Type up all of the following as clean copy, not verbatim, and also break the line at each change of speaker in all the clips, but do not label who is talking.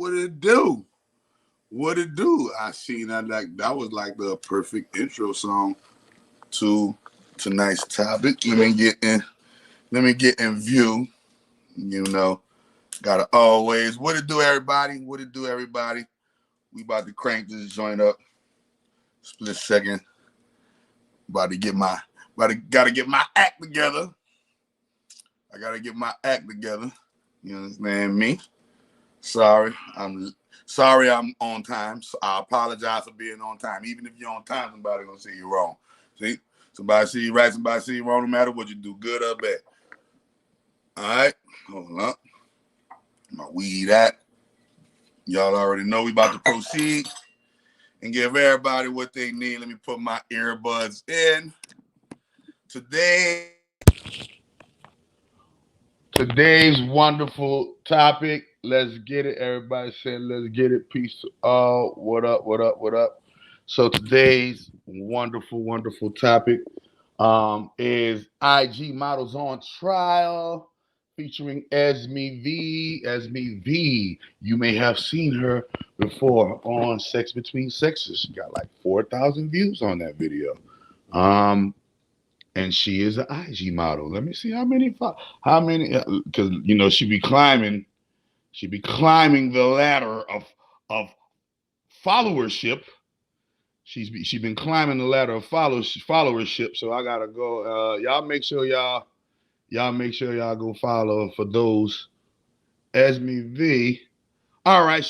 What it do? What it do? I seen that that was like the perfect intro song to tonight's topic. Let me get in. Let me get in view. You know, gotta always. What it do, everybody? What it do, everybody? We about to crank this joint up. Split second. Gotta get my act together. I gotta get my act together. You understand me? Sorry, I'm on time. So I apologize for being on time. Even if you're on time, somebody gonna say you're wrong. See, somebody see you right, somebody see you wrong. No matter what you do, good or bad. All right, hold up. My weed at. Y'all already know we about to proceed and give everybody what they need. Let me put my earbuds in. Today's wonderful topic. Let's get it. Everybody say, let's get it. Peace. Oh, what up, what up, what up? So today's wonderful topic is IG models on trial featuring Esme V. Esme V. You may have seen her before on Sex Between Sexes. She got like 4,000 views on that video. And she is an IG model. Let me see how many, because you know she be climbing the ladder of followership. She been climbing the ladder of followership. So I gotta go. Y'all make sure y'all go follow for those. Esme V. All right,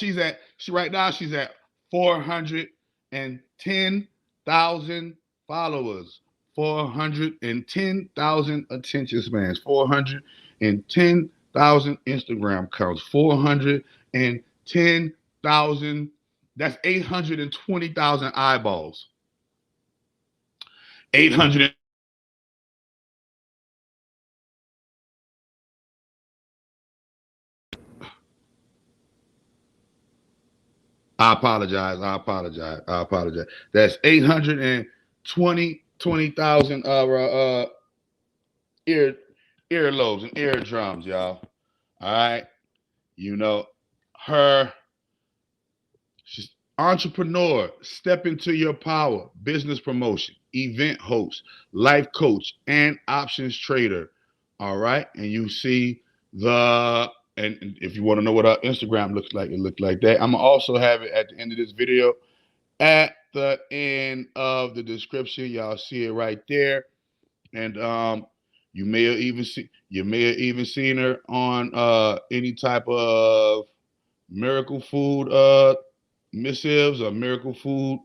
right now she's at 410,000 followers. 410,000 attention spans, 410,000 Instagram accounts, 410,000. That's 820,000 eyeballs. 800. I apologize. That's 820,000 earlobes and eardrums, y'all. All right. You know, she's entrepreneur, step into your power, business promotion, event host, life coach, and options trader. All right. And you see and if you want to know what our Instagram looks like, it looks like that. I'm going to also have it at the end of this video. At the end of the description, y'all see it right there. And you may have even seen her on any type of miracle food missives or miracle food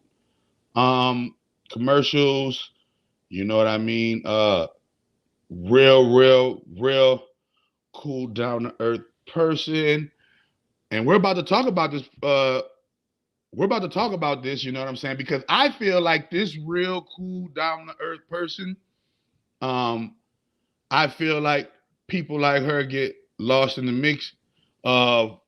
commercials. You know what I mean? Real cool, down to earth person. And we're about to talk about this. You know what I'm saying? Because I feel like this real cool, down to earth person, I feel like people like her get lost in the mix of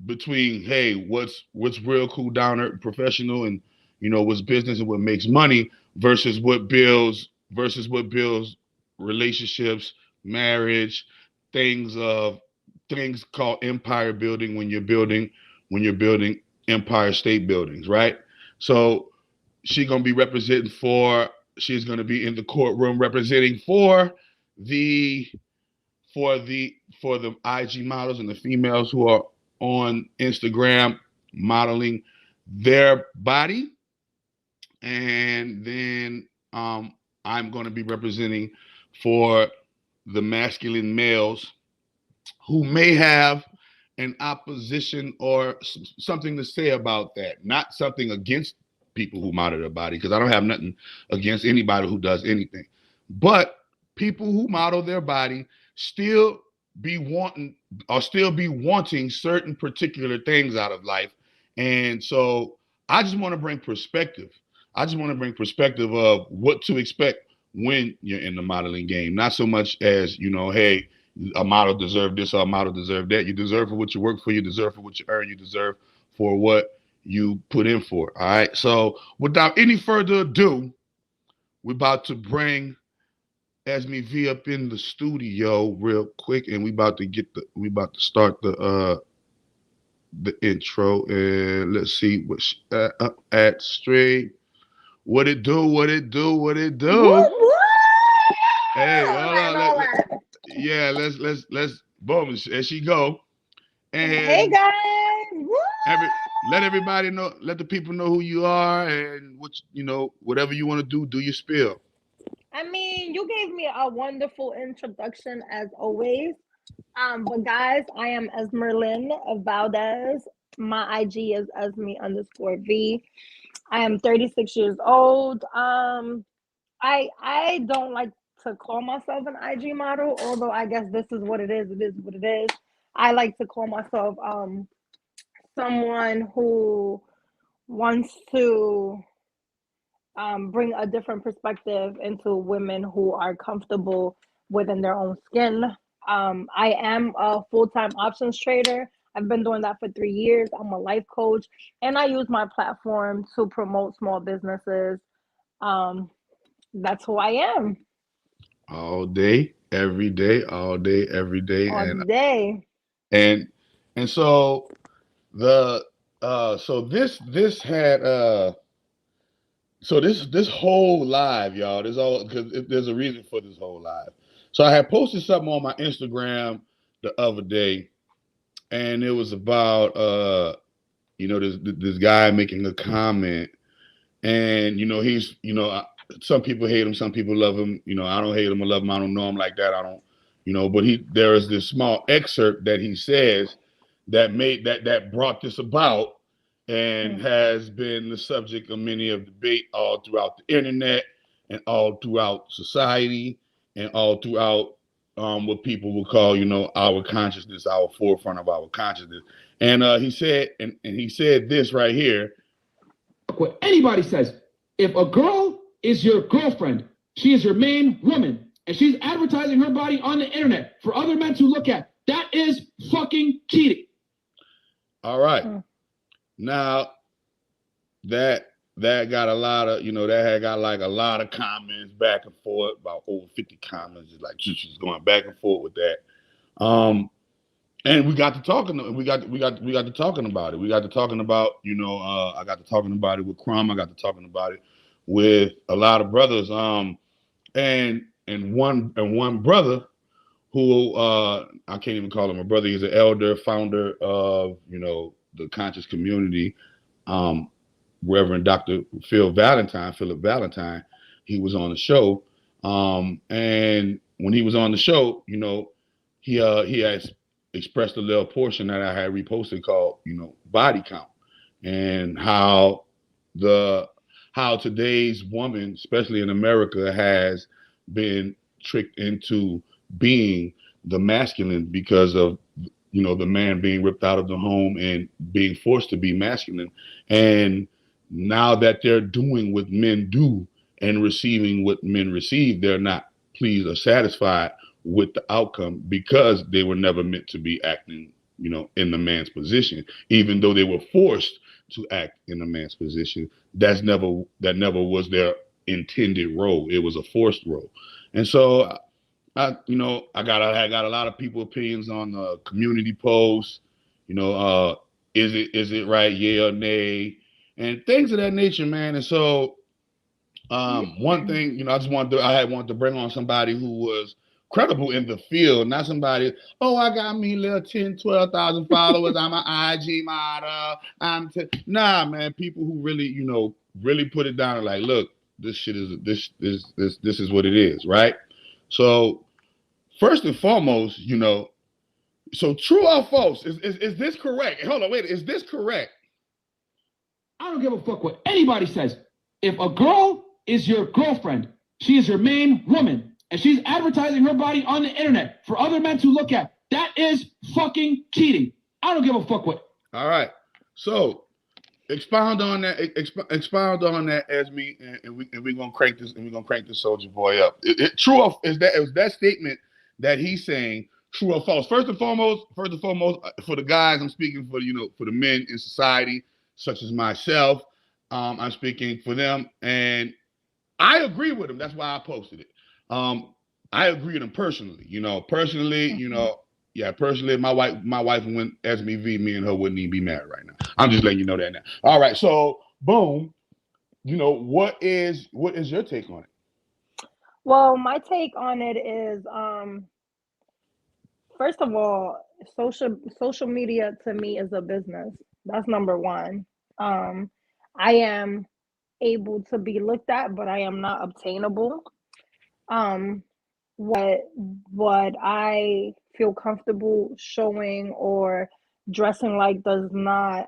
between, hey, what's real cool, down to earth, professional, and you know what's business and what makes money versus what builds relationships, marriage, things called empire building when you're building empire state buildings, right? So she's gonna be she's gonna be in the courtroom representing for the IG models and the females who are on Instagram modeling their body. And then I'm going to be representing for the masculine males who may have an opposition or something to say about that. Not something against people who model their body, because I don't have nothing against anybody who does anything. But people who model their body still be wanting certain particular things out of life. And so I just want to bring perspective. Of what to expect when you're in the modeling game. Not so much as, you know, hey, a model deserve this or a model deserve that. You deserve for what you work for. You deserve for what you earn. You deserve for what you put in for. All right. So without any further ado, we're about to bring Esme V up in the studio real quick, and we about to start the the intro, and let's see what's up at straight. What it do? What it do? What it do?
What?
Hey,
All
hold
right,
on.
all right.
Yeah, let's boom as she go,
Hey
and
guys. Woo!
every let everybody know, let the people know who you are and what whatever you want to do your spill.
I mean, you gave me a wonderful introduction as always. But guys, I am Esmerlin Valdez. My IG is Esme_V. I am 36 years old. I don't like to call myself an IG model, although I guess this is what it is. It is what it is. I like to call myself someone who wants to bring a different perspective into women who are comfortable within their own skin. I am a full time options trader. I've been doing that for 3 years. I'm a life coach, and I use my platform to promote small businesses. Um, that's who I am
All day, every day, all day, every day,
all day.
and and so the so this had so this whole live, y'all. There's all because there's a reason for this whole live. So I had posted something on my Instagram the other day, and it was about this guy making a comment, and he's some people hate him, some people love him. I don't hate him, I love him. I don't know him like that. I don't, but there is this small excerpt that he says that brought this about, and has been the subject of many of debate all throughout the internet and all throughout society and all throughout what people would call our consciousness, our forefront of our consciousness. And he said, and he said this right here.
What anybody says, if a girl is your girlfriend, she is your main woman, and she's advertising her body on the internet for other men to look at, that is fucking cheating.
All right. Now that got a lot of, that had got like a lot of comments back and forth, about over 50 comments, like she's going back and forth with that. And we got to talking. We got to talking about it. We got to talking about, I got to talking about it with Crumb. I got to talking about it with a lot of brothers. And one brother who I can't even call him a brother. He's an elder, founder of the conscious community. Reverend Dr. Philip Valentine. He was on the show, and when he was on the show, he has expressed a little portion that I had reposted called, body count, and how today's woman, especially in America, has been tricked into being the masculine because of the man being ripped out of the home and being forced to be masculine. And now that they're doing what men do and receiving what men receive, they're not pleased or satisfied with the outcome because they were never meant to be acting, in the man's position, even though they were forced to act in the man's position. That never was their intended role. It was a forced role. And so I got a lot of people opinions on the community posts. Is it right? Yeah or nay? And things of that nature, man. And so, one thing, I had wanted to bring on somebody who was credible in the field, not somebody, I got me little 10, 12,000 followers. I'm an IG model. Nah, man, people who really, really put it down and like, look, this shit is, this is what it is, right? So, first and foremost, so true or false, is this correct? Hold on, wait, is this correct?
I don't give a fuck what anybody says. If a girl is your girlfriend, she is your main woman, and she's advertising her body on the internet for other men to look at, that is fucking cheating. I don't give a fuck what.
All right. So expound on that. Expound on that, as me, and we're gonna crank this, and we're gonna crank this soldier boy up. True or is that statement that he's saying true or false? First and foremost, for the guys, I'm speaking for for the men in society, such as myself. I'm speaking for them, and I agree with him. That's why I posted it. I agree with him personally. Personally, Yeah, personally, my wife went as me and her wouldn't even be married right now. I'm just letting you know that now. All right, so boom, what is your take on it?
Well, my take on it is, first of all, social media to me is a business. That's number one. I am able to be looked at, but I am not obtainable. Um, what I feel comfortable showing or dressing like does not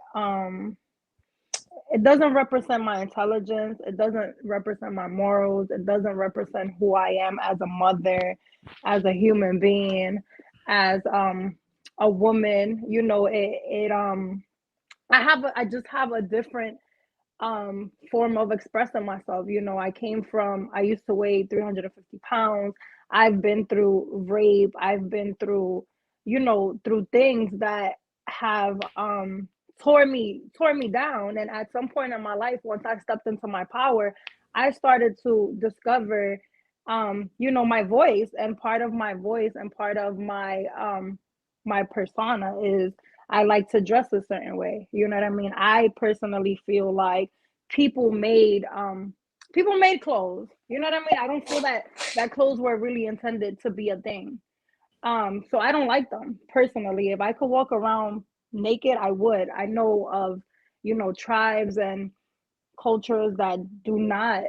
it doesn't represent my intelligence, it doesn't represent my morals, it doesn't represent who I am as a mother, as a human being, as a woman. I just have a different form of expressing myself. I used to weigh 350 pounds. I've been through rape. I've been through, through things that have tore me down. And at some point in my life, once I stepped into my power, I started to discover my voice. And part of my voice and part of my persona is I like to dress a certain way. You know what I mean? I personally feel like people made clothes. You know what I mean? I don't feel that clothes were really intended to be a thing. So I don't like them personally. If I could walk around naked, I would. I know of, tribes and cultures that do not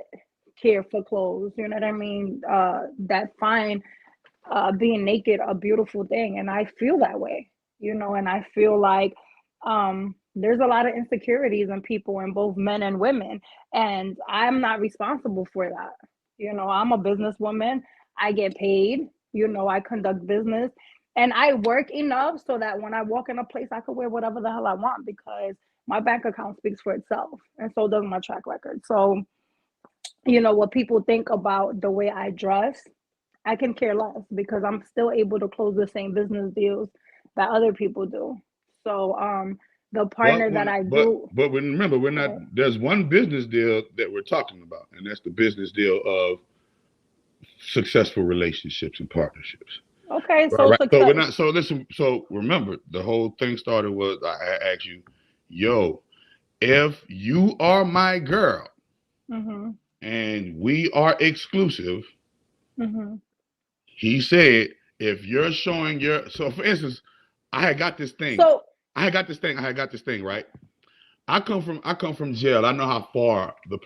care for clothes. You know what I mean? That find being naked a beautiful thing, and I feel that way. And I feel like there's a lot of insecurities in people, in both men and women, and I'm not responsible for that. I'm a businesswoman. I get paid. I conduct business, and I work enough so that when I walk in a place, I could wear whatever the hell I want, because my bank account speaks for itself, and so does my track record. So, what people think about the way I dress, I can care less, because I'm still able to close the same business deals that other people do. So the partner that I do.
But remember, we're not. There's one business deal that we're talking about, and that's the business deal of successful relationships and partnerships.
Okay, so
right.
success.
So we're not. So listen. So remember, the whole thing started was I asked you, yo, if you are my girl, and we are exclusive. He said, if you're showing so for instance, I had got this thing, right? I come from jail. I know how far the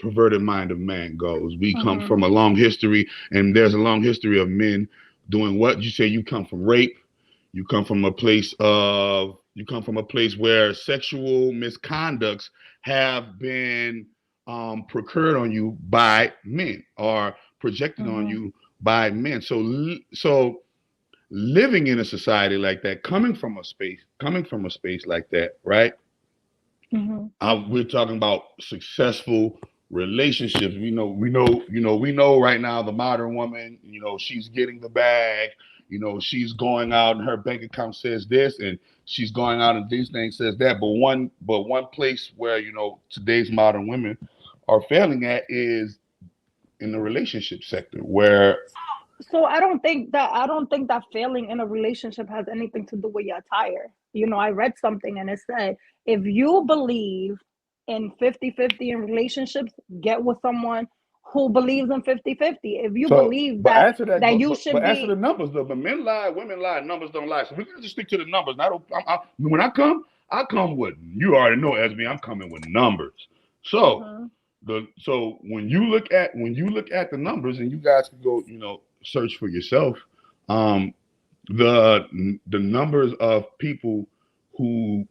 perverted mind of man goes. We come from a long history, and there's a long history of men doing what you say. You come from rape. You come from a place where sexual misconducts have been procured on you by men, or projected on you by men. So living in a society like that, coming from a space like that, right? We're talking about successful relationships. We know right now the modern woman, she's getting the bag. She's going out and her bank account says this, and she's going out and these things says that. But one place where today's modern women are failing at is in the relationship sector, where.
So I don't think that failing in a relationship has anything to do with your attire. I read something and it said, if you believe in 50-50 in relationships, get with someone who believes in 50-50. If you believe that you should be.
Answer the numbers though. But men lie, women lie, numbers don't lie. So we're gonna just stick to the numbers. When I come with, you already know, Esme, I'm coming with numbers. So so when you look at the numbers, and you guys can go, search for yourself, the numbers of people who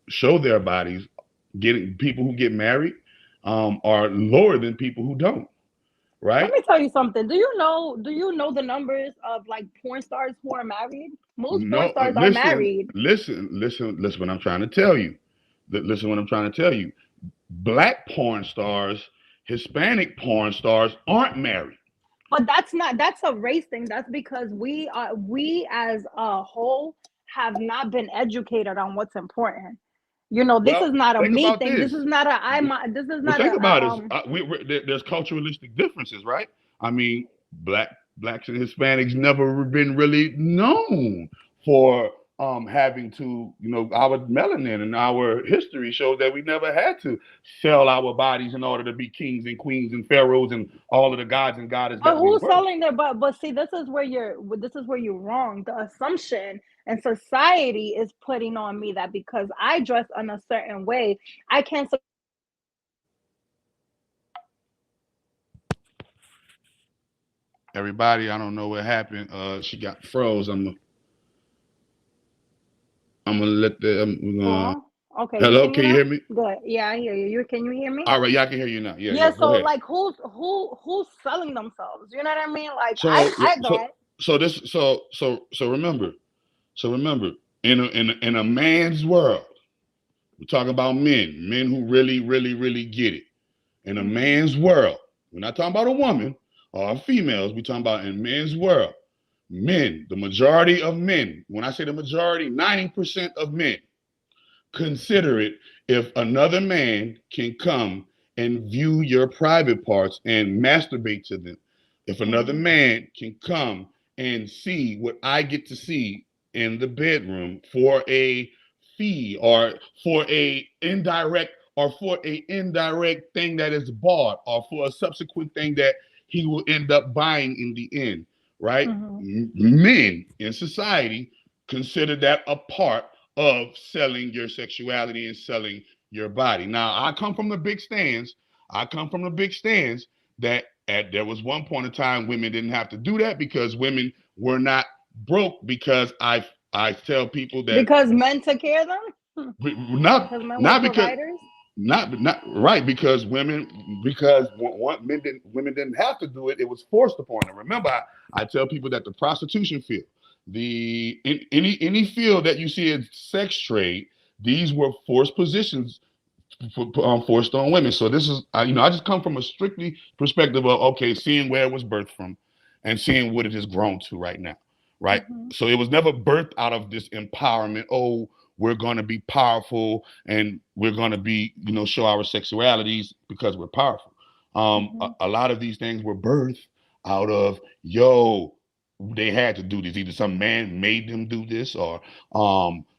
show their bodies, people who get married, are lower than people who don't. Right?
Let me tell you something. Do you know the numbers of like porn stars who are married? Most porn stars are married.
Listen what I'm trying to tell you. Black porn stars, Hispanic porn stars aren't married.
But that's a race thing. That's because we as a whole have not been educated on what's important. This is not a me thing. This is not a this is not
think about it. There's culturalistic differences, right? I mean, black blacks and Hispanics never been really known for having to, our melanin and our history shows that we never had to sell our bodies in order to be kings and queens and pharaohs and all of the gods and goddesses
But
that we
who's
were.
selling their but see, this is where you're wrong. The assumption and society is putting on me that because I dress in a certain way, I can't.
Everybody, I don't know what happened. She got froze. I'm gonna let the.
Okay, you
Hello,
hear me
can you
now?
hear me?
Good. Yeah, I hear you. Can you hear me?
All right, yeah, I can hear you now. Yeah,
Yeah.
go
So
ahead.
like, who's selling themselves? You know what I mean? Like
So,
I
so,
don't.
remember, in a man's world, we're talking about men who really, really, really get it. In a man's world, we're not talking about a woman or females. We're talking about in men's world. Men, the majority of men. When I say the majority, 90% of men consider it if another man can come and view your private parts and masturbate to them. If another man can come and see what I get to see in the bedroom for a fee or for a indirect thing that is bought or for a subsequent thing that he will end up buying in the end, right? Men in society consider that a part of selling your sexuality and selling your body. Now, I come from the big stands. That there was one point in time women didn't have to do that because women were not broke because I tell people that
because men took care of them.
not
Because men were
not because
providers.
not right because women didn't have to do it. It was forced upon them. Remember, I tell people that the prostitution field, any field that you see in sex trade, these were forced positions forced on women. So this is I just come from a strictly perspective of seeing where it was birthed from, and seeing what it has grown to right now. Right. So it was never birthed out of this empowerment. Oh, we're going to be powerful and we're going to be, show our sexualities because we're powerful. A lot of these things were birthed out of, they had to do this. Either some man made them do this or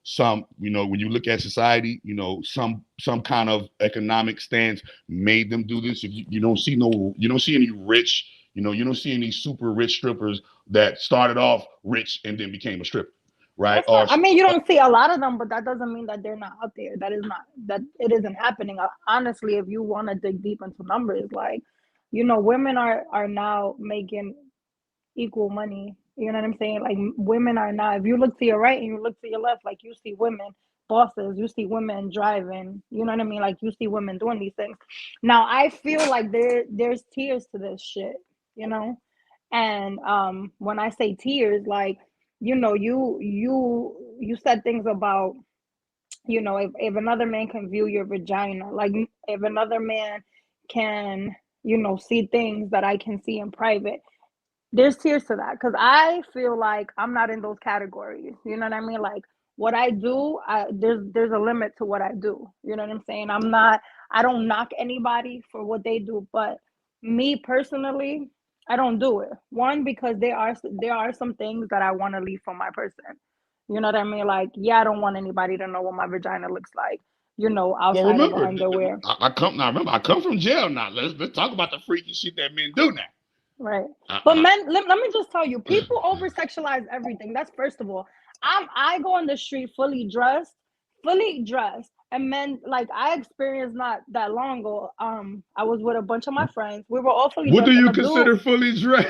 some, when you look at society, some kind of economic stance made them do this. If you don't see any rich, you don't see any super rich strippers that started off rich and then became a stripper. Right.
I mean, you don't see a lot of them, but that doesn't mean that they're not out there. That it isn't happening. Honestly, if you want to dig deep into numbers, like, women are now making equal money. You know what I'm saying? Like, women are now, if you look to your right and you look to your left, like, you see women bosses, you see women driving, you know what I mean? Like, you see women doing these things. Now, I feel like there's tiers to this shit, and when I say tiers, like, you said things about, if another man can view your vagina, like if another man can, see things that I can see in private, there's tiers to that. Because I feel like I'm not in those categories. You know what I mean? Like, what I do, there's a limit to what I do. You know what I'm saying? I don't knock anybody for what they do, but me personally, I don't do it. One, because there are some things that I want to leave for my person. You know what I mean? Like, yeah, I don't want anybody to know what my vagina looks like,
Well,
outside of the
remember,
underwear.
I come from jail now. Let's talk about the freaky shit that men do now.
Right. But men, let me just tell you, people over sexualize everything. That's first of all. I go on the street fully dressed, and men, like, I experienced not that long ago. I was with a bunch of my friends. We were all fully
What do
dressed, and
you
a dude
consider fully dressed?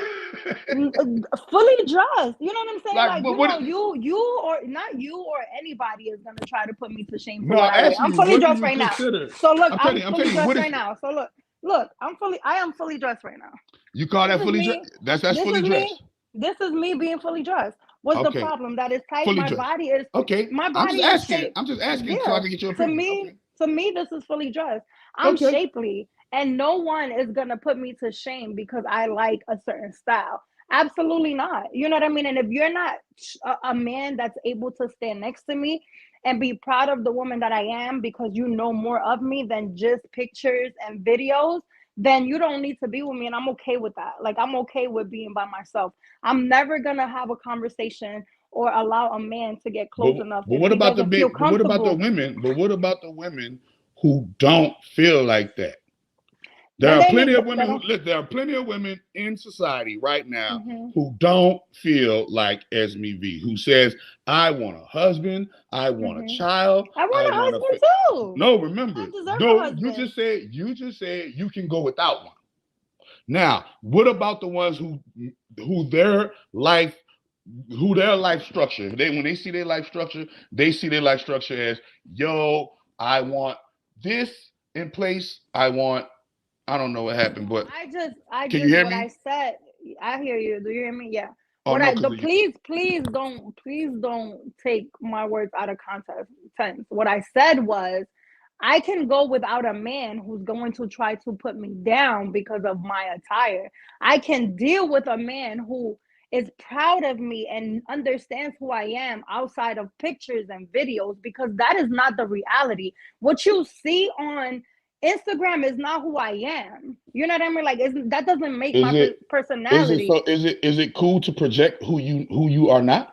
fully dressed. You know what I'm saying?
Like, what?
You or not you or anybody is gonna try to put me to shame for
No,
what I wear.
asking
I'm
you,
fully
what do
dressed
you
right now.
consider?
So look,
I'm
fully
telling you,
dressed
what
right
is?
now. So look, I am fully dressed right now.
You call that
This is
fully
me.
dressed? That's
This
fully
is me.
dressed.
This is me being fully dressed. What's the
Okay,
problem? That is tight.
fully dressed. Okay,
My
I'm just
body is
asking.
shaped.
I'm just asking so I
Yeah.
can get your
To
opinion.
me,
Okay.
this is fully dressed. I'm
Okay.
shapely, and no one is gonna put me to shame because I like a certain style. Absolutely not. You know what I mean? And if you're not a man that's able to stand next to me and be proud of the woman that I am because you know more of me than just pictures and videos, then you don't need to be with me, and I'm okay with that. Like, I'm okay with being by myself. I'm never gonna have a conversation or allow a man to get close enough
But
if
what
he
about
doesn't feel
what about the
comfortable.
women? But what about the women who don't feel like that? There
Then
are
they
plenty
need
of women who
that.
look. There are plenty of women in society right now
Mhm.
who don't feel like Esme V, who says, "I want a husband, I want a
Mhm.
child,
I
I
want a
want a."
husband too.
No, remember,
I deserve a
no,
husband.
you just said you can go without one. Now, what about the ones who their life structure? When they see their life structure, they see their life structure as, yo, I want this in place. I don't know what happened, but
I
can you
just
hear
what I
me?
said. I hear you. Do you hear me? Yeah.
Oh
What
no,
I
because
do, please don't take my words out of context. What I said was, I can go without a man who's going to try to put me down because of my attire. I can deal with a man who is proud of me and understands who I am outside of pictures and videos, because that is not the reality. What you see on Instagram is not who I am. You know what I mean? Like, that doesn't make
is
my
it
personality.
is it cool to project who you are not?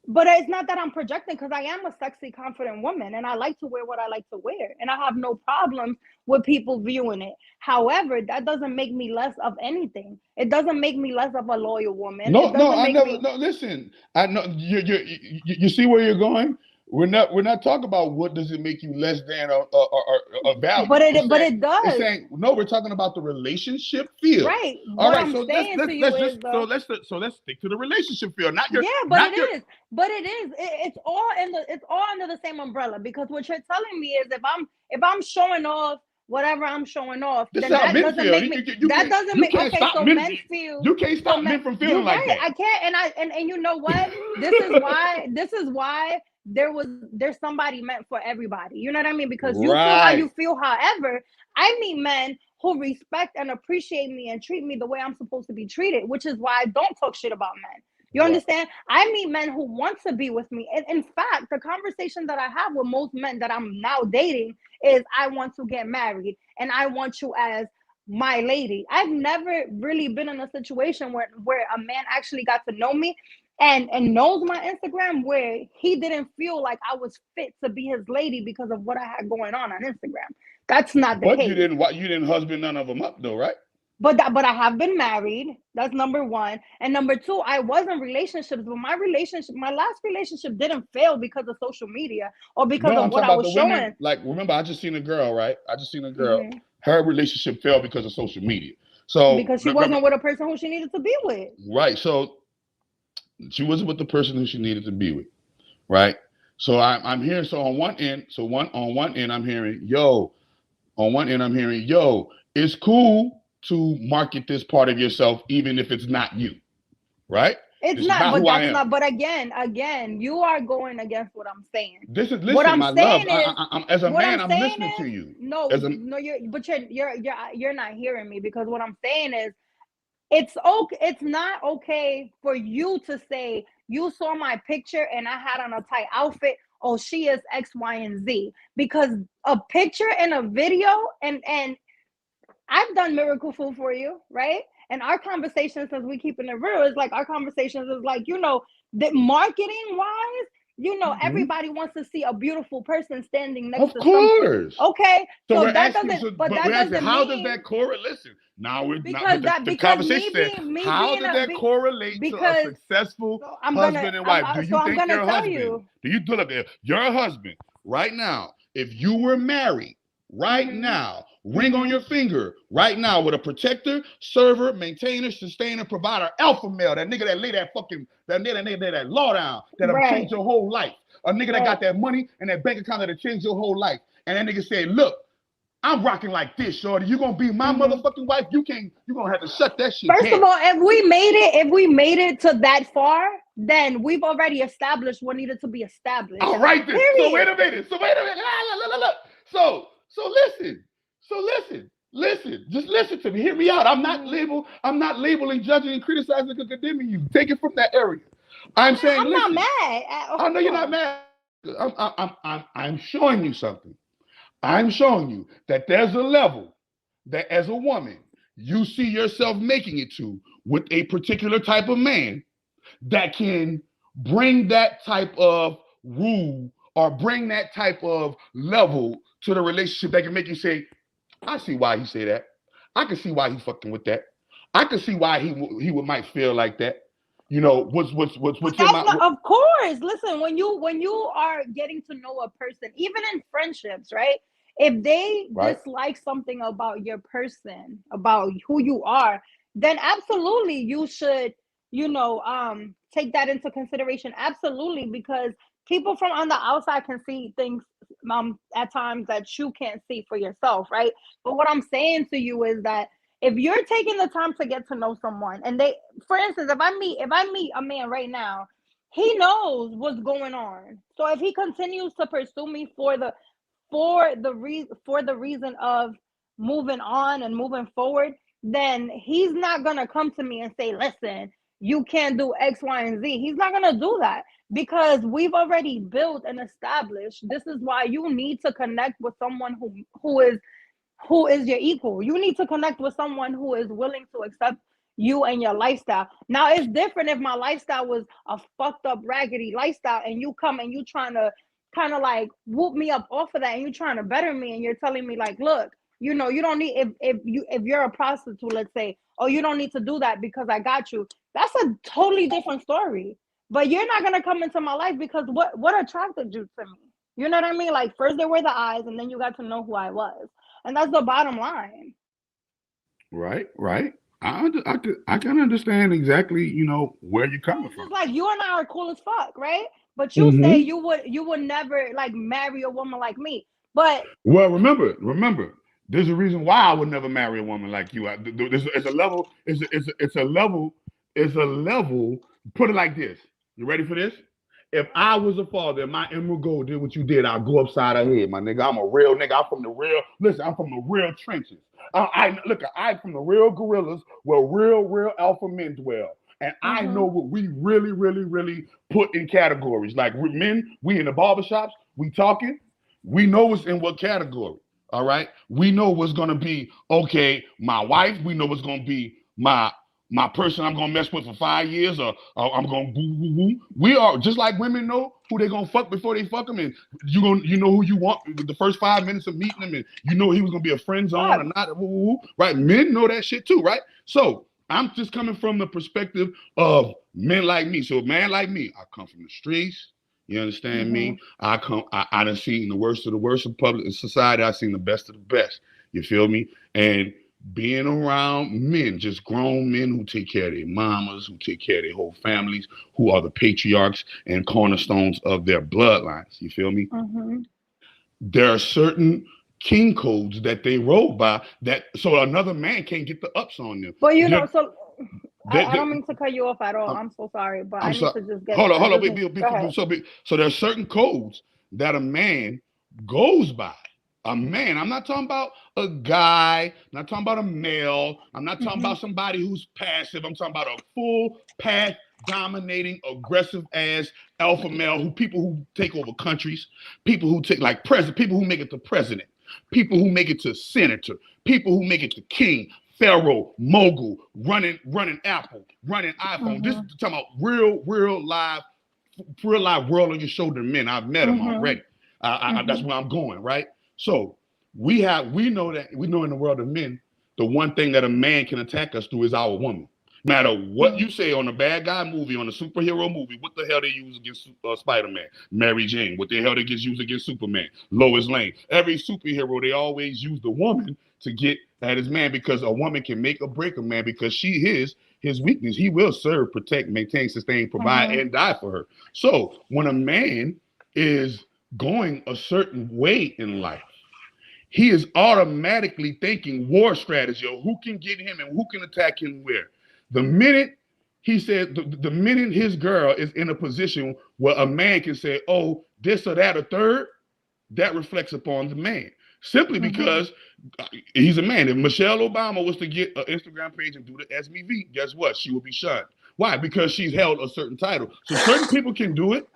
But it's not that I'm projecting, because I am a sexy, confident woman, and I like to wear what I like to wear, and I have no problems with people viewing it. However, that doesn't make me less of anything. It doesn't make me less of a loyal woman.
No,
It
no,
doesn't
I
make
never.
me.
No, listen. I know you see where you're going. We're not talking about what does it make you less than or value.
But it
It's
does.
saying no. We're talking about the relationship field.
Right.
All
What
right.
I'm
So
saying to you
let's
is,
just
though.
so let's stick to the relationship field.
Yeah, but
Not
it
your.
is. But it is. It's all under the same umbrella, because what you're telling me is, if I'm showing off whatever I'm showing off,
This is
then
how
that
men
doesn't
feel.
make me. That doesn't
You
make.
can't
Okay,
stop
so
men.
men feel.
You can't
So
stop
men,
men from feeling
you're
like
right.
that.
I can't. And you know what? This is why. This is why there's somebody meant for everybody. You know what I mean? Because you feel how you
Right.
feel. However, I meet men who respect and appreciate me and treat me the way I'm supposed to be treated, which is why I don't talk shit about men. You
Right.
understand? I meet men who want to be with me. And in fact, the conversation that I have with most men that I'm now dating is, I want to get married and I want you as my lady. I've never really been in a situation where a man actually got to know me and knows my Instagram, where he didn't feel like I was fit to be his lady because of what I had going on Instagram. That's not the
But
case.
you didn't husband none of them up though, right?
But I have been married. That's number one. And number two, I was in relationships, but my last relationship didn't fail because of social media or because
No,
of
I'm
what
talking
I
about
was
the women.
showing.
Like, remember, I just seen a girl, right? I just seen a girl.
Hmm.
Her relationship failed because of social media. So,
Because she wasn't with a person who she needed to be with.
right. So she wasn't with the person who she needed to be with, right? So I'm hearing. So on one end, on one end, I'm hearing, yo. On one end, I'm hearing, yo. It's cool to market this part of yourself, even if it's not you, right?
It's
This is
not,
not
but
who I
that's
am.
not. But again, you are going against what I'm saying.
This is
What
listen,
I'm
my love.
saying is,
I'm as a
what
man,
I'm
I'm
saying
listening to
is,
you.
no,
As a
no, you're not hearing me, because what I'm saying is, it's okay. It's not okay for you to say, you saw my picture and I had on a tight outfit, oh, she is X, Y, and Z, because a picture and a video, and I've done miracle food for you, right? And our conversations, as we keep in the real, is like, our conversations is like, that marketing wise,
Mhm.
everybody wants to see a beautiful person standing next
Of
to something.
course.
Okay,
So
so
we're
that
asking,
doesn't, but
but
that
we're asking,
doesn't
how does
mean,
that correlate? Listen, now we're not,
because
but
that
the
because
conversation said,
me
how
being
does that correlate to a
because
successful
so I'm gonna
husband and wife? Do
so
you
I'm
think
gonna
your
tell
husband,
you.
do you look at your husband right now, if you were married right
Mm-hmm,
now, ring on
mm-hmm.
your finger right now with a protector, server, maintainer, sustainer, provider, alpha male, that nigga that lay that fucking, that nigga that law down, that'll
Right,
change your whole life. A nigga that
right.
got that money and that bank account that'll change your whole life. And that nigga said, look, I'm rocking like this, shorty. You gonna be my
Mm-hmm.
motherfucking wife? You gonna have to shut that shit
First of
down.
all, if we made it to that far, then we've already established what needed to be established.
All right then. So wait
Period.
a minute. So listen. Listen. Just listen to me. Hear me out. I'm not labeling, judging, and criticizing and condemning you. Take it from that area. I'm saying,
I'm not
listen.
mad. Of
I know you're not
course.
mad. I'm showing you something. I'm showing you that there's a level that as a woman, you see yourself making it to with a particular type of man that can bring that type of rule or bring that type of level to the relationship that can make you say, I see why he say that. I can see why he fucking with that. I can see why he would might feel like that. You know, what's in my
of course. Listen, when you are getting to know a person, even in friendships, right? If they dislike something about your person, about who you are, then absolutely you should, take that into consideration. Absolutely, because people from on the outside can see things at times that you can't see for yourself, right? But what I'm saying to you is that if you're taking the time to get to know someone, and they, for instance, if I meet a man right now, he knows what's going on. So if he continues to pursue me for the reason of moving on and moving forward, then he's not gonna come to me and say, listen, you can't do X, Y, and Z. He's not gonna do that, because we've already built and established. This is why you need to connect with someone who is your equal. You need to connect with someone who is willing to accept you and your lifestyle. Now, it's different if my lifestyle was a fucked up, raggedy lifestyle, and you come and you trying to kind of like whoop me up off of that, and you're trying to better me, and you're telling me like, look, you don't need, if you're a prostitute, let's say, oh, you don't need to do that because I got you. That's a totally different story. But you're not gonna come into my life because what attracted you to me? You know what I mean? Like, first there were the eyes, and then you got to know who I was. And that's the bottom line.
Right. I can understand exactly, where you're coming from.
It's like you and I are cool as fuck, right? But you say you would never like marry a woman like me. But
remember, there's a reason why I would never marry a woman like you. It's a level. It's a level. Put it like this. You ready for this? If I was a father and my emerald gold did what you did, I'd go upside her head, my nigga. I'm a real nigga. I'm from the real trenches. I'm from the real gorillas where real alpha men dwell. And I know what we really, really, really put in categories. Like men, we in the barbershops, we talking, we know what's in what category. All right. We know what's gonna be, okay, my wife, we know what's gonna be my person I'm gonna mess with for 5 years, or I'm gonna boo. We are just like women know who they're gonna fuck before they fuck them, and you know who you want the first 5 minutes of meeting them, and you know he was gonna be a friend zone or not. Right? Men know that shit too, right? So I'm just coming from the perspective of men like me. So a man like me, I come from the streets. You understand me? I done seen the worst of the worst of public society. I seen the best of the best. You feel me? And being around men, just grown men who take care of their mamas, who take care of their whole families, who are the patriarchs and cornerstones of their bloodlines. You feel me? There are certain king codes that they roll by so another man can't get the ups on them.
But I don't mean to cut you off at all. I'm so sorry, but I need to just get.
Hold on. So there are certain codes that a man goes by. A man, I'm not talking about a guy, I'm not talking about a male, I'm not talking about somebody who's passive, I'm talking about a full path dominating, aggressive ass alpha male people who take over countries, people who take like president, people who make it to president, people who make it to senator, people who make it to king, pharaoh, mogul, running Apple, running iPhone. This is talking about real live world on your shoulder men. I've met them already. That's where I'm going, right? So we know in the world of men, the one thing that a man can attack us through is our woman. No matter what you say on a bad guy movie, on a superhero movie, what the hell they use against Spider-Man? Mary Jane. What the hell they use against Superman? Lois Lane. Every superhero, they always use the woman to get at his man, because a woman can make or break a man, because she is his weakness. He will serve, protect, maintain, sustain, provide, and die for her. So when a man is going a certain way in life, he is automatically thinking war strategy, or who can get him and who can attack him where. The minute he said, the minute his girl is in a position where a man can say, oh, this or that or third, that reflects upon the man. Simply because he's a man. If Michelle Obama was to get an Instagram page and do the SBV, guess what? She would be shunned. Why? Because she's held a certain title. So certain people can do it,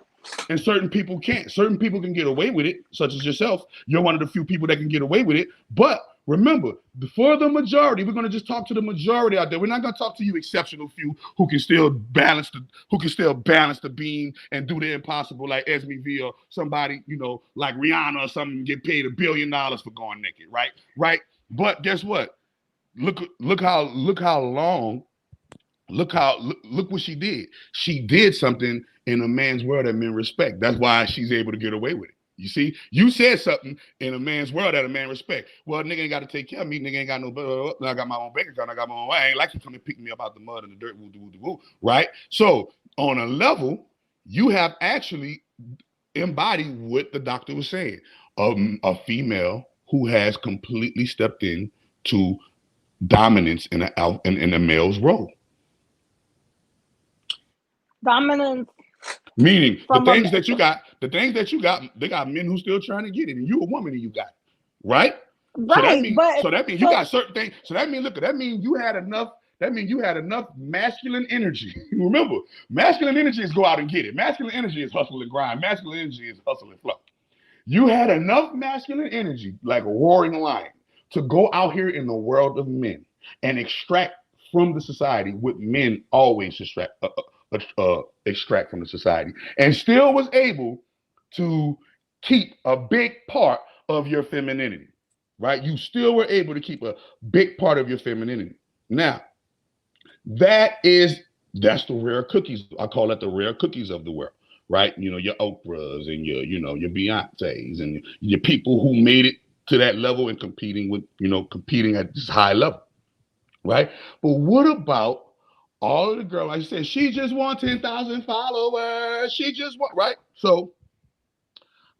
and certain people can't. Certain people can get away with it, such as yourself. You're one of the few people that can get away with it. But Remember, for the majority, we're going to just talk to the majority out there. We're not going to talk to you exceptional few who can still balance the beam and do the impossible, like Esme V or somebody, like Rihanna or something, get paid $1 billion for going naked, right? Right. But guess what? Look what she did. She did something in a man's world that men respect. That's why she's able to get away with it. You see, you said something in a man's world that a man respect. Well, nigga ain't got to take care of me. Nigga ain't got no. I got my own bank account. I got my own. I ain't like you come and pick me up out the mud and the dirt. Woo, right? So on a level, you have actually embodied what the doctor was saying. A female who has completely stepped in to dominance in a male's role.
Dominance.
Meaning the things that you got, they got men who still trying to get it, and you a woman and you got it, right?
Right.
So that means you got certain things. So that means you had enough. That means you had enough masculine energy. Remember, masculine energy is go out and get it. Masculine energy is hustle and grind. Masculine energy is hustle and flow. You had enough masculine energy, like a roaring lion, to go out here in the world of men and extract from the society what men always extract from the society, and still was able to keep a big part of your femininity, right? You still were able to keep a big part of your femininity. Now, that's the rare cookies. I call that the rare cookies of the world, right? Your Oprahs and your Beyoncés and your people who made it to that level and competing at this high level, right? But what about all of the girls? Like I said, she just wants 10,000 followers. She just want, right? So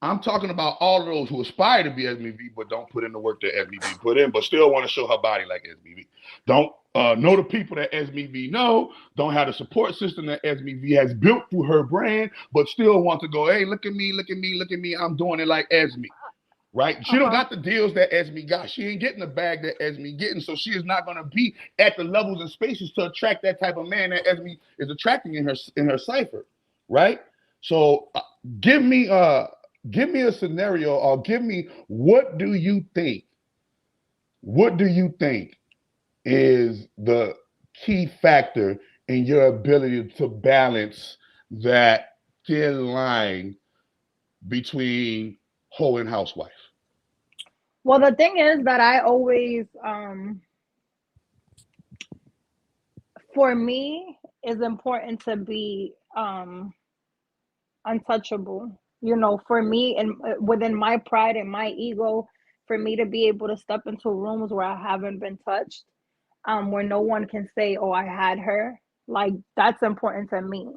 I'm talking about all of those who aspire to be SMV, but don't put in the work that SMV put in, but still want to show her body like SMV. Don't know the people that SMV know, don't have the support system that SMV has built through her brand, but still want to go, hey, look at me, I'm doing it like Esme. Right? She don't got the deals that Esme got. She ain't getting the bag that Esme getting, so she is not going to be at the levels and spaces to attract that type of man that Esme is attracting in her cipher, right? So give me a scenario, or give me what do you think is the key factor in your ability to balance that thin line between hoe and housewife?
Well, the thing is that I always, for me, it's important to be untouchable. For me, and within my pride and my ego, for me to be able to step into rooms where I haven't been touched, where no one can say, "Oh, I had her." Like, that's important to me,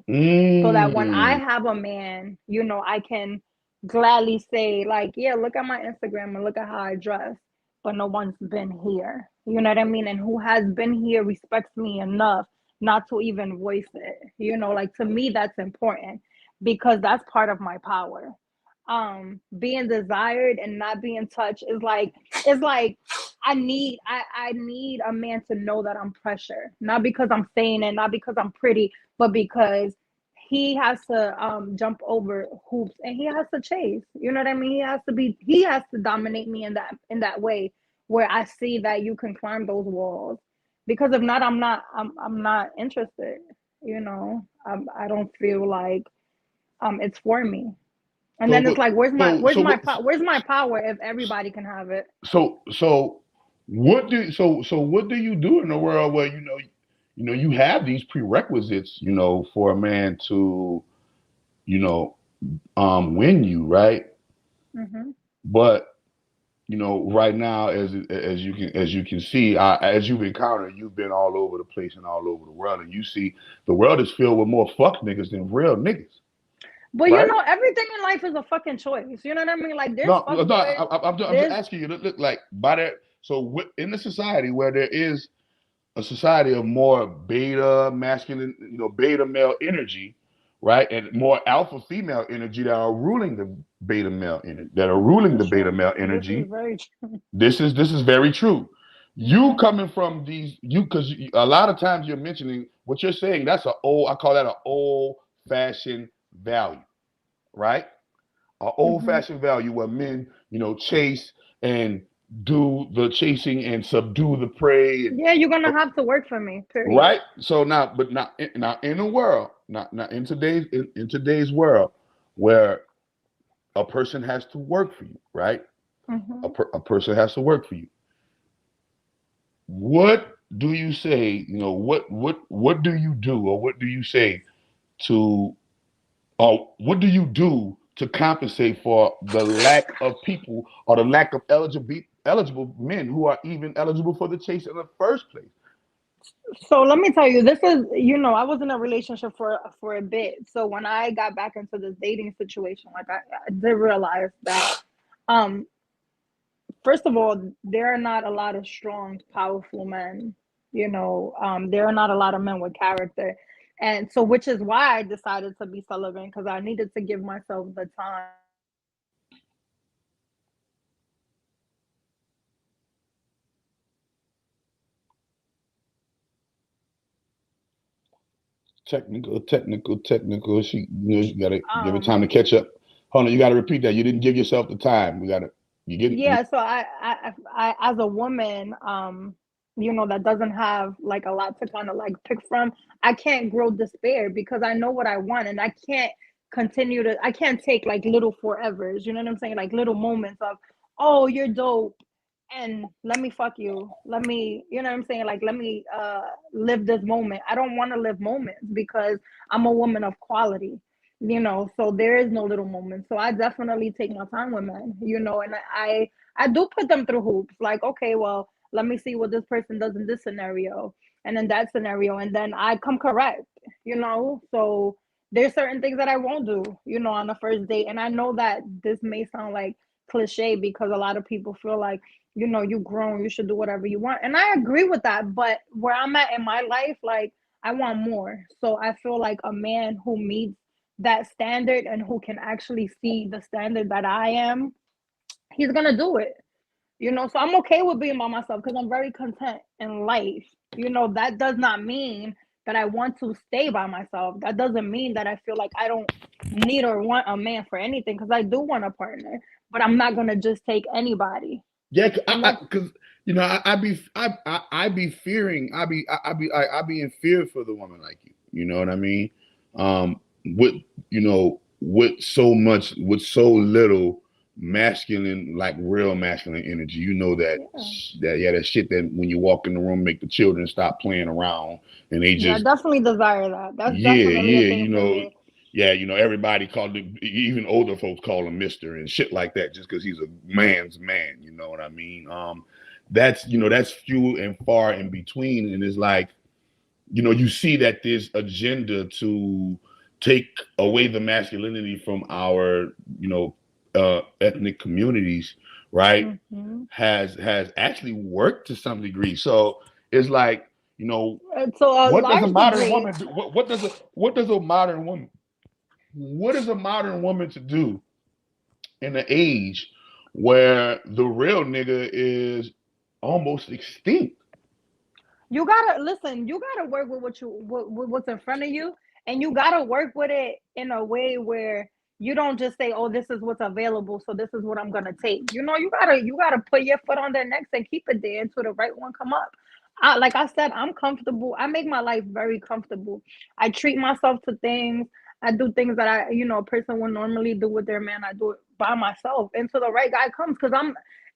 so that when I have a man, I can gladly say, like, yeah, look at my Instagram and look at how I dress, but no one's been here. You know what I mean? And who has been here respects me enough not to even voice it. Like, to me, that's important, because that's part of my power. Being desired and not being touched is like, I need a man to know that I'm pressure, not because I'm saying it, not because I'm pretty, but because he has to jump over hoops and he has to chase. You know what I mean? He has to dominate me in that way, where I see that you can climb those walls. Because if not, I'm not interested. I don't feel like it's for me. And then it's like, where's my power if everybody can have it?
So what do you do in a world where you have these prerequisites, for a man to, win you, right?
Mm-hmm.
But right now, as you can see, as you've encountered, you've been all over the place and all over the world, and you see the world is filled with more fuck niggas than real niggas.
But right? Everything in life is a fucking choice. You know what I mean? Like, there's
I'm just asking you to look like by that. So in the society where there is a society of more beta masculine, beta male energy, right, and more alpha female energy that are ruling the beta male energy, beta male energy. This is very true. You coming from because a lot of times you're mentioning what you're saying. I call that an old fashioned value, right? An old fashioned value where men, chase and do the chasing and subdue the prey.
Yeah, you're gonna have to work for me. Period.
Right. So now, but now in the world, not in today's world, where a person has to work for you, right?
Mm-hmm.
A person has to work for you. What do you say? What do you do, or what do you say to, or what do you do to compensate for the lack of people or the lack of eligible men who are even eligible for the chase in the first place?
So let me tell you, this is, I was in a relationship for a bit. So when I got back into this dating situation, like I did realize that, um, first of all, there are not a lot of strong, powerful men. There are not a lot of men with character, and so which is why I decided to be celibate because I needed to give myself the time.
Technical. You gotta give it time to
Um,
catch up. Hold on, you gotta repeat that. You didn't give yourself the time. You get
yeah, so I as a woman, that doesn't have like a lot to kind of like pick from, I can't grow despair because I know what I want and I can't take like little forevers, you know what I'm saying? Like little moments of, oh, you're dope and let me fuck you. Let me, you know what I'm saying? Like let me live this moment. I don't want to live moments because I'm a woman of quality. So there is no little moment. So I definitely take my time with men, and I do put them through hoops. Like, okay, well, let me see what this person does in this scenario and in that scenario, and then I come correct. So there's certain things that I won't do, on the first date. And I know that this may sound like cliche because a lot of people feel like, you grown, you should do whatever you want. And I agree with that. But where I'm at in my life, like I want more. So I feel like a man who meets that standard and who can actually see the standard that I am, he's gonna do it. So I'm okay with being by myself because I'm very content in life. That does not mean that I want to stay by myself. That doesn't mean that I feel like I don't need or want a man for anything because I do want a partner, but I'm not gonna just take anybody.
Yeah,
And that's
because I be fearing, I be in fear for the woman like you. You know what I mean? With with so little masculine, like real masculine energy. You know that
yeah.
that shit that when you walk in the room make the children stop playing around and they
Yeah, I
just
definitely desire that. That's definitely a
yeah,
thing for me.
yeah, everybody called him, even older folks call him Mister and shit like that, just because he's a man's man. You know what I mean? That's few and far in between, and it's like, you see that this agenda to take away the masculinity from our, ethnic communities, right,
Mm-hmm.
has actually worked to some degree. So it's like,
To a
what does a
large
modern
degree.
woman do? What is a modern woman to do in an age where the real nigga is almost extinct?
You gotta listen. You gotta work with what's in front of you, and you gotta work with it in a way where you don't just say, "Oh, this is what's available, so this is what I'm gonna take." You gotta put your foot on their necks and keep it there until the right one come up. Like I said, I'm comfortable. I make my life very comfortable. I treat myself to things. I do things that a person would normally do with their man. I do it by myself until the right guy comes. Because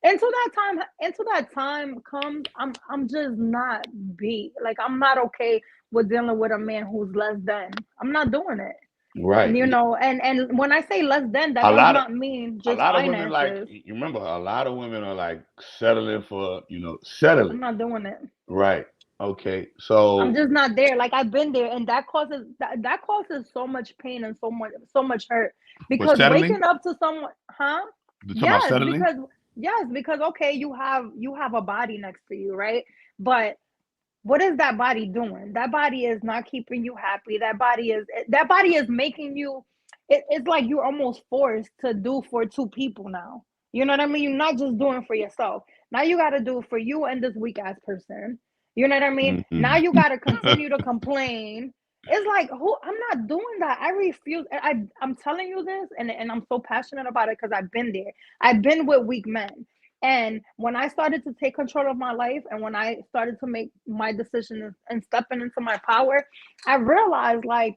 until that time comes, I'm just not beat. Like I'm not okay with dealing with a man who's less than. I'm not doing it.
Right.
And when I say less than, that
A
does
lot of
not mean
a
just
lot of women, like,
finances.
you remember, a lot of women are like settling for,
I'm
settling.
not doing it.
Right. Okay.
I'm
So
just not there. Like I've been there, and that causes so much pain and so much hurt.
for
Because
settling,
waking up to someone, huh?
you're talking about
Yes,
settling.
because okay, you have a body next to you, right? But what is that body doing? That body is not keeping you happy. That body is making you. It's like you're almost forced to do for two people now. You know what I mean? You're not just doing for yourself. Now you got to do it for you and this weak ass person. You know what I mean? Now
Mm-hmm.
you got to continue to complain. It's like who? I'm not doing that. I refuse. I'm telling you this, and I'm so passionate about it because I've been there. I've been with weak men. And when I started to take control of my life and when I started to make my decisions and stepping into my power, I realized like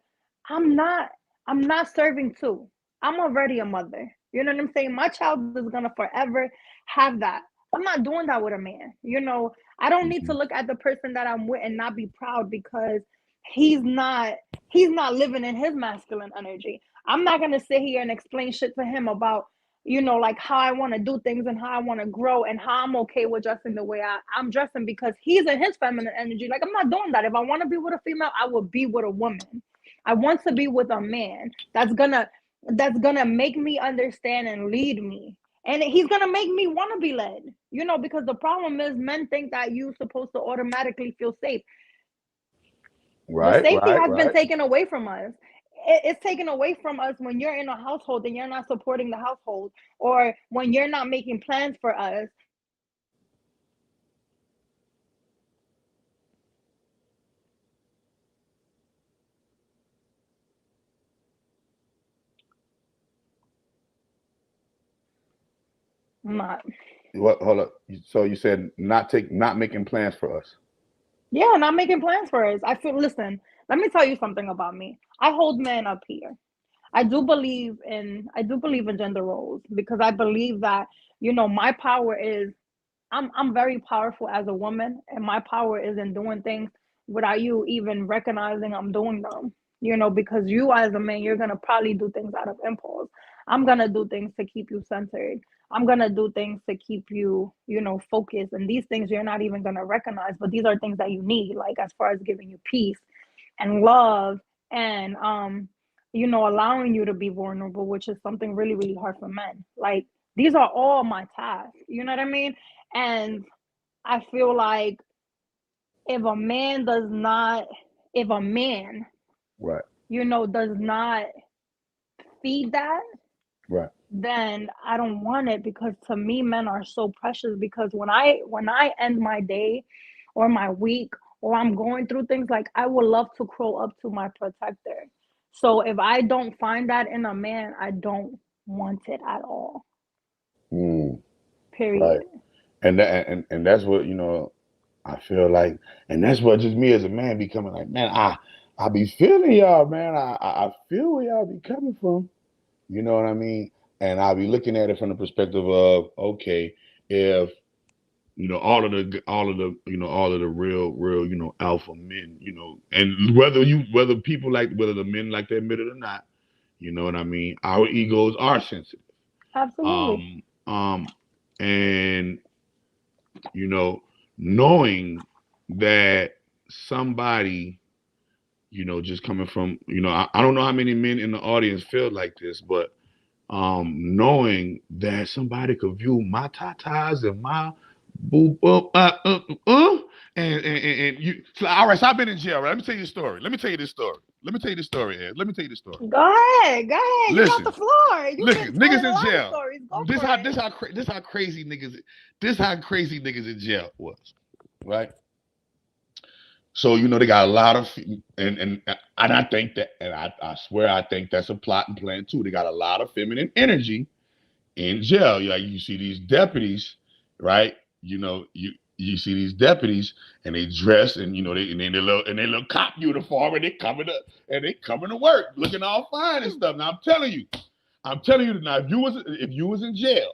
I'm not I'm not serving two. I'm already a mother. You know what I'm saying? My child is gonna forever have that. I'm not doing that with a man. You know, I don't need to
Mhm.
look at the person that I'm with and not be proud because he's not he's not living in his masculine energy. I'm not gonna sit here and explain shit to him about like how I want to do things and how I want to grow and how I'm okay with dressing the way I'm dressing because he's in his feminine energy. Like, I'm not doing that. If I want to be with a female, I will be with a woman. I want to be with a man that's gonna make me understand and lead me. And he's gonna make me want to be led, because the problem is men think that you're supposed to automatically feel safe. The
Right,
safety
right,
has been
right.
taken away from us. It's taken away from us when you're in a household and you're not supporting the household, or when you're not making plans for us. I'm not.
What? Hold up. So you said not making plans for us.
Yeah, not making plans for us. I feel. Listen, let me tell you something about me. I hold men up here. I do believe in gender roles because I believe that my power is I'm very powerful as a woman, and my power is in doing things without you even recognizing I'm doing them. Because you as a man, you're gonna probably do things out of impulse. I'm gonna do things to keep you centered. I'm gonna do things to keep you, focused. And these things you're not even gonna recognize, but these are things that you need, like as far as giving you peace and love and allowing you to be vulnerable, which is something really, really hard for men. Like these are all my tasks. You know what I mean? And I feel like if a man does not, if a man,
Right,
does not feed that,
right.
then I don't want it because to me, men are so precious because when I end my day or my week or I'm going through things, like I would love to crawl up to my protector. So if I don't find that in a man, I don't want it at all.
Mm, right.
Period.
And that's what I feel like, and that's what just me as a man becoming like, man, I be feeling y'all, man. I feel where y'all be coming from. You know what I mean? And I'll be looking at it from the perspective of, okay, if all of the real alpha men, and whether people like whether the men like to admit it or not, you know what I mean, our egos are sensitive.
Absolutely.
Um um and you know knowing that somebody, just coming from, I don't know how many men in the audience feel like this, but knowing that somebody could view my tatas and my boo and you. So, all right, so I've been in jail. Right? Let me tell you a story. Let me tell you this story. Let me tell you this story, Ed. Let me tell you this story.
Go ahead. Go ahead. You got the
Listen,
floor. You've
look,
been
niggas
telling a
in
lot of
jail.
stories. Go
This
for
how
it.
this how this how crazy niggas. This how crazy niggas in jail was, right? So they got a lot of, and I think that, and I swear I think that's a plot and plan too. They got a lot of feminine energy in jail. Like you see these deputies, right? You see these deputies, and they dress, and they in their little cop uniform, and they coming to work looking all fine and stuff. Now I'm telling you now, if you was in jail,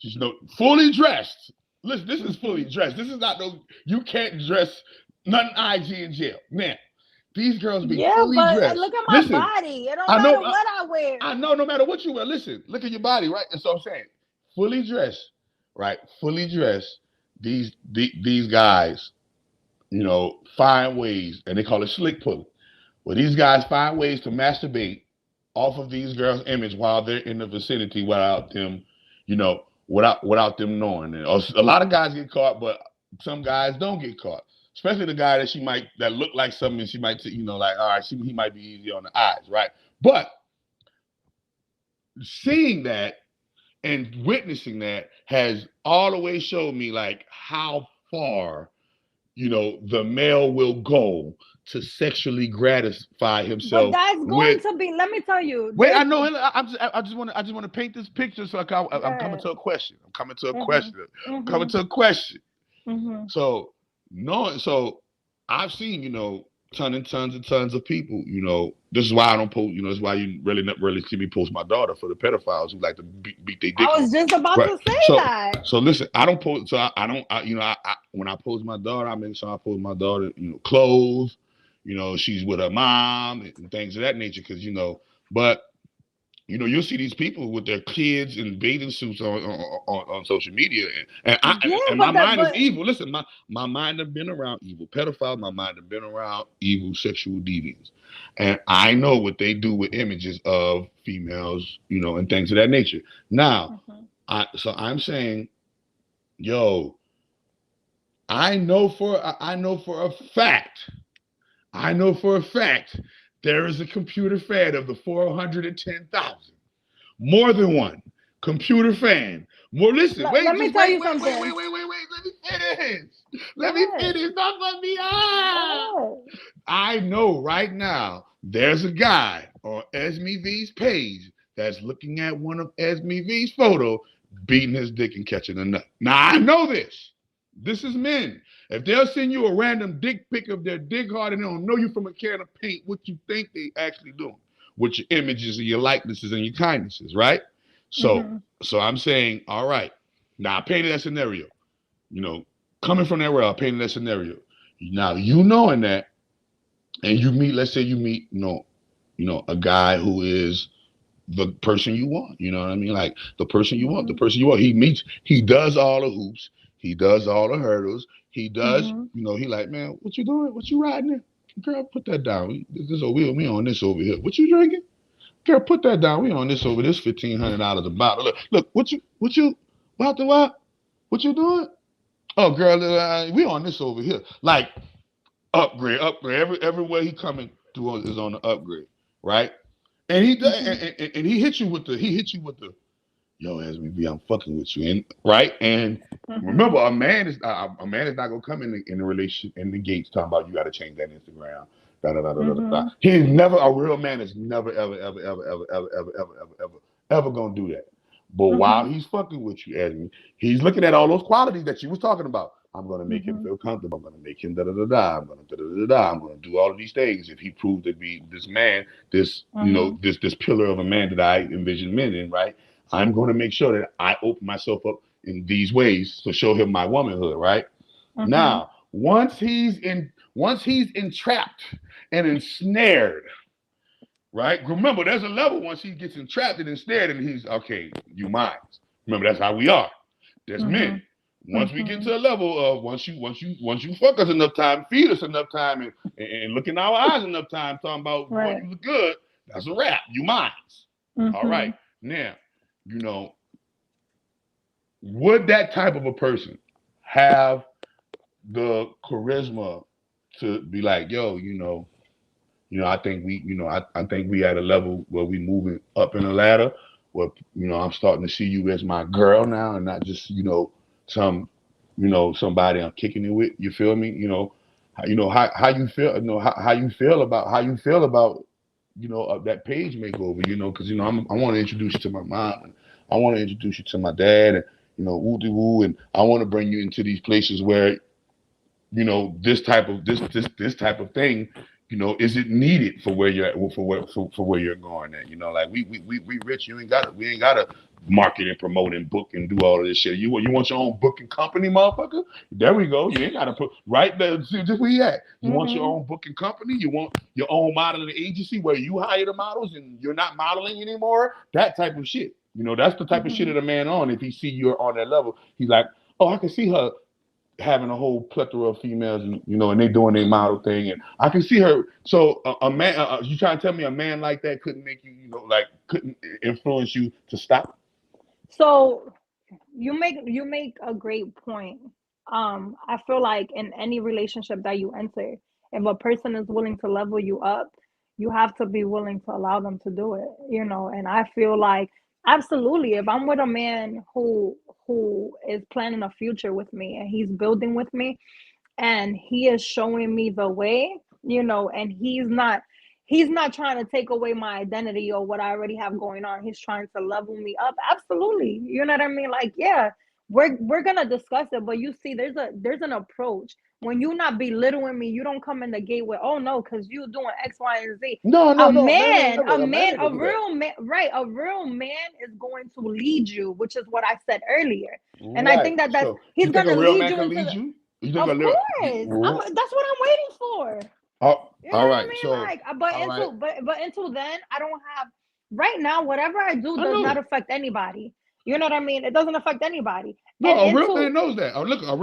just fully dressed. Listen, this is fully dressed. This is not no. You can't dress nothing IG in jail. Man, these girls be
Yeah,
fully
but
dressed.
look at my
Listen,
body. It don't
I
matter
know.
what I wear.
I know no matter what you wear, listen, look at your body, right? That's what I'm saying. Fully dressed, right? Fully dressed. These guys, find ways, and they call it slick pulling. Well, these guys find ways to masturbate off of these girls' image while they're in the vicinity without them, without them knowing. And a lot of guys get caught, but some guys don't get caught. Especially the guy that look like something, and she might, like, all right, he might be easy on the eyes, right? But seeing that and witnessing that has all the way showed me like how far the male will go to sexually gratify
But
himself
that's going
with.
to be. Let me tell you.
Wait, I know. I just want to paint this picture. So I'm coming to a
Good.
question. I'm coming to a
Mhm.
question. I'm coming
Mhm.
to a question.
Mhm.
So no, so I've seen tons and tons and tons of people. This is why I don't post. This is why you really not really see me post my daughter for the pedophiles who like to beat their dick
I
off.
was just about
Right.
to say
So
that.
so listen, I don't post. So I don't. When I post my daughter, I make sure I post my daughter. Clothes. She's with her mom and things of that nature. Because but you'll see these people with their kids in bathing suits on social media,
Yeah,
and my
but that
mind is
but
evil. Listen, my mind have been around evil pedophiles. My mind have been around evil sexual deviants, and I know what they do with images of females, and things of that nature. Now,
Mhm.
I'm saying, yo, I know for a fact, there is a computer fan of the 410,000. More than one computer fan. More. Listen,
let
wait,
me
just
tell
wait,
you
wait, wait,
something.
wait, wait, wait, wait. Let me finish.
Go
Let me
ahead.
finish. Don't let me
Go
up.
ahead.
I know right now there's a guy on Esme V's page that's looking at one of Esme V's photo, beating his dick and catching a nut. Now I know this. This is men. If they'll send you a random dick pic of their dick hard and they don't know you from a can of paint, what you think they actually doing with your images and your likenesses and your kindnesses, right? So,
Mhm.
so I'm saying, all right. Now I painted that scenario. You know, Coming from that world, I painted that scenario. Now knowing that, and let's say you meet, a guy who is the person you want. You know what I mean? Like the person you want, the
Mhm.
person you want. He does all the hoops. He does all the hurdles. He does,
Mhm.
he like, man, what you doing? What you riding there? Girl, put that down. We on this over here. What you drinking? Girl, put that down. We on this over this $1,500 a bottle. Look, what the what? What you doing? Oh, girl, we on this over here. Like upgrade. Everywhere he coming through is on the upgrade, right? And
Mhm.
he hit you with the yo, as we be, I'm fucking with you, and right. And
Mhm.
remember, a man is not gonna come in the relationship in the gates talking about you got to change that Instagram. Da, da, da, da, da, da.
Mhm.
He's never a real man is never ever ever ever ever ever ever ever ever ever ever gonna do that. But while
Mhm.
he's fucking with you, Esme, he's looking at all those qualities that you was talking about. I'm gonna make him
Mhm.
feel comfortable. I'm gonna make him da da da da. I'm gonna da da da da. I'm gonna do all of these things. If he proves to be this man,
Mhm.
this pillar of a man that I envision men in, right? I'm going to make sure that I open myself up in these ways to show him my womanhood, right?
Mhm.
Now, once he's entrapped and ensnared, right? Remember, there's a level once he gets entrapped and ensnared, and he's okay. You mine. Remember, that's how we are. There's men.
Mhm.
Once we get
Mhm.
to a level of once you fuck us enough time, feed us enough time, and look in our eyes enough time, talking about boy,
Right.
you look good. That's a wrap. You mine. All right.
Mhm.
Now, you know, would that type of a person have the charisma to be like, yo, I think I think we at a level where we moving up in the ladder, where I'm starting to see you as my girl now, and not just some somebody I'm kicking it with. You feel me? How you feel. How you feel about that page makeover. Because I want to introduce you to my mom, and I want to introduce you to my dad, and woo de woo, and I want to bring you into these places where this type of thing, is it needed for where you're at, for where you're going at? Like we rich, we ain't gotta market and promote and book and do all of this shit. You want your own booking company, motherfucker? There we go. You ain't gotta put right there. Just where you at. You want your
Mhm.
own booking company? You want your own modeling agency where you hire the models and you're not modeling anymore? That type of shit. That's the type of shit
Mhm.
that a man on. If he see you're on that level, he's like, oh, I can see her having a whole plethora of females, and they doing their model thing, and I can see her. So a man, you trying to tell me a man like that couldn't make you, like couldn't influence you to stop?
So you make a great point. I feel like in any relationship that you enter, if a person is willing to level you up, you have to be willing to allow them to do it, and I feel like absolutely if I'm with a man who is planning a future with me and he's building with me, and he is showing me the way, and he's not trying to take away my identity or what I already have going on. He's trying to level me up. Absolutely. You know what I mean? Like, yeah, we're gonna discuss it, but you see, there's an approach. When you not belittling me, you don't come in the gate with, oh no, because you doing X, Y, and Z.
No,
A
man
man,
ain't gonna do that.
real man, right? A real man is going to lead you, which is what I said earlier. And I
Right.
think that's
So
he's
you think
gonna
a real
lead
man
you
can
into
lead
the.
you? You think
Of
a real?
course, that's what I'm waiting for. You know
All
what I
right.
mean?
So
Like, but
all right.
until then, I don't have right now. Whatever I do
I
does
know
not
it.
affect anybody. You know what I mean? It doesn't affect anybody.
No,
And
a real man knows that. Look,
it
a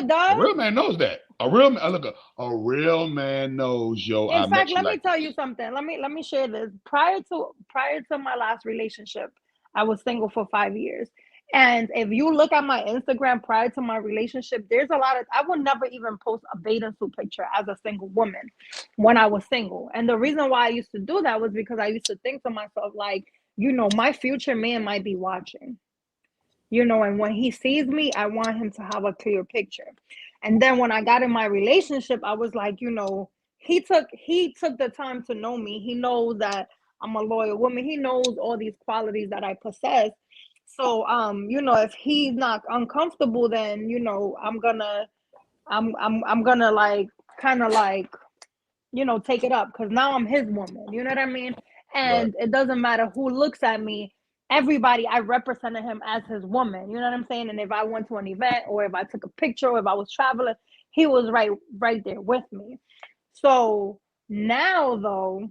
does.
real man knows that. A real man, a real man knows. Yo,
In
I
fact,
met you
let me
like
tell you
this.
something. Let me share this. Prior to my last relationship, I was single for 5 years. And if you look at my Instagram prior to my relationship, there's a lot of I would never even post a bathing suit picture as a single woman when I was single. And the reason why I used to do that was because I used to think to myself, like, my future man might be watching. And when he sees me, I want him to have a clear picture. And then when I got in my relationship, I was like, he took the time to know me. He knows that I'm a loyal woman. He knows all these qualities that I possess. So if he's not uncomfortable, then I'm gonna like kind of like take it up, because now I'm his woman. You know what I mean?
Right.
And it doesn't matter who looks at me. Everybody, I represented him as his woman. You know what I'm saying? And if I went to an event, or if I took a picture, or if I was traveling, he was right there with me. So now, though,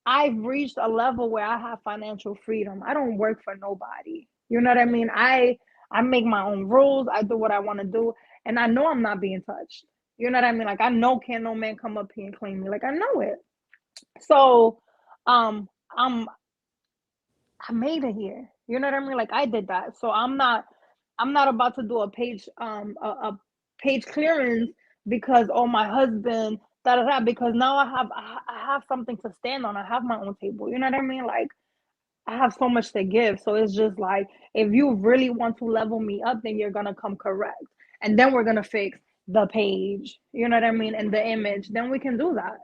I've reached a level where I have financial freedom. I don't work for nobody. You know what I mean? I make my own rules. I do what I want to do, and I know I'm not being touched. You know what I mean? Like, I know can't no man come up here and claim me. Like, I know it. So, um, I'm I made it here. You know what I mean? Like, I did that. So I'm not about to do a page clearance because, oh, my husband da da da, because now I have something to stand on. I have my own table. You know what I mean? Like, I have so much to give. So it's just like, if you really want to level me up, then you're gonna come correct. And then we're gonna fix the page. You know what I mean? And the image. Then we can do that.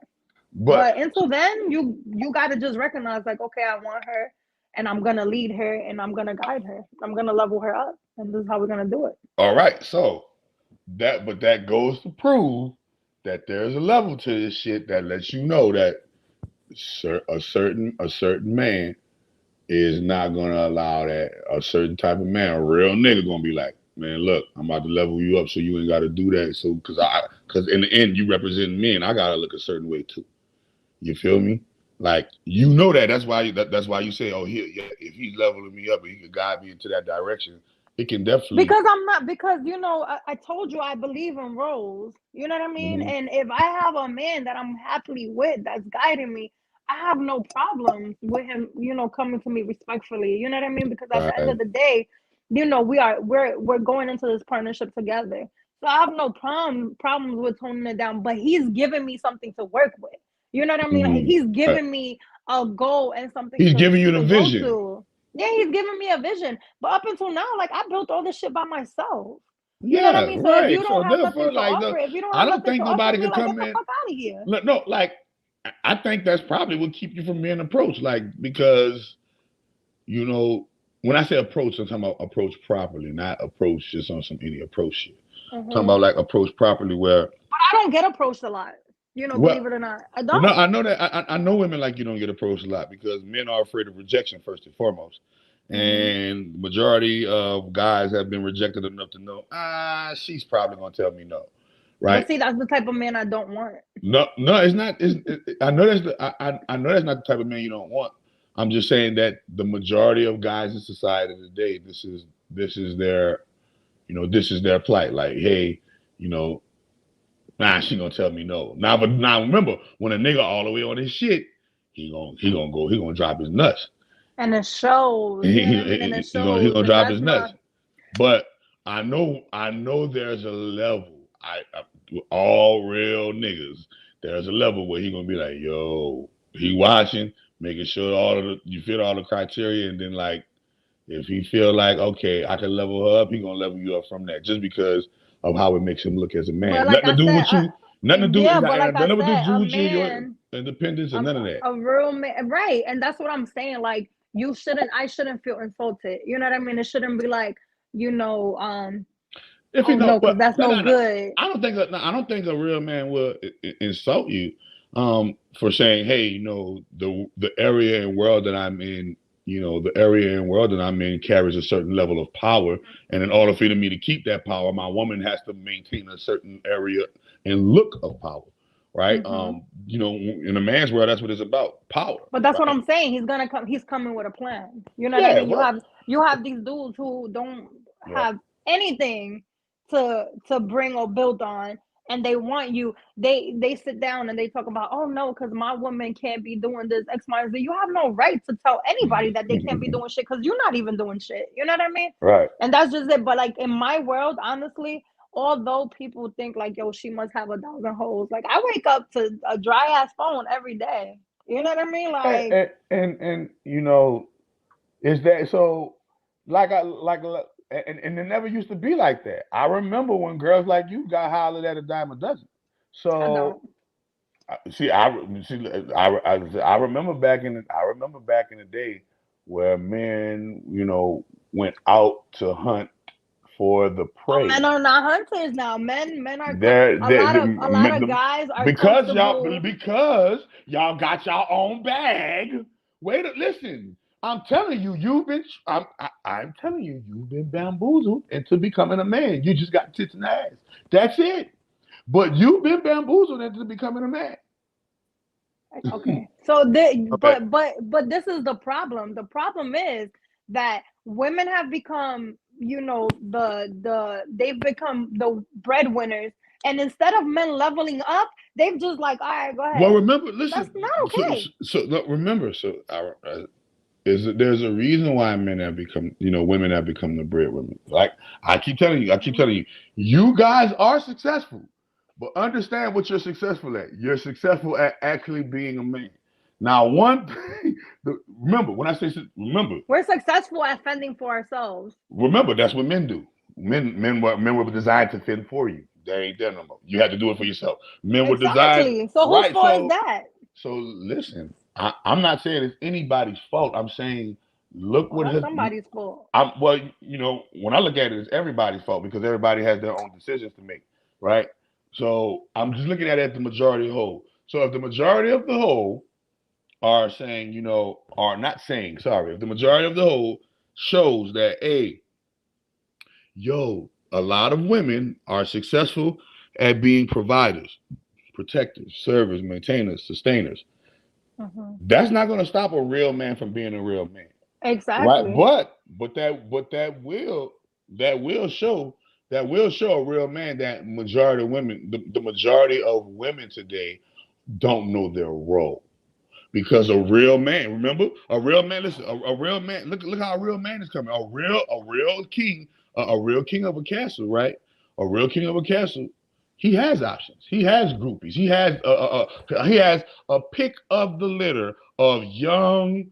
But
But until then, you gotta just recognize, like, okay, I want her, and I'm gonna lead her, and I'm gonna guide her. I'm gonna level her up, and this is how we're gonna do it.
all right. So that goes to prove that there's a level to this shit that lets you know that a certain man is not gonna allow that. A certain type of man, a real nigga, gonna be like, man, look, I'm about to level you up, so you ain't got to do that. So, because in the end, you represent me, and I gotta look a certain way too. You feel me? Like, that. That's why you say, oh, if he's leveling me up and he can guide me into that direction, it can definitely.
Because I'm not, because I told you I believe in roles. You know what I mean?
Mhm.
And if I have a man that I'm happily with, that's guiding me, I have no problems with him, coming to me respectfully. You know what I mean? Because at the end of
Right.
the day, we're going into this partnership together. So I have no problems with toning it down, but he's giving me something to work with. You know what I mean? Like,
Mhm.
he's
Right.
giving me a goal and something
He's
to
giving you the
to go
vision.
to. Yeah, he's giving me a vision. But up until now, like, I built all this shit by myself. You know what I
Yeah,
mean? So if
right.
you
So
don't have
therefore,
nothing to
like,
offer, if you don't
I
have
don't
nothing
think
to offer
nobody
me,
could
like, get
come
the
in.
fuck out of here.
No, like, I think that's probably what keep you from being approached. Like, because when I say approach, I'm talking about approach properly, not approach just on some any approach shit. I'm talking about like approach properly where.
But I don't get approached a lot.
Well,
Believe it or not, I
well, no,
don't.
I know that I know women like you don't get approached a lot because men are afraid of rejection first and foremost.
Mm-hmm.
And the majority of guys have been rejected enough to know, she's probably gonna tell me no,
But
right?
see, that's the type of man I don't want.
No, no, it's not. I know I know that's not the type of man you don't want. I'm just saying that the majority of guys in society today, this is their, this is their plight. Like, hey, you know, she gonna tell me no. But now remember, when a nigga all the way on his shit, he gonna drop his nuts.
And it shows,
He,
you know what I mean? And it
he
shows,
gonna
and
drop
that's
his nuts.
not.
But I know there's a level. All real niggas, there's a level where he gonna be like, yo, he watching, making sure you fit all the criteria, and then, like, If he feel like, okay, I can level her up, he gonna level you up from that, just because of how it makes him look as a man.
But like
Nothing
I
to do
said,
with you. Nothing to do.
yeah,
It's
but like I
nothing to
said,
do
a
with you, your
man,
independence, and none of that.
a real man, right? And that's what I'm saying. Like I shouldn't feel insulted. You know what I mean? It shouldn't be like, you know,
If
oh
you know,
no, because
but
that's no good.
I don't think a real man will insult you for saying, hey, you know, the area and world that I'm in, you know, the area and world that I'm in carries a certain level of power, and in order for me to keep that power, my woman has to maintain a certain area and look of power, right? You know, in a man's world, that's what it's about, power.
But that's what
right?
I'm saying. He's gonna come. He's coming with a plan. You know what I
Yeah,
mean?
well,
You have these dudes who don't
right.
have anything to bring or build on, and they want you. They sit down and they talk about, oh no, because my woman can't be doing this X, Y, Z. You have no right to tell anybody that they can't be doing shit because you're not even doing shit. You know what I mean?
Right.
And that's just it. But like in my world, honestly, although people think like, yo, she must have 1,000 hoes. Like I wake up to a dry ass phone every day. You know what I mean? Like,
And you know, is that so? Like and it never used to be like that. I remember when girls like you got hollered at a dime a dozen.
I
So
don't.
I remember back in the day where men, you know, went out to hunt for the
Oh, men
prey.
are not hunters now. Men are
There,
a lot of guys are comfortable.
because y'all got y'all own bag. Listen. I'm telling you, I'm telling you, you've been bamboozled into becoming a man. You just got tits and ass. That's it. But you've been bamboozled into becoming a man.
Okay. So
Okay.
but this is the problem. The problem is that women have become, you know, they've become the breadwinners, and instead of men leveling up, they've just like, all right, go
Well,
ahead.
remember,
That's
listen.
not okay.
Look, remember. There's a reason why men have become, you know, women have become the breadwinners. Like I keep telling you, you guys are successful, but understand what you're successful at. You're successful at actually being a man. Now, one thing, remember when I say
We're successful at fending for ourselves.
remember that's what men do. Men were designed to fend for you. They ain't there no more. You had to do it for yourself. Men were designed
Exactly. So whose
right.
fault is that?
So listen, I'm not saying it's anybody's fault. I'm saying look
Well,
what
that's
has.
somebody's fault.
Well, you know, when I look at it, it's everybody's fault because everybody has their own decisions to make, right? So I'm just looking at it the majority of the whole. So if the majority of the whole are saying, you know, are not saying, sorry, if the majority of the whole shows that, hey, yo, a lot of women are successful at being providers, protectors, servers, maintainers, sustainers. That's not going to stop a real man from being a real man, right?
Exactly.
That will show a real man that majority of women, the majority of women today, don't know their role. Because a real man, remember, a real man. Listen, a real man. Look how a real man is coming. A real king of a castle, right? A real king of a castle. He has options. He has groupies. He has a pick of the litter of young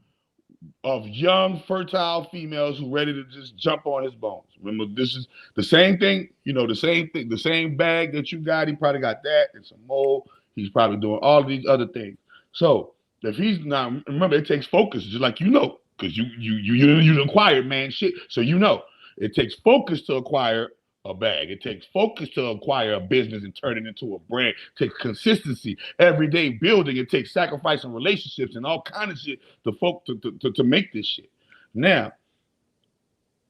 fertile females who ready to just jump on his bones. Remember, this is the same thing. You know, the same thing. The same bag that you got. He probably got that and some more. He's probably doing all of these other things. So if he's not, remember, it takes focus, just like you know, because you acquired man shit, so you know it takes focus to acquire a bag. It takes focus to acquire a business and turn it into a brand. It takes consistency, everyday building. It takes sacrificing relationships and all kind of shit to make this shit. Now,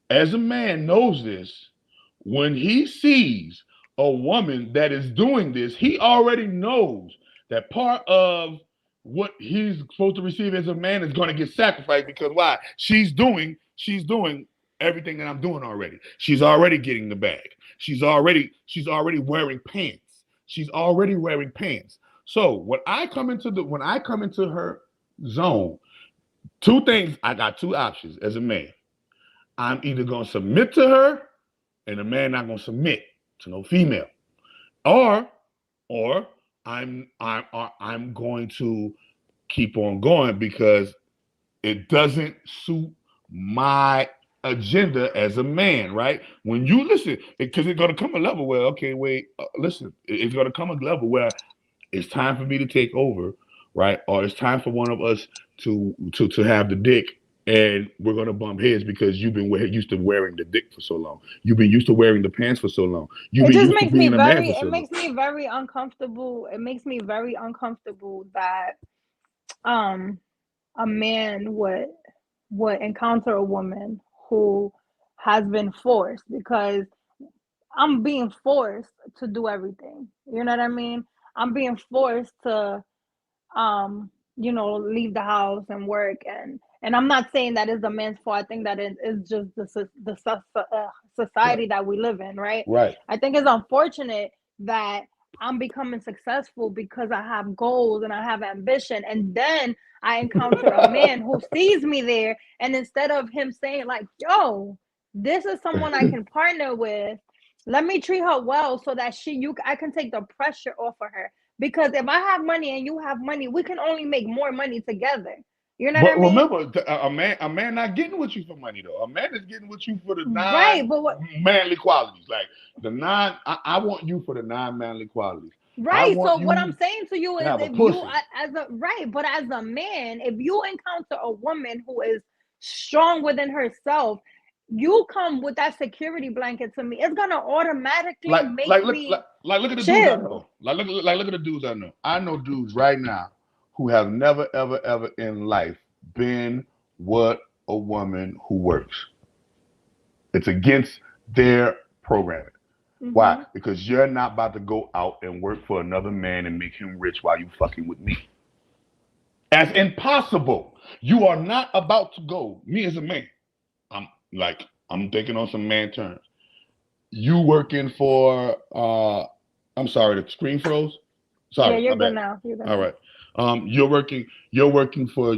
as a man knows this, when he sees a woman that is doing this, he already knows that part of what he's supposed to receive as a man is going to get sacrificed because why? She's doing everything that I'm doing already. She's already getting the bag. She's already wearing pants. She's already wearing pants. So when I come into her zone, two things, I got two options as a man. I'm either going to submit to her and a man not going to submit to no female. Or I'm going to keep on going because it doesn't suit my agenda as a man, right? When you listen, because it's going to come a level where, okay, wait, listen, it's going to come a level where it's time for me to take over, right? Or it's time for one of us to have the dick, and we're gonna bump heads because you've been used to wearing the dick for so long. You've been used to wearing the pants for so long. You've
It
been
just
used to
makes me
being a man
very,
for so
it
long.
makes me very uncomfortable. It makes me very uncomfortable that um a man would encounter a woman who has been forced, because I'm being forced to do everything. You know what I mean? I'm being forced to leave the house and work, and I'm not saying that is the man's fault. I think that it is just society
Right.
that we live in, right?
Right.
I think it's unfortunate that I'm becoming successful because I have goals and I have ambition, and then I encounter a man who sees me there, and instead of him saying like, yo, this is someone I can partner with, let me treat her well so that I can take the pressure off of her. Because if I have money and you have money, we can only make more money together. You know what I
But
mean?
remember, a man not getting with you for money though. A man is getting with you for the
Right, but what?
non-manly qualities. Like the non, I want you for the non-manly qualities. I
Right. So
want
what I'm
you
saying to you
to
is,
have a
if you
pussy.
as a right, but as a man, if you encounter a woman who is strong within herself, you come with that security blanket to me. It's gonna automatically make me
Look at the dudes I
chill.
know. Look at the dudes I know. I know dudes right now who have never ever in life been with a woman who works. It's against their programming. Why?
Mm-hmm.
Because you're not about to go out and work for another man and make him rich while you fucking with me. As impossible. You are not about to go. Me as a man, I'm thinking on some man terms. You working for I'm sorry, the screen froze.
Yeah,
Sorry,
you're
my
good
bad.
now. You're good
All
now.
right. You're working for,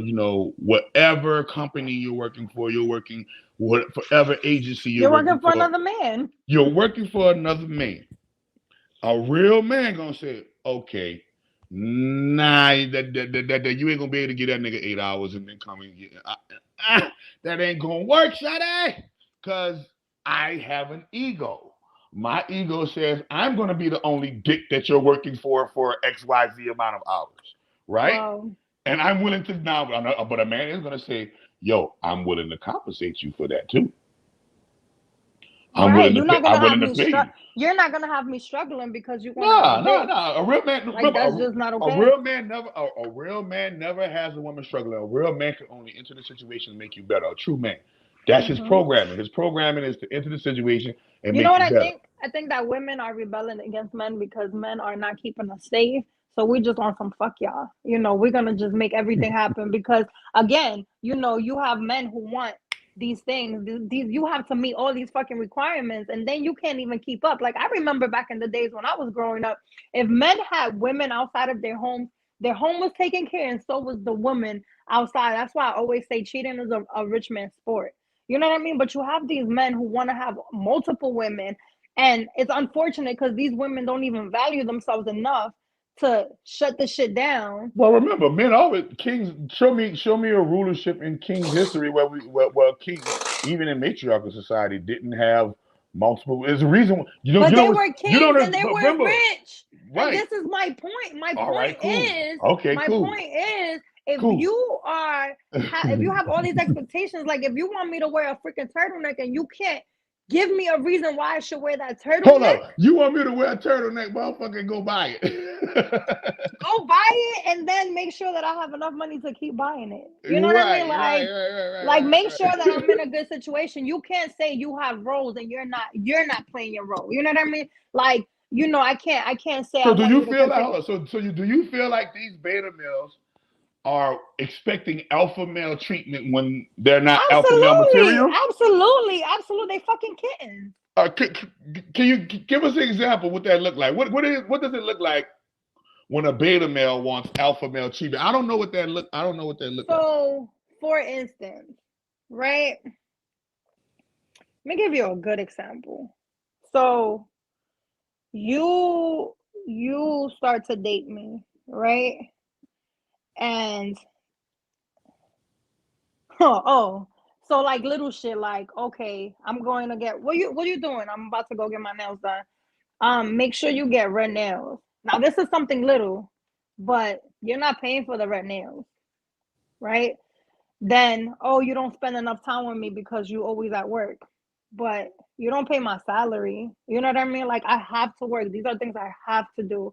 whatever company you're working for, you're working whatever agency you're
You're working
working
for
for.
another man.
You're working for another man. A real man gonna say, okay, nah, that you ain't gonna be able to get that nigga 8 hours and then come and get that ain't gonna work, Shadi. Cause I have an ego. My ego says I'm gonna be the only dick that you're working for XYZ amount of hours, right?
Well,
And I'm willing to now, but a man is gonna say, yo, I'm willing to compensate you for that too. I'm
right.
willing to
You're
pay.
not
I'm
gonna have
willing to
me
pay you.
You're not gonna have me struggling because you want to have a
Nah, nah,
bitch.
nah. A real man,
Like,
remember,
that's just not
a
okay.
real man never, a real man never has a woman struggling. A real man can only enter the situation and make you better. A true man, that's his
Hmm.
programming. His programming is to enter the situation and
You know
make
what
you
I
better.
think? I think that women are rebelling against men because men are not keeping us safe. So we just want some fuck y'all. We're gonna just make everything happen because, again, you have men who want these things. These you have to meet all these fucking requirements, and then you can't even keep up. Like, I remember back in the days when I was growing up, if men had women outside of their home was taken care, and so was the woman outside. That's why I always say cheating is a rich man's sport. You know what I mean? But you have these men who want to have multiple women, and it's unfortunate because these women don't even value themselves enough to shut the shit down.
Well, remember, men always kings. Show me a rulership in king's history where kings, even in matriarchal society, didn't have multiple. There's a reason.
But
You
they
don't
were
you
kings
don't
and they were
remember,
rich. And
right?
this is my point. My
All
point
right, cool.
is,
Okay,
my
cool,
point is, if
cool.
you are, if you have all these expectations, like if you want me to wear a freaking turtleneck and you can't give me a reason why I should wear that
Hold
turtleneck,
up. You want me to wear a turtleneck, motherfucker? Go buy it.
go buy it and then make sure that I have enough money to keep buying it. You know what I mean?
Right, right,
Like,
right, right, right,
like
right,
make sure that I'm in
right.
a good situation. You can't say you have roles and you're not playing your role. You know what I mean? Like, I can't say I
So do
want
you
you to
feel like,
continue.
hold on, do you feel like these beta males are expecting alpha male treatment when they're not alpha male
Absolutely,
material?
absolutely, absolutely. They fucking kittens.
Can you give us an example what that look like? What does it look like when a beta male wants alpha male treatment? I don't know what that look like.
So, for instance, right? Let me give you a good example. So you start to date me, right? And oh, So like little shit, like, okay, I'm going to get, what you doing? I'm about to go get my nails done. Make sure you get red nails. Now this is something little, but you're not paying for the red nails, right? Then, oh, you don't spend enough time with me because you always at work, but you don't pay my salary. You know what I mean? Like, I have to work. These are things I have to do.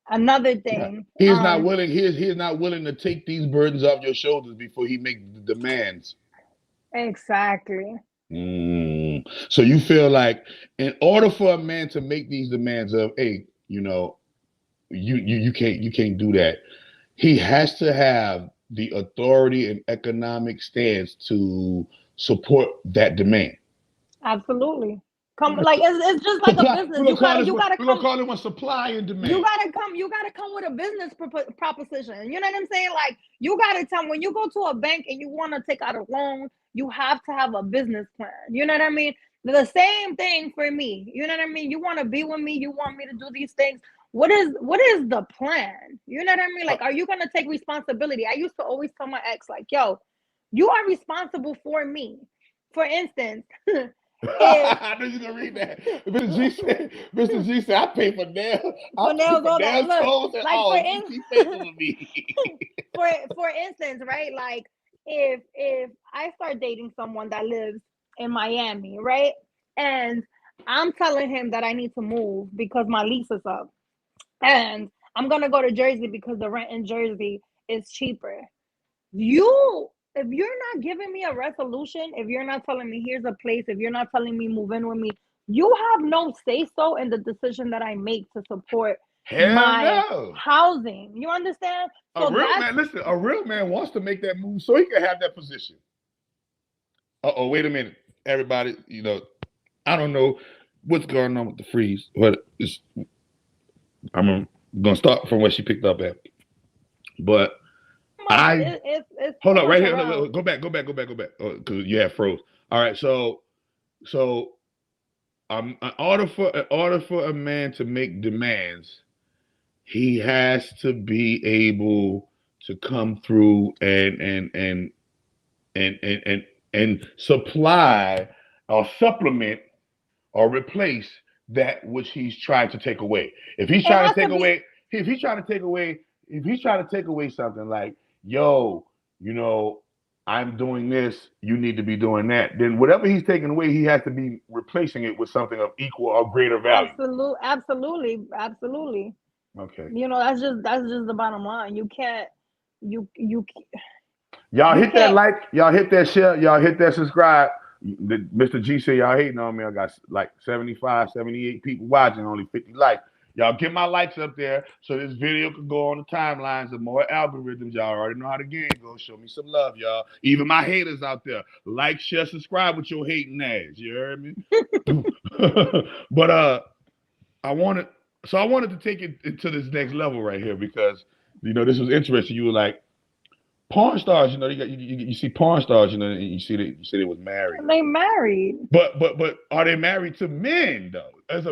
Another thing,
He is not willing. He is not willing to take these burdens off your shoulders before he makes the demands.
exactly.
So you feel like, in order for a man to make these demands of, hey, you know, you can't do that, he has to have the authority and economic stance to support that demand.
Absolutely. Come, like, it's just like
Supply,
a business.
we're gonna
Call
it one supply and demand.
You gotta come with a business proposition. You know what I'm saying? Like, you gotta tell, when you go to a bank and you want to take out a loan, you have to have a business plan. You know what I mean? The same thing for me. You know what I mean? You want to be with me, you want me to do these things. What is the plan? You know what I mean? Like, are you gonna take responsibility? I used to always tell my ex, like, yo, you are responsible for me. For instance,
I knew you were gonna read that. Mr. G said, I pay for nails.
For nails, all that. Look,
and
like,
all.
For instance, right? Like, if I start dating someone that lives in Miami, right? And I'm telling him that I need to move because my lease is up. And I'm gonna go to Jersey because the rent in Jersey is cheaper. If you're not giving me a resolution, if you're not telling me here's a place, if you're not telling me move in with me, you have no say so in the decision that I make to support my housing. You understand?
So a real man wants to make that move so he can have that position. Wait a minute, everybody. You know, I don't know what's going on with the freeze, but I'm gonna start from where she picked up at. But hold up right here. Go back. Because you have froze. All right, so in order for a man to make demands, he has to be able to come through and supply or supplement or replace that which he's trying to take away. If he's trying to take away something like, yo, you know, I'm doing this, you need to be doing that, then whatever he's taking away, he has to be replacing it with something of equal or greater value.
Absolutely.
Okay.
You know, that's just the bottom line. You can't.
Y'all hit that like, y'all hit that share, y'all hit that subscribe. Mr. G said y'all hating on me. I got like 75, 78 people watching, only 50 likes. Y'all get my likes up there so this video can go on the timelines and more algorithms. Y'all already know how the game goes. Show me some love, y'all. Even my haters out there. Like, share, subscribe with your hating ass. You heard me? But I wanted to take it to this next level right here because, you know, this was interesting. You were like, porn stars, you know, you see porn stars, you know, and you see they was married.
They married.
But are they married to men though? Is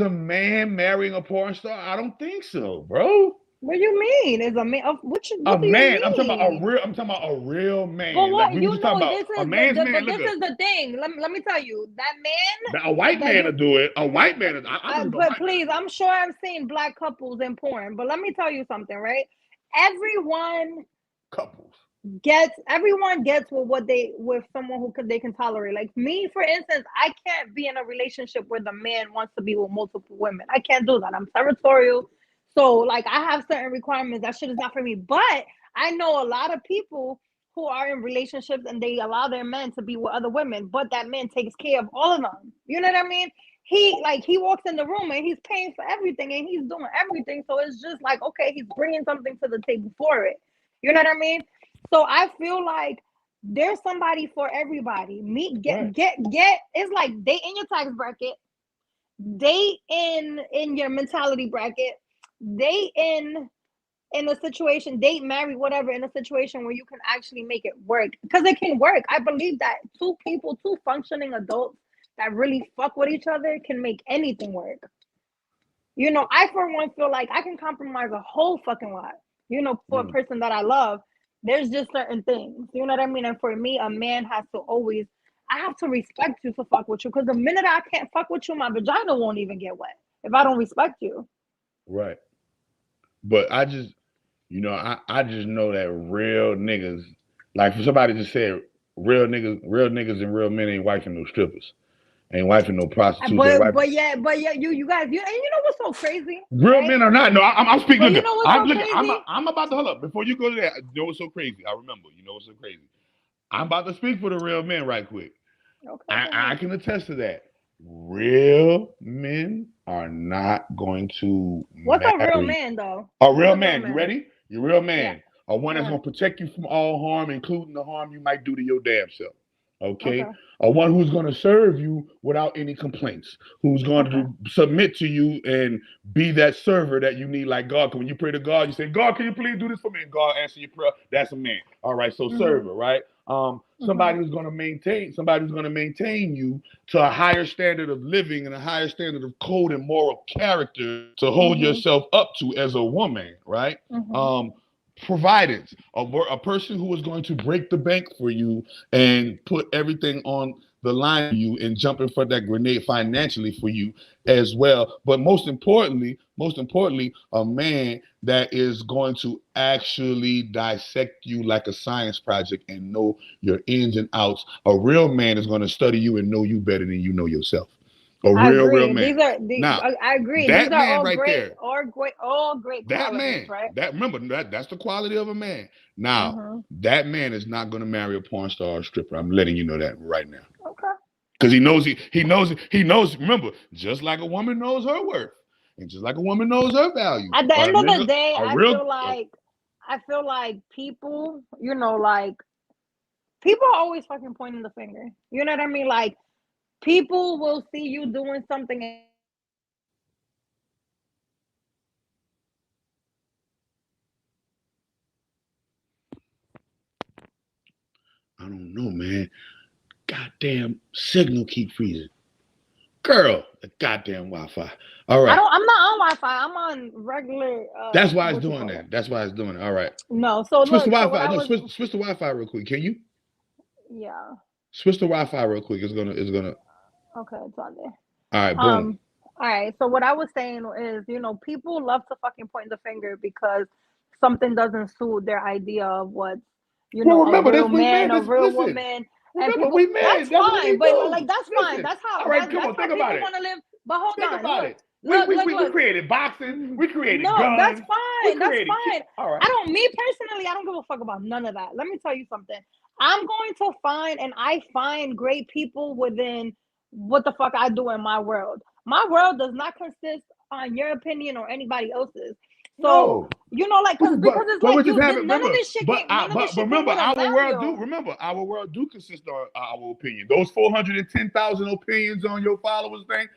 a man marrying a porn star? I don't think so, bro.
What do you mean? Is a man? What do you
man?
Mean?
I'm talking about a real man.
But what,
like we were just talking about a man's man.
But this is the thing. Let me tell you, that man.
A white man will do it. A white man.
But please, I'm sure I've seen black couples in porn. But let me tell you something, right? Everyone gets with someone who they can tolerate. Like me, for instance, I can't be in a relationship where the man wants to be with multiple women. I can't do that. I'm territorial. So like I have certain requirements. That shit is not for me. But I know a lot of people who are in relationships and they allow their men to be with other women, but that man takes care of all of them. You know what I mean? He walks in the room and he's paying for everything and he's doing everything. So it's just like, okay, he's bringing something to the table for it. You know what I mean? So I feel like there's somebody for everybody. It's like they in your tax bracket, they in your mentality bracket, they in a situation, date, marry, whatever, in a situation where you can actually make it work. Because it can work. I believe that two functioning adults that really fuck with each other can make anything work. You know, I for one feel like I can compromise a whole fucking lot, you know, for a person that I love. There's just certain things, you know what I mean? And for me, a man has to always, I have to respect you to fuck with you. Because the minute I can't fuck with you, my vagina won't even get wet if I don't respect you.
Right. But I just, I just know that real niggas, like for somebody just said, real niggas and real men ain't wifing no strippers, ain't wifing no prostitutes, ain't wifing.
But yeah, you guys, and you know what's so crazy?
Real
right?
men are not. No, I'm speaking.
But
Look,
you know what's
I'm
so
looking.
crazy?
I'm about to hold up before you go to that. You know what's so crazy? I remember. You know what's so crazy? I'm about to speak for the real men right quick.
Okay,
I can attest to that. Real men are not going to
what's
marry.
a real man though?
A real man. You ready? You're a real man.
Yeah.
A one that's going to protect you from all harm, including the harm you might do to your damn self. Okay? A one who's going to serve you without any complaints, who's going to submit to you and be that server that you need, like God. When you pray to God, you say, God, can you please do this for me? And God answer your prayer. That's a man. All right, so server, right? Somebody who's going to maintain you to a higher standard of living and a higher standard of code and moral character to hold yourself up to as a woman, right? Providence, a person who is going to break the bank for you and put everything on the line for you and jump in front of that grenade financially for you as well. But most importantly, a man that is going to actually dissect you like a science project and know your ins and outs. A real man is going to study you and know you better than you know yourself. Real man.
I agree.
That
These
man
are all
right
great,
there.
all great
That
qualities,
man,
right?
That's the quality of a man. Now, that man is not going to marry a porn star or a stripper. I'm letting you know that right now.
Okay.
Because he knows. Remember, just like a woman knows her worth, and just like a woman knows her value.
At the end of the day, I feel like people, people are always fucking pointing the finger. You know what I mean? Like, people will see you doing something.
I don't know, man. Goddamn signal keep freezing. Girl, the goddamn Wi-Fi. All right.
I'm not on Wi-Fi. I'm on regular.
That's why it's doing that. That's why it's doing it. All right.
No, so
switch
look,
the Wi-Fi. Switch the Wi-Fi real quick. Can you?
Yeah.
Switch the Wi-Fi real quick. It's gonna.
Okay, it's on there.
All right. Boom.
All right. So what I was saying is, people love to fucking point the finger because something doesn't suit their idea of what, a real man, a real woman.
Remember, we men.
That's fine, but like that's fine.
Listen.
That's how.
All right,
that's
come on,
how
think
people
about it.
want to live. But hold
think
on,
about
look.
it.
We
created boxing. We created guns.
No, that's fine. That's fine.
All right.
Me personally, I don't give a fuck about none of that. Let me tell you something. I'm going to find, and I find great people within what the fuck I do in my world. My world does not consist on your opinion or anybody else's. So, because it's like none of this shit
remember, our world do consist of our opinion. Those 410,000 opinions on your followers thing.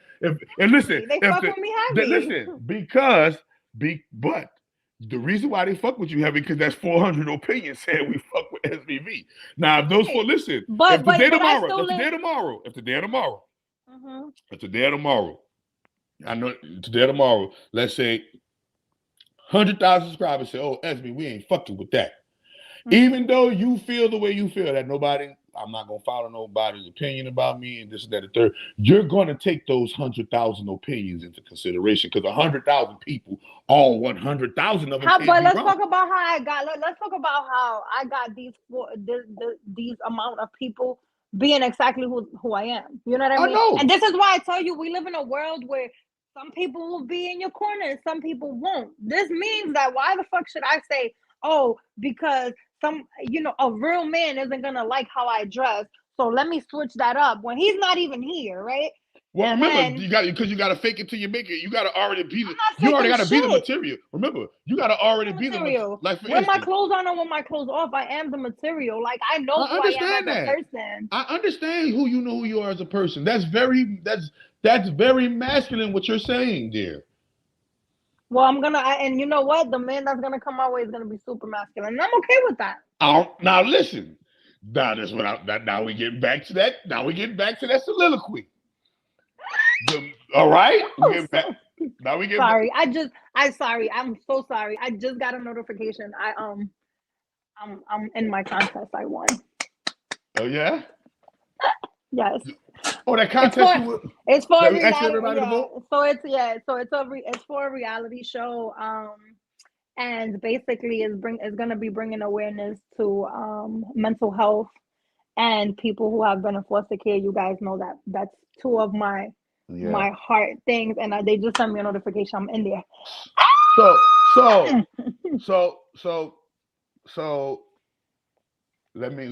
And listen,
they fuck with me heavy.
Listen, but the reason why they fuck with you heavy because that's 400 opinions saying we fuck with SVV. Now, if those four, listen, if the day tomorrow, I know today tomorrow, let's say 100,000 subscribers say, "Oh, SB, we ain't fucking with that." Even though you feel the way you feel, that I'm not gonna follow nobody's opinion about me and this and that and third. You're gonna take those 100,000 opinions into consideration because 100,000 people, all 100,000 of them.
But let's talk about how I got. Let's talk about how I got these amount of people being exactly who I am. You know what I mean?
Know.
And this is why I tell you, we live in a world where some people will be in your corner and some people won't. This means that why the fuck should I say, oh, because a real man isn't gonna like how I dress, so let me switch that up when he's not even here, right?
Well, remember, you got to fake it till you make it. You got to already be you already got to be the material. Remember, you got to already be the material. Like
with my clothes on or with my clothes off, I am the material. Like I know who I am as a person.
I understand who you are as a person. That's very masculine what you're saying, dear.
Well, and you know what? The man that's gonna come my way is gonna be super masculine, and I'm okay with that.
Now listen. Now that's now we get back to that. Now we get back to that soliloquy. All right. Now we get.
Sorry, I'm so sorry. I just got a notification. I'm in my contest. I won.
Oh yeah.
Yes.
Oh, that
It's
contest
for
you would
it's for
that
a
we asked
reality.
everybody to
Yeah.
vote.
So it's for a reality show. And basically is gonna be bringing awareness to mental health and people who have been in foster care. You guys know that's two of my
Yeah.
heart things, and they just sent me a notification. I'm in there.
So so so so so let me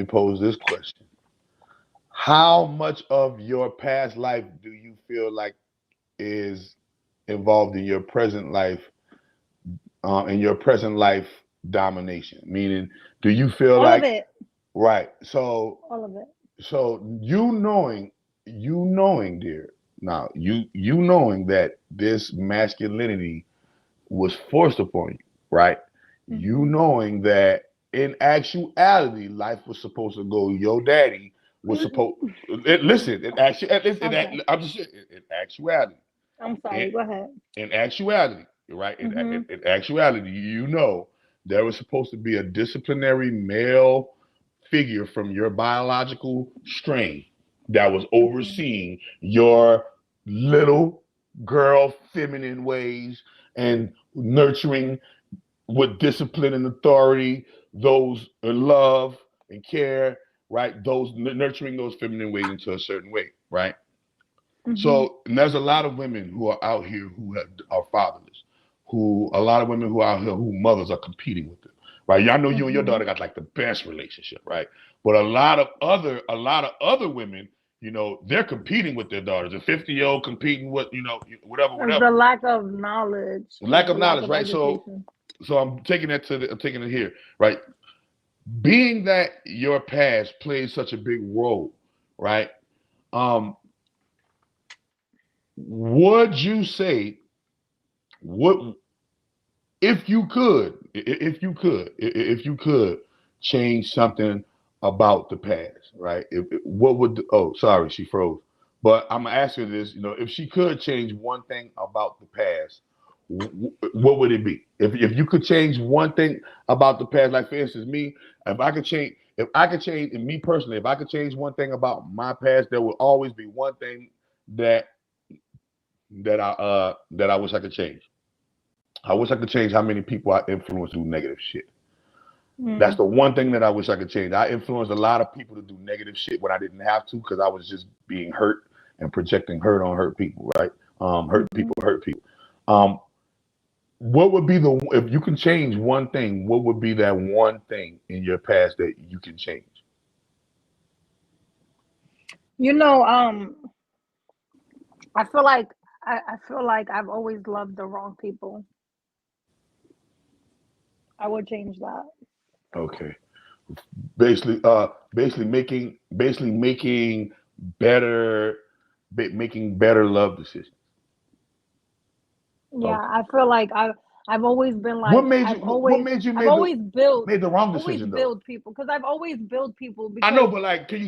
pose this question. How much of your past life do you feel like is involved in your present life domination? Meaning, do you feel
All of
like
it.
right? So
All of it.
you knowing, dear, now you knowing that this masculinity was forced upon you, right? You
Hmm.
knowing that in actuality, life was supposed to go. Your daddy was supposed. Listen,
Okay.
I'm just saying, in actuality,
I'm
in,
sorry. Go ahead.
in actuality, right?
Hmm.
In actuality, you know there was supposed to be a disciplinary male figure from your biological strain that was
Hmm.
overseeing your little girl feminine ways and nurturing with discipline and authority those love and care, right? Those nurturing those feminine ways into a certain way, right?
Hmm.
So and there's a lot of women who are out here are fatherless, who a lot of women who are out here who mothers are competing with them, right? Y'all know you and your
Hmm.
daughter got like the best relationship, right? But a lot of other women, they're competing with their daughters. A 50-year-old competing with, whatever,
It's
whatever.
the lack of knowledge.
Lack
It's
of
the lack
knowledge,
of
right? So
education.
so I'm taking it here, right? Being that your past plays such a big role, right? Um, would you say what if you could change something about the past, right? What would oh sorry, she froze. But I'm gonna ask her this, if she could change one thing about the past, what would it be? If you could change one thing about the past, like for instance, me, if I could change, and me personally, if I could change one thing about my past, there would always be one thing that that I wish I could change. I wish I could change how many people I influence to do negative shit. That's
Mm.
the one thing that I wish I could change. I influenced a lot of people to do negative shit when I didn't have to because I was just being hurt and projecting hurt on hurt people, right? Hurt people. Um, what would be if you can change one thing? What would be that one thing in your past that you can change?
You know, I feel like I've always loved the wrong people. I would change that.
Okay, basically making better, making better love decisions.
Yeah,
Okay.
I feel like I've always been
What
like
made you? What made you
I've
made the
always built
made the wrong
always
decision though?
build people because I've always built people
I know,
because
but like, can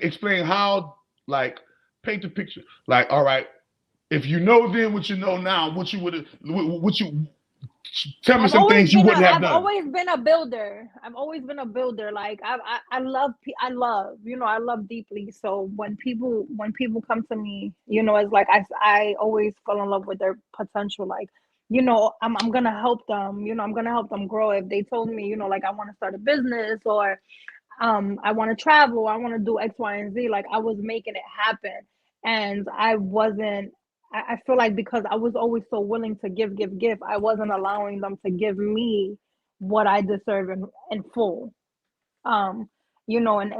explain how, like, paint the picture. Like, all right, if you know then what you know now, what you tell me some things you wouldn't have
I've
done.
always been a builder. I've always been a builder. Like I love I love, I love deeply. So when people come to me, it's like I always fall in love with their potential. Like, I'm gonna help them. I'm gonna help them grow. If they told me, like I want to start a business or I want to travel, I want to do X, Y, and Z, like I was making it happen. And I wasn't I feel like because I was always so willing to give, I wasn't allowing them to give me what I deserve in full. Um,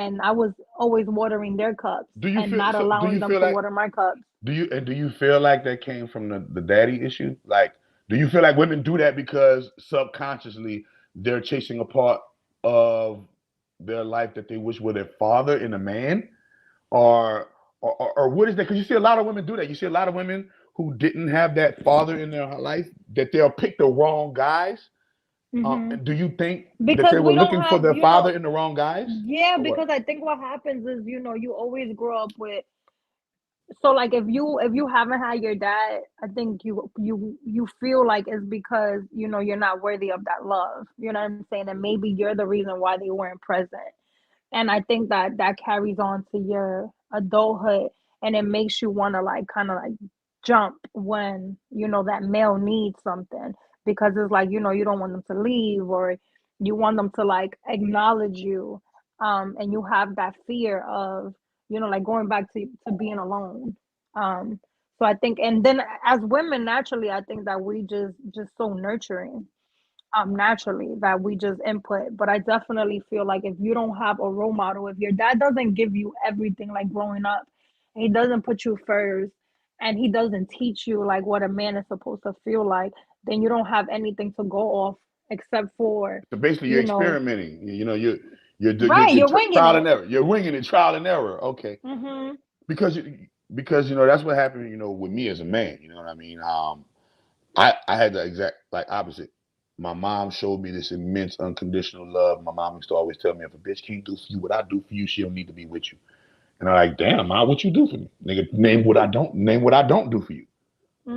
and I was always watering their cups
Do you
and
feel
not
so? Do
allowing
you
them
feel
to
like
water my cups.
do you feel like that came from the daddy issue? Like, do you feel like women do that because subconsciously they're chasing a part of their life that they wish were their father in a man? Or what is that? Because you see a lot of women do that. You see a lot of women who didn't have that father in their life that they'll pick the wrong guys.
Hmm.
Do you think that
Because
they were
we don't
looking for
have,
their father in the wrong guys,
yeah,
or what?
because I think what happens is, you always grow up with So like if you haven't had your dad, I think you feel like it's because you're not worthy of that love. You know what I'm saying? And maybe you're the reason why they weren't present. And I think that that carries on to your adulthood, and it makes you want to like kind of like jump when that male needs something, because it's like you don't want them to leave, or you want them to like acknowledge you, and you have that fear of like going back to being alone. So I think, and then as women, naturally, I think that we just so nurturing, naturally, that we just input. But I definitely feel like if you don't have a role model, if your dad doesn't give you everything like growing up, he doesn't put you first, and he doesn't teach you like what a man is supposed to feel like, then you don't have anything to go off except for
So basically, you're
you know
experimenting. You're
right, you're winging
trial and
it.
error. You're winging it, trial and error. Okay,
Mm-hmm.
because that's what happened. With me as a man. You know what I mean? I had the exact like opposite. My mom showed me this immense unconditional love. My mom used to always tell me, if a bitch can't do for you what I do for you, she don't need to be with you. And I'm like, damn, ma, what you do for me? Nigga, name what I don't do for you.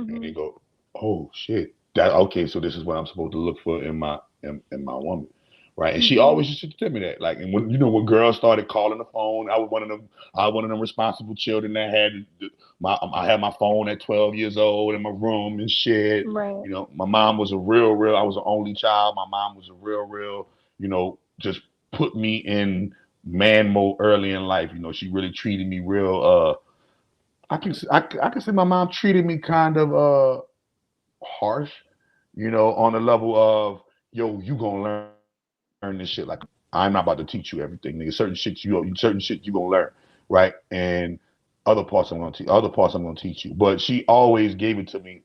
And they
Mm-hmm.
go, oh shit. That okay, so this is what I'm supposed to look for in my woman. Right. And she
Mm-hmm.
always used to tell me that. Like, and when girls started calling the phone, I was one of them responsible children that had I had my phone at 12 years old in my room and shit.
Right.
My mom was a real, I was an only child. My mom was a real, just put me in man mode early in life. She really treated me real. I can say my mom treated me kind of harsh, on the level of, yo, you gonna learn this shit. Like, I'm not about to teach you everything, nigga. Certain shit you gonna learn, right? And other parts I'm gonna teach you. But she always gave it to me.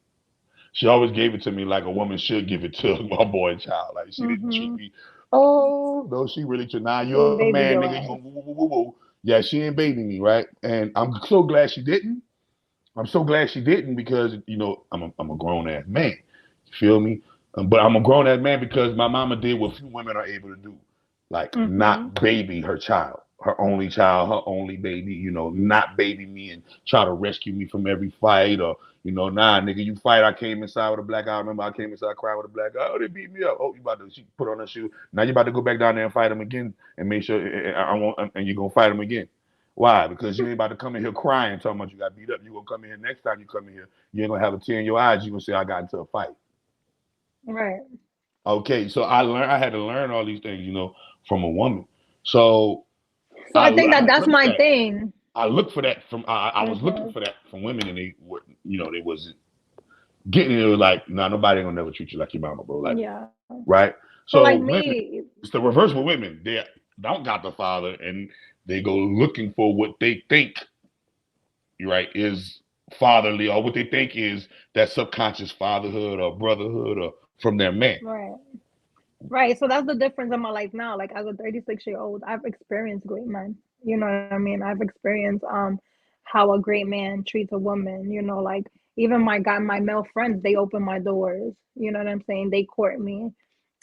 She always gave it to me like a woman should give it to a boy child. Like, she didn't treat
Mm-hmm.
me. Oh no, she really treated. Nah,
She
you're a
ain't baby
man, nigga.
your
You gonna
ass.
woo woo woo woo woo. Yeah, she ain't baby me, right? And I'm so glad she didn't. I'm so glad she didn't, because I'm a grown ass man. You feel me? But I'm a grown ass man because my mama did what few women are able to do, like
Mm-hmm.
not baby her child, her only baby. Not baby me and try to rescue me from every fight, or nah, nigga, you fight. I came inside with a black eye. I remember I came inside crying with a black eye. Oh, they beat me up. Oh, you about to she put on her shoe. Now you about to go back down there and fight them again, and make sure I won't, and you gonna fight them again. Why? Because you ain't about to come in here crying, talking about you got beat up. You gonna come in here next time you come in here, you ain't gonna have a tear in your eyes. You gonna say I got into a fight.
Right.
Okay, so I had to learn all these things, from a woman. So
So I think that that's my thing.
I looked for that from I was looking
Mm-hmm.
for that from women, and they were, they wasn't getting it. It was like, nah, nobody gonna never treat you like your mama, bro. Like,
Yeah.
right?
So like
So women,
me,
it's the reverse with women. They don't got the father, and they go looking for what they think, right, is fatherly, or what they think is that subconscious fatherhood or brotherhood or from their man.
right. Right. So that's the difference in my life now. Like as a 36-year-old, I've experienced great men. You know what I mean? I've experienced how a great man treats a woman, like even my male friends, they open my doors. You know what I'm saying? They court me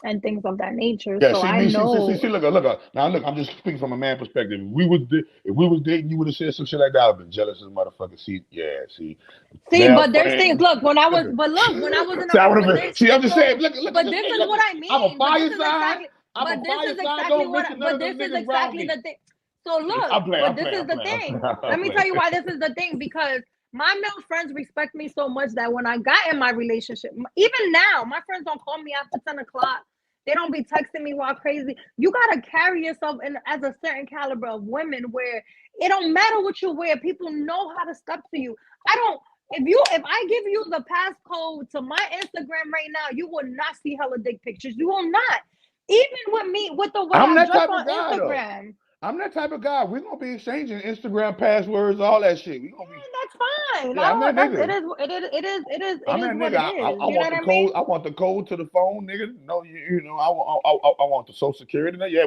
and things of that nature.
Yeah,
So
see
I
me, see,
know.
look. Now look, I'm just speaking from a man perspective. If we was dating, you would have said some shit like that. I've been jealous as a motherfucker. See, yeah, see,
See,
male
but there's things.
friends.
Look,
Look,
when I was in
see,
a,
I would
but
have been.
this,
See, I'm just
so,
saying. Look at
but
this.
this
Hey,
is
look,
what I
I'm a
mean. But this
fire
is
side.
exactly,
I'm a fire side. Don't
what,
mention none
but
of
this
them
is
niggas around
exactly
me.
the thing. So look,
I'm playing.
but
I'm
this
playing.
is
I'm
the
playing. I'm
thing.
playing. I'm
Let me tell
playing.
you why this is the thing. Because my male friends respect me so much that when I got in my relationship, even now, my friends don't call me after 10 o'clock. They don't be texting me while crazy. You gotta carry yourself in as a certain caliber of women where it don't matter what you wear. People know how to step to you. I don't. If I give you the passcode to my Instagram right now, you will not see hella dick pictures. You will not. Even with me, with the way
I'm
I
that
dress
type of
on
guy though.
Instagram.
I'm that type of guy. We're gonna be exchanging Instagram passwords, all that shit. We gonna be.
That's fine.
Yeah, I'm that
It
nigga.
is
I'm that
what
nigga.
it
I
is. You know
want
what
the
I mean?
code. I want the code to the phone, nigga. No, I want the social security. Yeah, I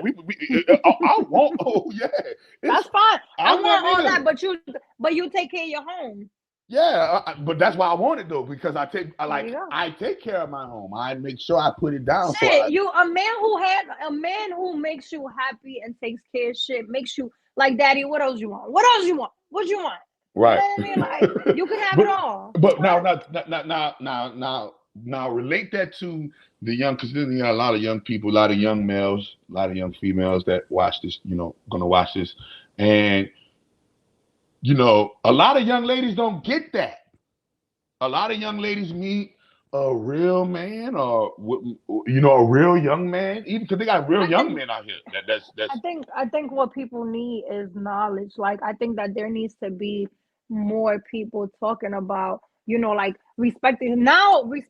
want. Oh yeah,
That's
it's.
fine. I
I'm that
want all that,
nigga.
but you take care of your home.
Yeah, but that's why I want it though, because
There you go.
I take care of my home. I make sure I put it down. So
Shit, you a man who makes you happy and takes care of shit, makes you like, daddy, what else you want? What else you want? What you want?
Right.
You know what I mean? Like, you could have it all.
But now relate that to the young, because there's a lot of young people, a lot of young males, a lot of young females that watch this, gonna watch this. And, a lot of young ladies don't get that. A lot of young ladies meet a real man or, a real young man, even because they got real young men out here. That's.
I think what people need is knowledge. Like, I think that there needs to be more people talking about, like respecting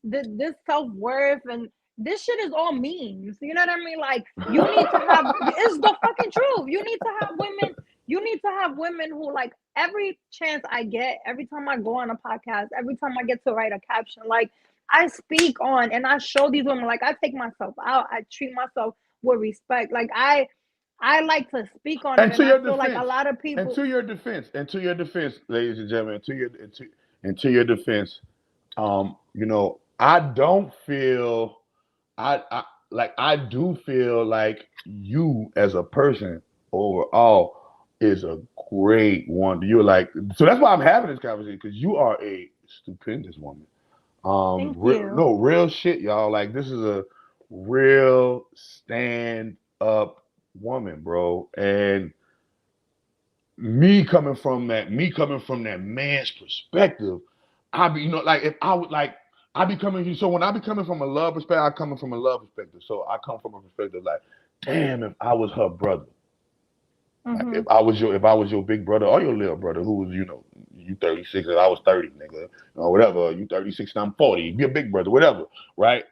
this self-worth, and this shit is all memes. You know what I mean? Like, you need to have, it's the fucking truth. You need to have women who, like, every chance I get, every time I go on a podcast, every time I get to write a caption, like, I speak on and I show these women, like, I take myself out, I treat myself with respect. Like, I like to speak on it, and I feel like a lot of people.
And to your defense, ladies and gentlemen, to your defense, I don't feel, I do feel like you as a person overall is a great one. You're like, so that's why I'm having this conversation, because you are a stupendous woman.
Thank you.
No, real shit, y'all. Like, this is a real stand up woman, bro. And me coming from that man's perspective, I be, like, if I would, like, I be coming, so when I be coming from a love perspective, I come from a love perspective. So I come from a perspective like, damn, if I was her brother, like, if I was your big brother or your little brother, who was, you 36 and I was 30, nigga, or whatever, you 36 and I'm 40, be a big brother, whatever, right?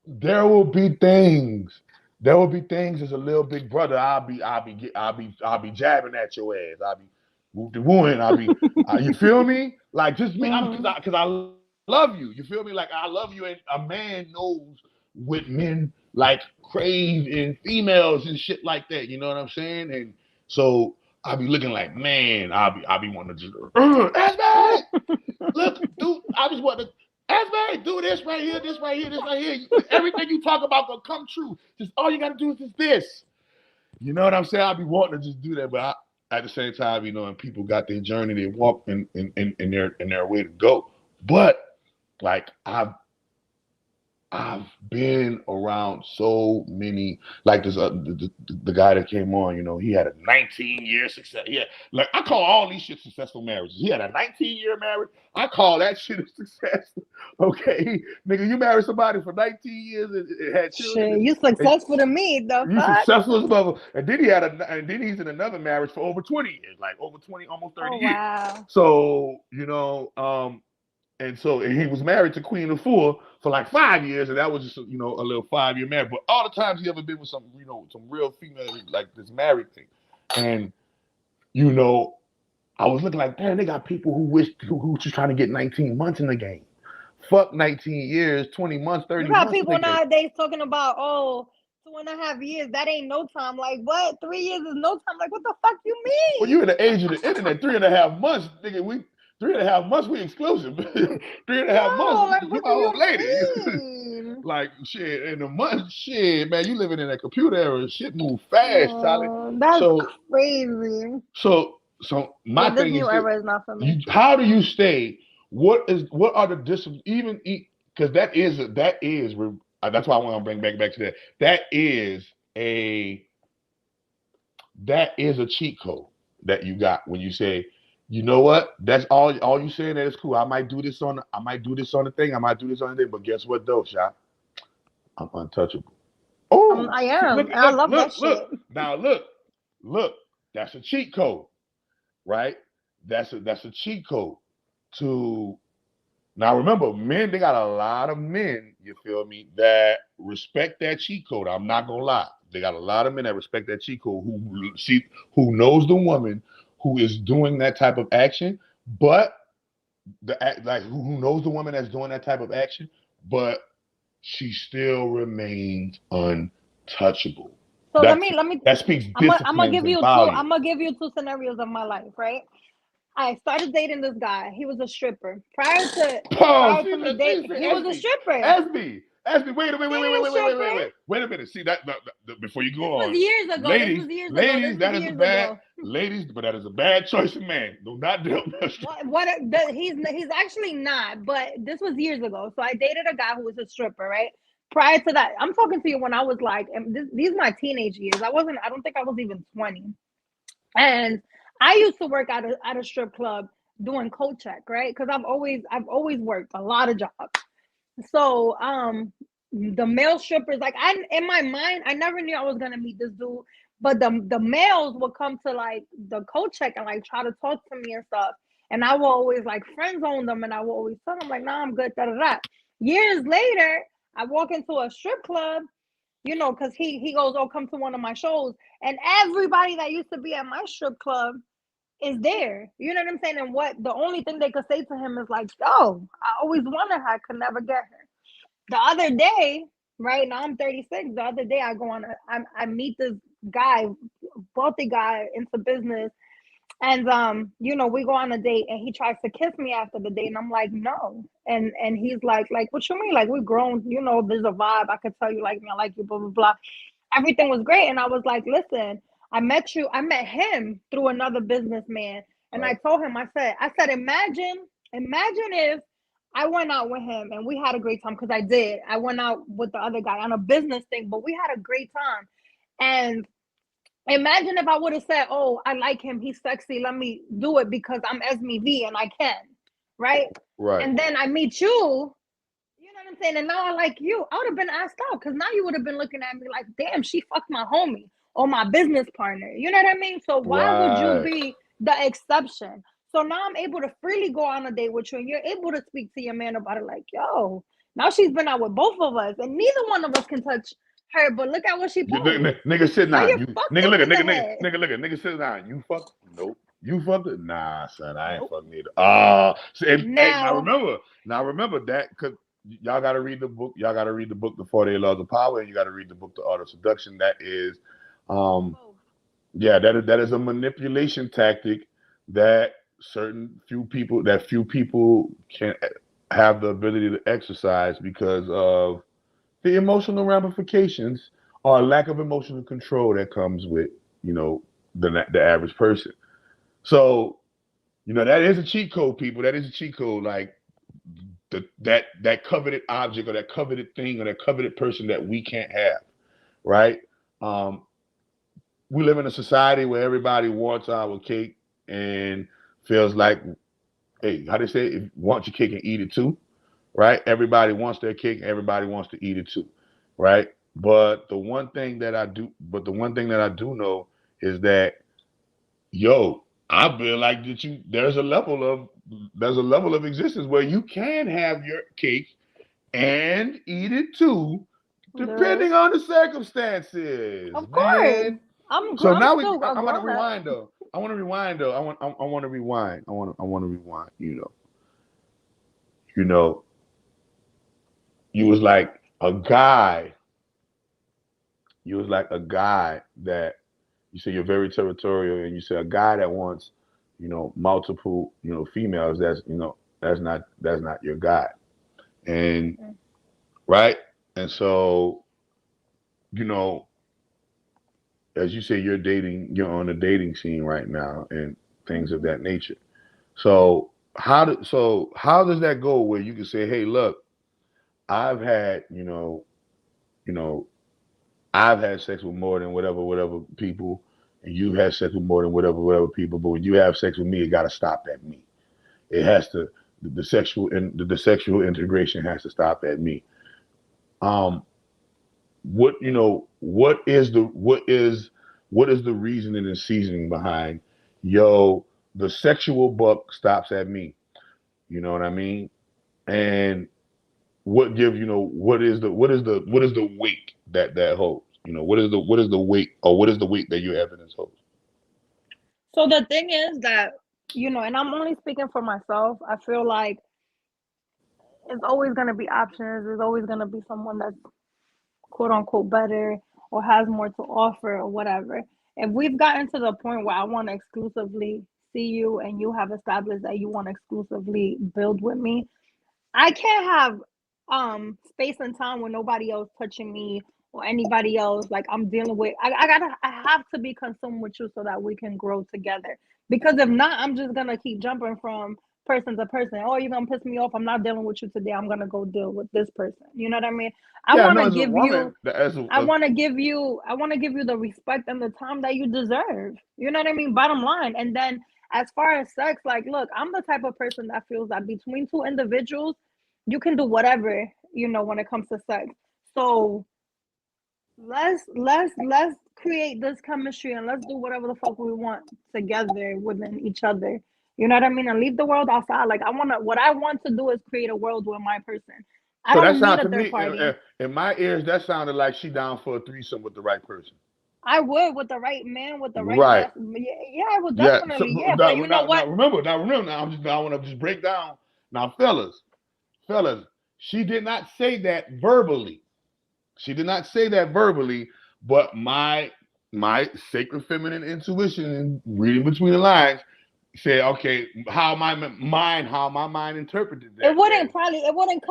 There will be things as a little big brother. I'll be jabbing at your ass. I'll be wooing. I'll be, you feel me? Like, just me, because I love you. You feel me? Like, I love you, and a man knows what men like crave in females and shit like that. You know what I'm saying? And so I'll be looking like, man, I'll be wanting to just, look, dude, I just want to. Esme, do this right here, this right here, this right here. Everything you talk about gonna come true. Just all you gotta do is just this. You know what I'm saying? I'll be wanting to just do that, but at the same time, and people got their journey, they walk in their way to go. But like, I've been around so many, like this the guy that came on, he had a 19-year success. Yeah, like, I call all these shit successful marriages. He had a 19-year marriage. I call that shit a success. Okay, nigga, you married somebody for 19 years and had children.
Shit, you successful to me, though.
You successful as mother. And then he's in another marriage for over 20 years, like over 20, almost 30 years.
Wow.
So, and he was married to Queen of Four for like 5 years, and that was just a little 5-year marriage. But all the times he ever been with some real female, like this married thing, and I was looking like, damn, they got people who just trying to get 19 months in the game. Fuck 19 years, 20 months, 30 months.
You got people nowadays talking about 2.5 years. That ain't no time. Like, what? 3 years is no time. Like, what the fuck you mean?
Well, you in the age of the internet. 3.5 months, nigga. 3.5 months, we exclusive. 3.5 months,
like,
you my old lady. Like, shit, in a month, shit, man, you living in a computer era. Shit move fast, Charlie.
That's crazy.
So my thing
is, era is not for me.
How do you stay? What are the disciplines? Even because that's why I want to bring back to that. That is a cheat code that you got when you say, you know what? That's all you saying. That is cool. I might do this on the thing. But guess what, though, Sha? I'm untouchable. Oh,
I am. I love that shit.
Now look. That's a cheat code, right? That's a cheat code. Now remember, men, they got a lot of men, you feel me, that respect that cheat code. I'm not gonna lie. They got a lot of men that respect that cheat code who knows the woman who is doing that type of action, but who knows the woman that's doing that type of action, but she still remains untouchable.
So let me.
That speaks discipline.
I'm gonna give you two scenarios of my life, right? I started dating this guy. He was a stripper. Prior to me dating, he was a stripper.
Esme, wait a minute. See that before you go on.
This was years ago.
Ladies, that is a bad. ladies, but that is a bad choice of man. Do not deal with a stripper.
He's actually not, but this was years ago. So I dated a guy who was a stripper, right? Prior to that, I'm talking to you when I was like, and these are my teenage years. I don't think I was even 20. And I used to work at a strip club doing coat check, right? Because I've always worked a lot of jobs. So the male strippers, like in my mind, I never knew I was gonna meet this dude. But the males would come to like the coat check and like try to talk to me and stuff. And I will always like friend zone them, and I will always tell them like, nah, I'm good, da da da. Years later, I walk into a strip club, because he goes, oh, come to one of my shows. And everybody that used to be at my strip club is there. You know what I'm saying? And the only thing they could say to him is like, oh, I always wanted her, I could never get her. The other day, right now I'm 36. The other day I meet this guy, wealthy guy into business. And we go on a date and he tries to kiss me after the date, and I'm like, no. And he's like, what you mean? Like, we're grown, there's a vibe. I could tell you like me, I like you, blah, blah, blah. Everything was great. And I was like, listen, I met him through another businessman. And I told him, I said, imagine if I went out with him and we had a great time, because I did. I went out with the other guy on a business thing, but we had a great time. And imagine if I would have said, oh, I like him, he's sexy, let me do it because I'm Esme V and I can, right?
Right.
And then I meet you, you know what I'm saying? And now I like you. I would have been asked out, because now you would have been looking at me like, damn, she fucked my homie or my business partner. You know what I mean? So why would you be the exception? So now I'm able to freely go on a date with you, and you're able to speak to your man about it like, yo, now she's been out with both of us, and neither one of us can touch her, but look at what she posted.
Nigga sit down. Nigga look at
nigga
sit down. You fuck? Nope. You fucked it? Nah, son, I ain't fucking either. Now remember that, because y'all got to read the book. Y'all got to read the book, The 48 Laws of Power, and you got to read the book, The Art of Seduction. That is, that is a manipulation tactic that few people can have the ability to exercise because of the emotional ramifications or lack of emotional control that comes with, the average person. So, that is a cheat code, people. That is a cheat code. Like that coveted object or that coveted thing or that coveted person that we can't have, right? We live in a society where everybody wants our cake and feels like, hey, how they say it? If you want your cake and eat it too, right? Everybody wants their cake. Everybody wants to eat it too, right? But the one thing that I do know is that, I feel like there's a level of existence where you can have your cake and eat it too, depending on the circumstances.
Of course.
Man. I want to rewind though. I want to rewind. You was like a guy. That you say you're very territorial, and you say a guy that wants, multiple, females. That's not your guy, and right. And so, as you say, you're on the dating scene right now, and things of that nature. So how does that go? Where you can say, hey, look, I've had, I've had sex with more than whatever people, and you've had sex with more than whatever people. But when you have sex with me, it got to stop at me. It has to, the sexual integration has to stop at me. What is the reasoning and seasoning behind, the sexual buck stops at me? You know what I mean? And what is the weight that holds? What is the weight, or what is the weight that your evidence holds?
So the thing is that, and I'm only speaking for myself, I feel like it's always going to be options. There's always going to be someone that's quote unquote better or has more to offer or whatever. If we've gotten to the point where I want to exclusively see you and you have established that you want to exclusively build with me, I can't have space and time with nobody else touching me or anybody else. Like I'm dealing with, I have to be consumed with you so that we can grow together. Because if not, I'm just gonna keep jumping from person to person. Oh, you're gonna piss me off. I'm not dealing with you today. I'm gonna go deal with this person. You know what I mean? I
Yeah,
want
no,
to
as a
give
woman,
you I
a
want to give you the respect and the time that you deserve. You know what I mean? Bottom line. And then as far as sex, like look, I'm the type of person that feels that between two individuals, you can do whatever, when it comes to sex. So let's create this chemistry and let's do whatever the fuck we want together within each other. You know what I mean? And leave the world outside. Like what I want to do is create a world with my person. I
so that
don't need
sounds
a
to me
third party.
in my ears. That sounded like she down for a threesome with the right person.
I would with the right man, with the right
Right.
vessel. Yeah, yeah, I would
Yeah. So
definitely. Yeah, but you know
now
what?
remember. Now I want to just break down. Now, fellas, she did not say that verbally. She did not say that verbally, but my sacred feminine intuition and reading between the lines said, okay, how my mind interpreted
It
that.
wouldn't probably. It wouldn't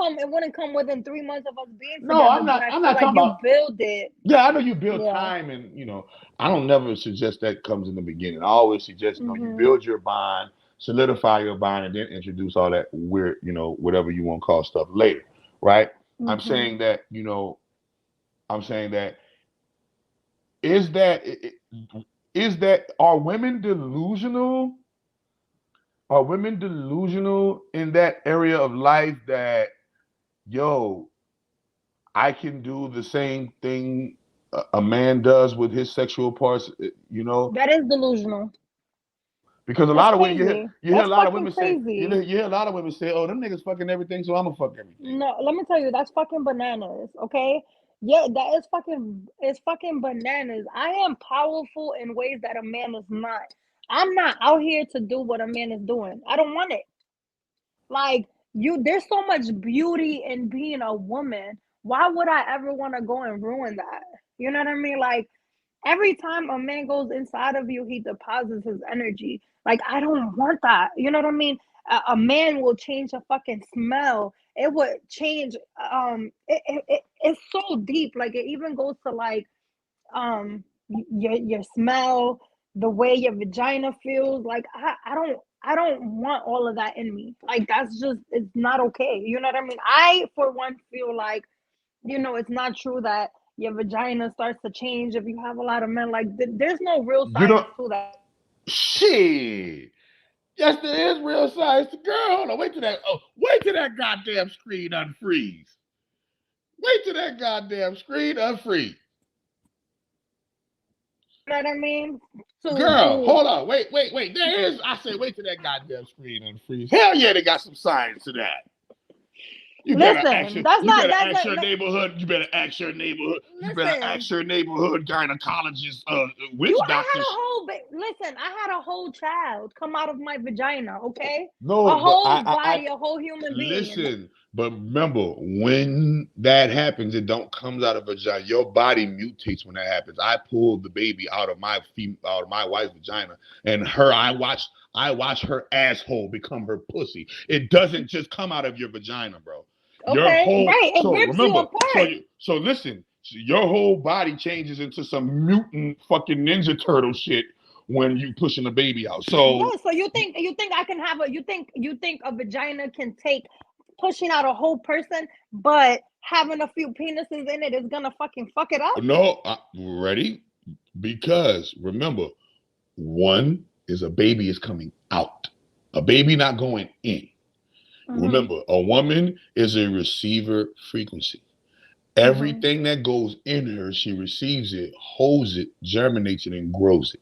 come within 3 months of us being
No,
together.
I'm
But
not.
I
I'm
feel
not
like
talking
you
about.
build it.
Yeah, I know you build
Yeah.
time, and I don't never suggest that comes in the beginning. I always suggest you
Mhm.
build your bond, solidify your bond, and then introduce all that weird, whatever you want to call stuff later, right? I'm
Mhm.
saying that I'm saying that is that is that are women delusional? Are women delusional in that area of life that yo, I can do the same thing a man does with his sexual parts,
That is delusional.
because a
That's
lot of women
crazy.
you hear a
That's
lot of
fucking
women say
crazy.
you hear a lot of women say, "Oh, them niggas fucking everything, so I'm gonna fuck everything."
No, let me tell you, that's fucking bananas. Okay. Yeah, that is fucking bananas. I am powerful in ways that a man is not. I'm not out here to do what a man is doing. I don't want it. Like there's so much beauty in being a woman. Why would I ever want to go and ruin that? You know what I mean? Like every time a man goes inside of you, he deposits his energy. Like I don't want that. You know what I mean? A man will change a fucking smell. It would change. It's so deep. Like it even goes to like your smell, the way your vagina feels. Like I don't want all of that in me. Like that's just it's not okay. You know what I mean? I for one feel like it's not true that your vagina starts to change if you have a lot of men. Like there's no real
You
science
don't
to that.
shit. Yes, there is real science. Girl, hold on, wait till that goddamn screen unfreeze. Wait till that goddamn screen unfreeze.
You know what I mean?
Girl,
To
hold on, wait. There is. I said, wait till that goddamn screen unfreeze. Hell yeah, they got some science to that.
listen, that's
You
not
better
that's
ask
not
your neighborhood. You better ask your neighborhood. You better
listen.
ask your neighborhood gynecologist, witch
You,
doctors.
listen, I had a whole child come out of my vagina, okay? A
No, but
whole body, a whole human being.
listen. But remember, when that happens, it don't comes out of vagina. Your body mutates when that happens. I pulled the baby out of my wife's vagina, and I watch her asshole become her pussy. It doesn't just come out of your vagina, bro. Your
Okay,
whole
right. It
so
rips you
remember
apart.
so listen. Your whole body changes into some mutant fucking Ninja Turtle shit when you pushing the baby out. So
Yeah, so you think I can have a you think a vagina can take pushing out a whole person, but having a few penises in it is gonna fucking fuck it up?
no, ready? Because remember, one is a baby is coming out, a baby not going in.
Mm-hmm.
Remember, a woman is a receiver frequency.
Mm-hmm.
Everything that goes in her, she receives it, holds it, germinates it, and grows it.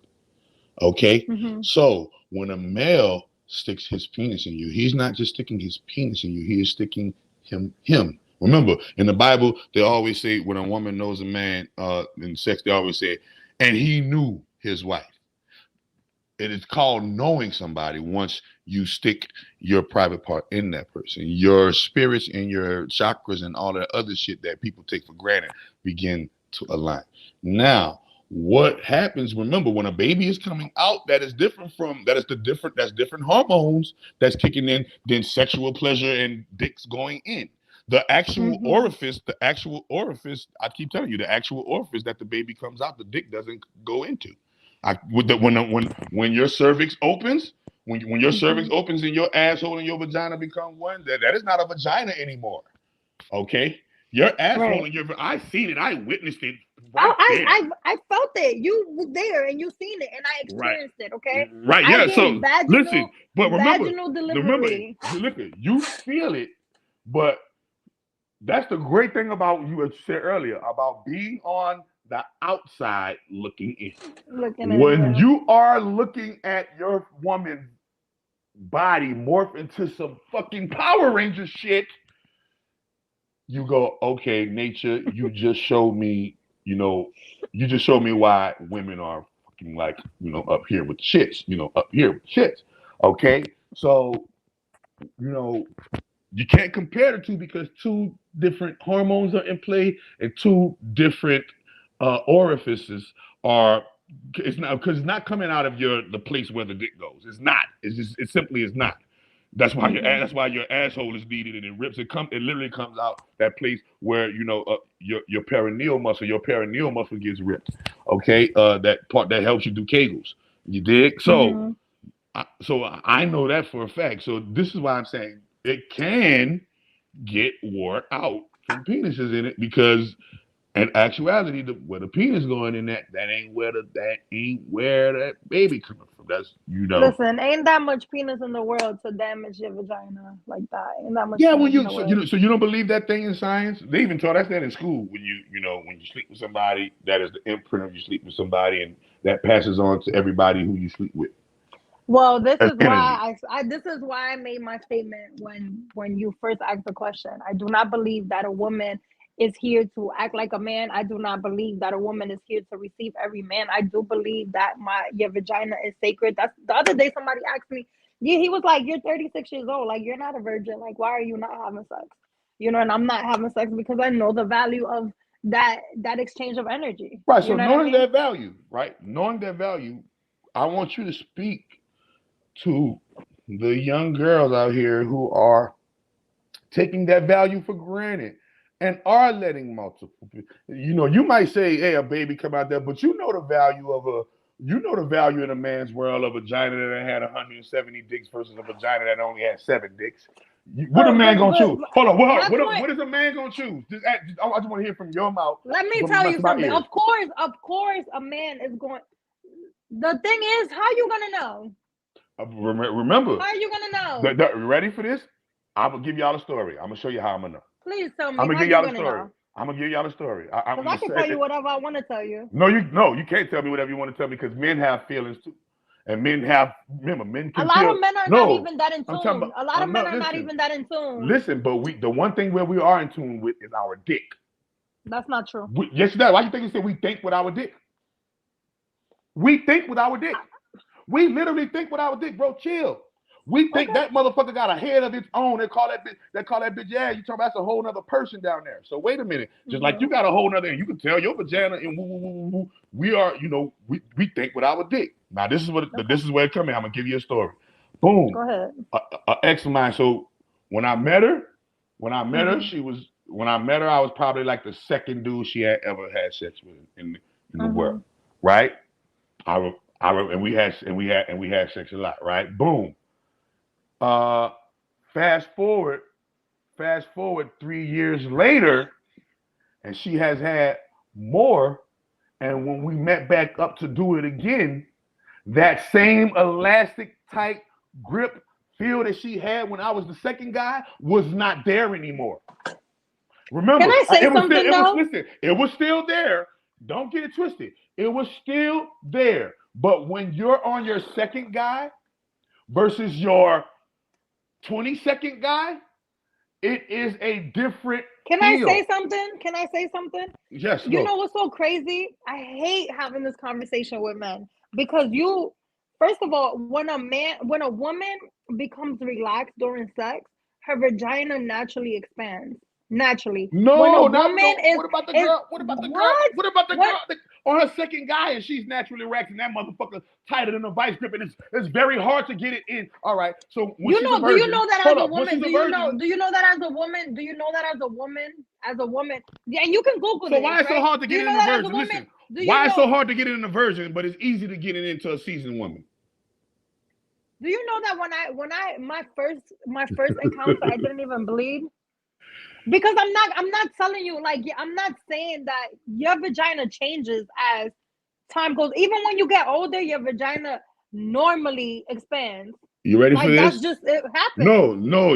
Okay?
Mm-hmm.
So when a male sticks his penis in you, he's not just sticking his penis in you, he is sticking him. Remember, in the Bible, they always say when a woman knows a man in sex, they always say, and he knew his wife. It is called knowing somebody once you stick your private part in that person. Your spirits and your chakras and all that other shit that people take for granted begin to align. Now, what happens, remember, when a baby is coming out, that's different hormones that's kicking in than sexual pleasure and dicks going in. The actual orifice, I keep telling you, the actual orifice that the baby comes out, the dick doesn't go into. When your cervix opens, when your cervix opens and your asshole and your vagina become one, that is not a vagina anymore. Okay? Your asshole and your, I seen it, I witnessed it.
I felt it. You were there and you seen it, and I experienced it. Okay,
right? Yeah. So listen, but
vaginal delivery.
Look, you feel it, but that's the great thing about you had said earlier about being on the outside looking in. When you are looking at your woman's body morph into some fucking Power Ranger shit, you go, okay, nature, you just showed me, you just showed me why women are fucking like, up here with shits, up here with shits. Okay? So, you can't compare the two because two different hormones are in play and two different orifices are. It's not because it's not coming out of the place where the dick goes. It's not. It simply is not. That's why your asshole is needed and it rips. It literally comes out that place where your perineal muscle gets ripped. Okay, that part that helps you do Kegels. You dig? So, so I know that for a fact. So this is why I'm saying it can get wore out from penises in it because in actuality, where the penis going in that ain't where that baby coming from. That's
Listen, ain't that much penis in the world to damage your vagina like that. Ain't that much.
Yeah, well, so you don't believe that thing in science? They even taught us that in school. When you sleep with somebody, that is the imprint of you sleep with somebody, and that passes on to everybody who you sleep with.
Well, this is why I made my statement when you first asked the question. I do not believe that a woman is here to act like a man. I do not believe that a woman is here to receive every man. I do believe that your vagina is sacred. That's the other day somebody asked me, he was like, you're 36 years old, like you're not a virgin, like why are you not having sex? And I'm not having sex because I know the value of that exchange of energy.
Right. So knowing that value, right? Knowing that value, I want you to speak to the young girls out here who are taking that value for granted and are letting multiple people. You might say, hey, a baby come out there, but the value in a man's world of a vagina that had 170 dicks versus a vagina that only had 7 dicks. What a man gonna choose? Hold on, what is a man gonna choose? I just want to hear from your mouth.
Let me tell you something. Of course, a man is going. The thing is, how you gonna know?
Remember.
How are you gonna know?
Ready for this? I'm gonna give y'all a story. I'm gonna show you how I'm gonna know.
Please tell me.
I'm gonna give y'all a story. I'm gonna give y'all a story.
I can tell you whatever I want to tell you.
No, you can't tell me whatever you want to tell me because men have feelings too, and men can.
A lot of men are not even that in tune. A lot of men are not even that in tune.
Listen, but the one thing where we are in tune with is our dick.
That's not true.
Yes, that. Why you think you say we think with our dick? We think with our dick. We literally think with our dick, bro. Chill. We think that motherfucker got a head of its own. They call that bitch, yeah, you talking about that's a whole nother person down there. So wait a minute. Just like you got a whole nother, and you can tell your vagina and woo. We are, we think with our dick. Now this is where it come in. I'm gonna give you a story. Boom.
Go ahead.
An ex of mine. So when I met her, I was probably like the second dude she had ever had sex with in the world. Right? And we had sex a lot, right? Boom. Fast forward 3 years later, and she has had more. And when we met back up to do it again, that same elastic tight grip feel that she had when I was the second guy was not there anymore. Remember,
can I say something though?
It was still there. Don't get it twisted. It was still there. But when you're on your second guy versus your 22nd guy, it is a different
Can I say something?
Yes.
You know what's so crazy? I hate having this conversation with men because first of all, when a woman becomes relaxed during sex, her vagina naturally expands. naturally.
No,
when a
not
woman
no.
is
What about the
is
girl? What about the girl?
what
What about the
what
girl on her second guy and she's naturally erect and that motherfucker tighter than a vice grip and it's very hard to get it in. All right. So when
you
she's a
know? Do you
virgin,
know that
hold
as a
up. When
woman?
she's a
Do you know?
virgin,
Do you know that as a woman? Do you know that as a woman? As a woman, yeah, you can Google
so
this.
why it's so
right?
hard to
Do
get
you
it
know
in a
that as a
virgin?
woman?
Listen,
Do you
why it's so
know?
hard to get it in a virgin, but it's easy to get it into a seasoned woman?
Do you know that when I my first encounter, I didn't even bleed? Because I'm not telling you, like, I'm not saying that your vagina changes as time goes. Even when you get older, your vagina normally expands.
You ready for
Like, that's
this?
just, it happens.
No.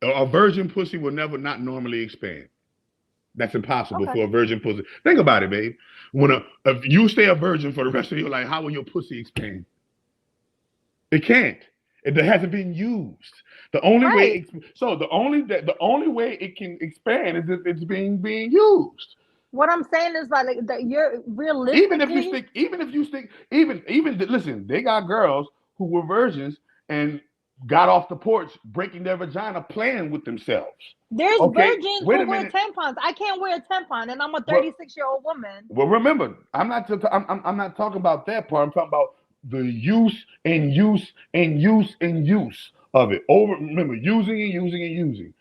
A virgin pussy will never not normally expand. That's impossible
Okay.
for a virgin pussy. Think about it, babe. If you stay a virgin for the rest of your life, how will your pussy expand? It can't. It hasn't been used. The only
Right.
the only way it can expand is if it's being used.
What I'm saying is like that you're
Even if you
realistically,
stick, listen, they got girls who were virgins and got off the porch breaking their vagina playing with themselves.
there's
Okay,
virgins
wait
who
a
wear
minute.
tampons. I can't wear a tampon, and I'm a
Well,
36-year-old woman.
well, remember, I'm not talking about that part. I'm talking about the use and use and use and use of it. Remember, using and using and using.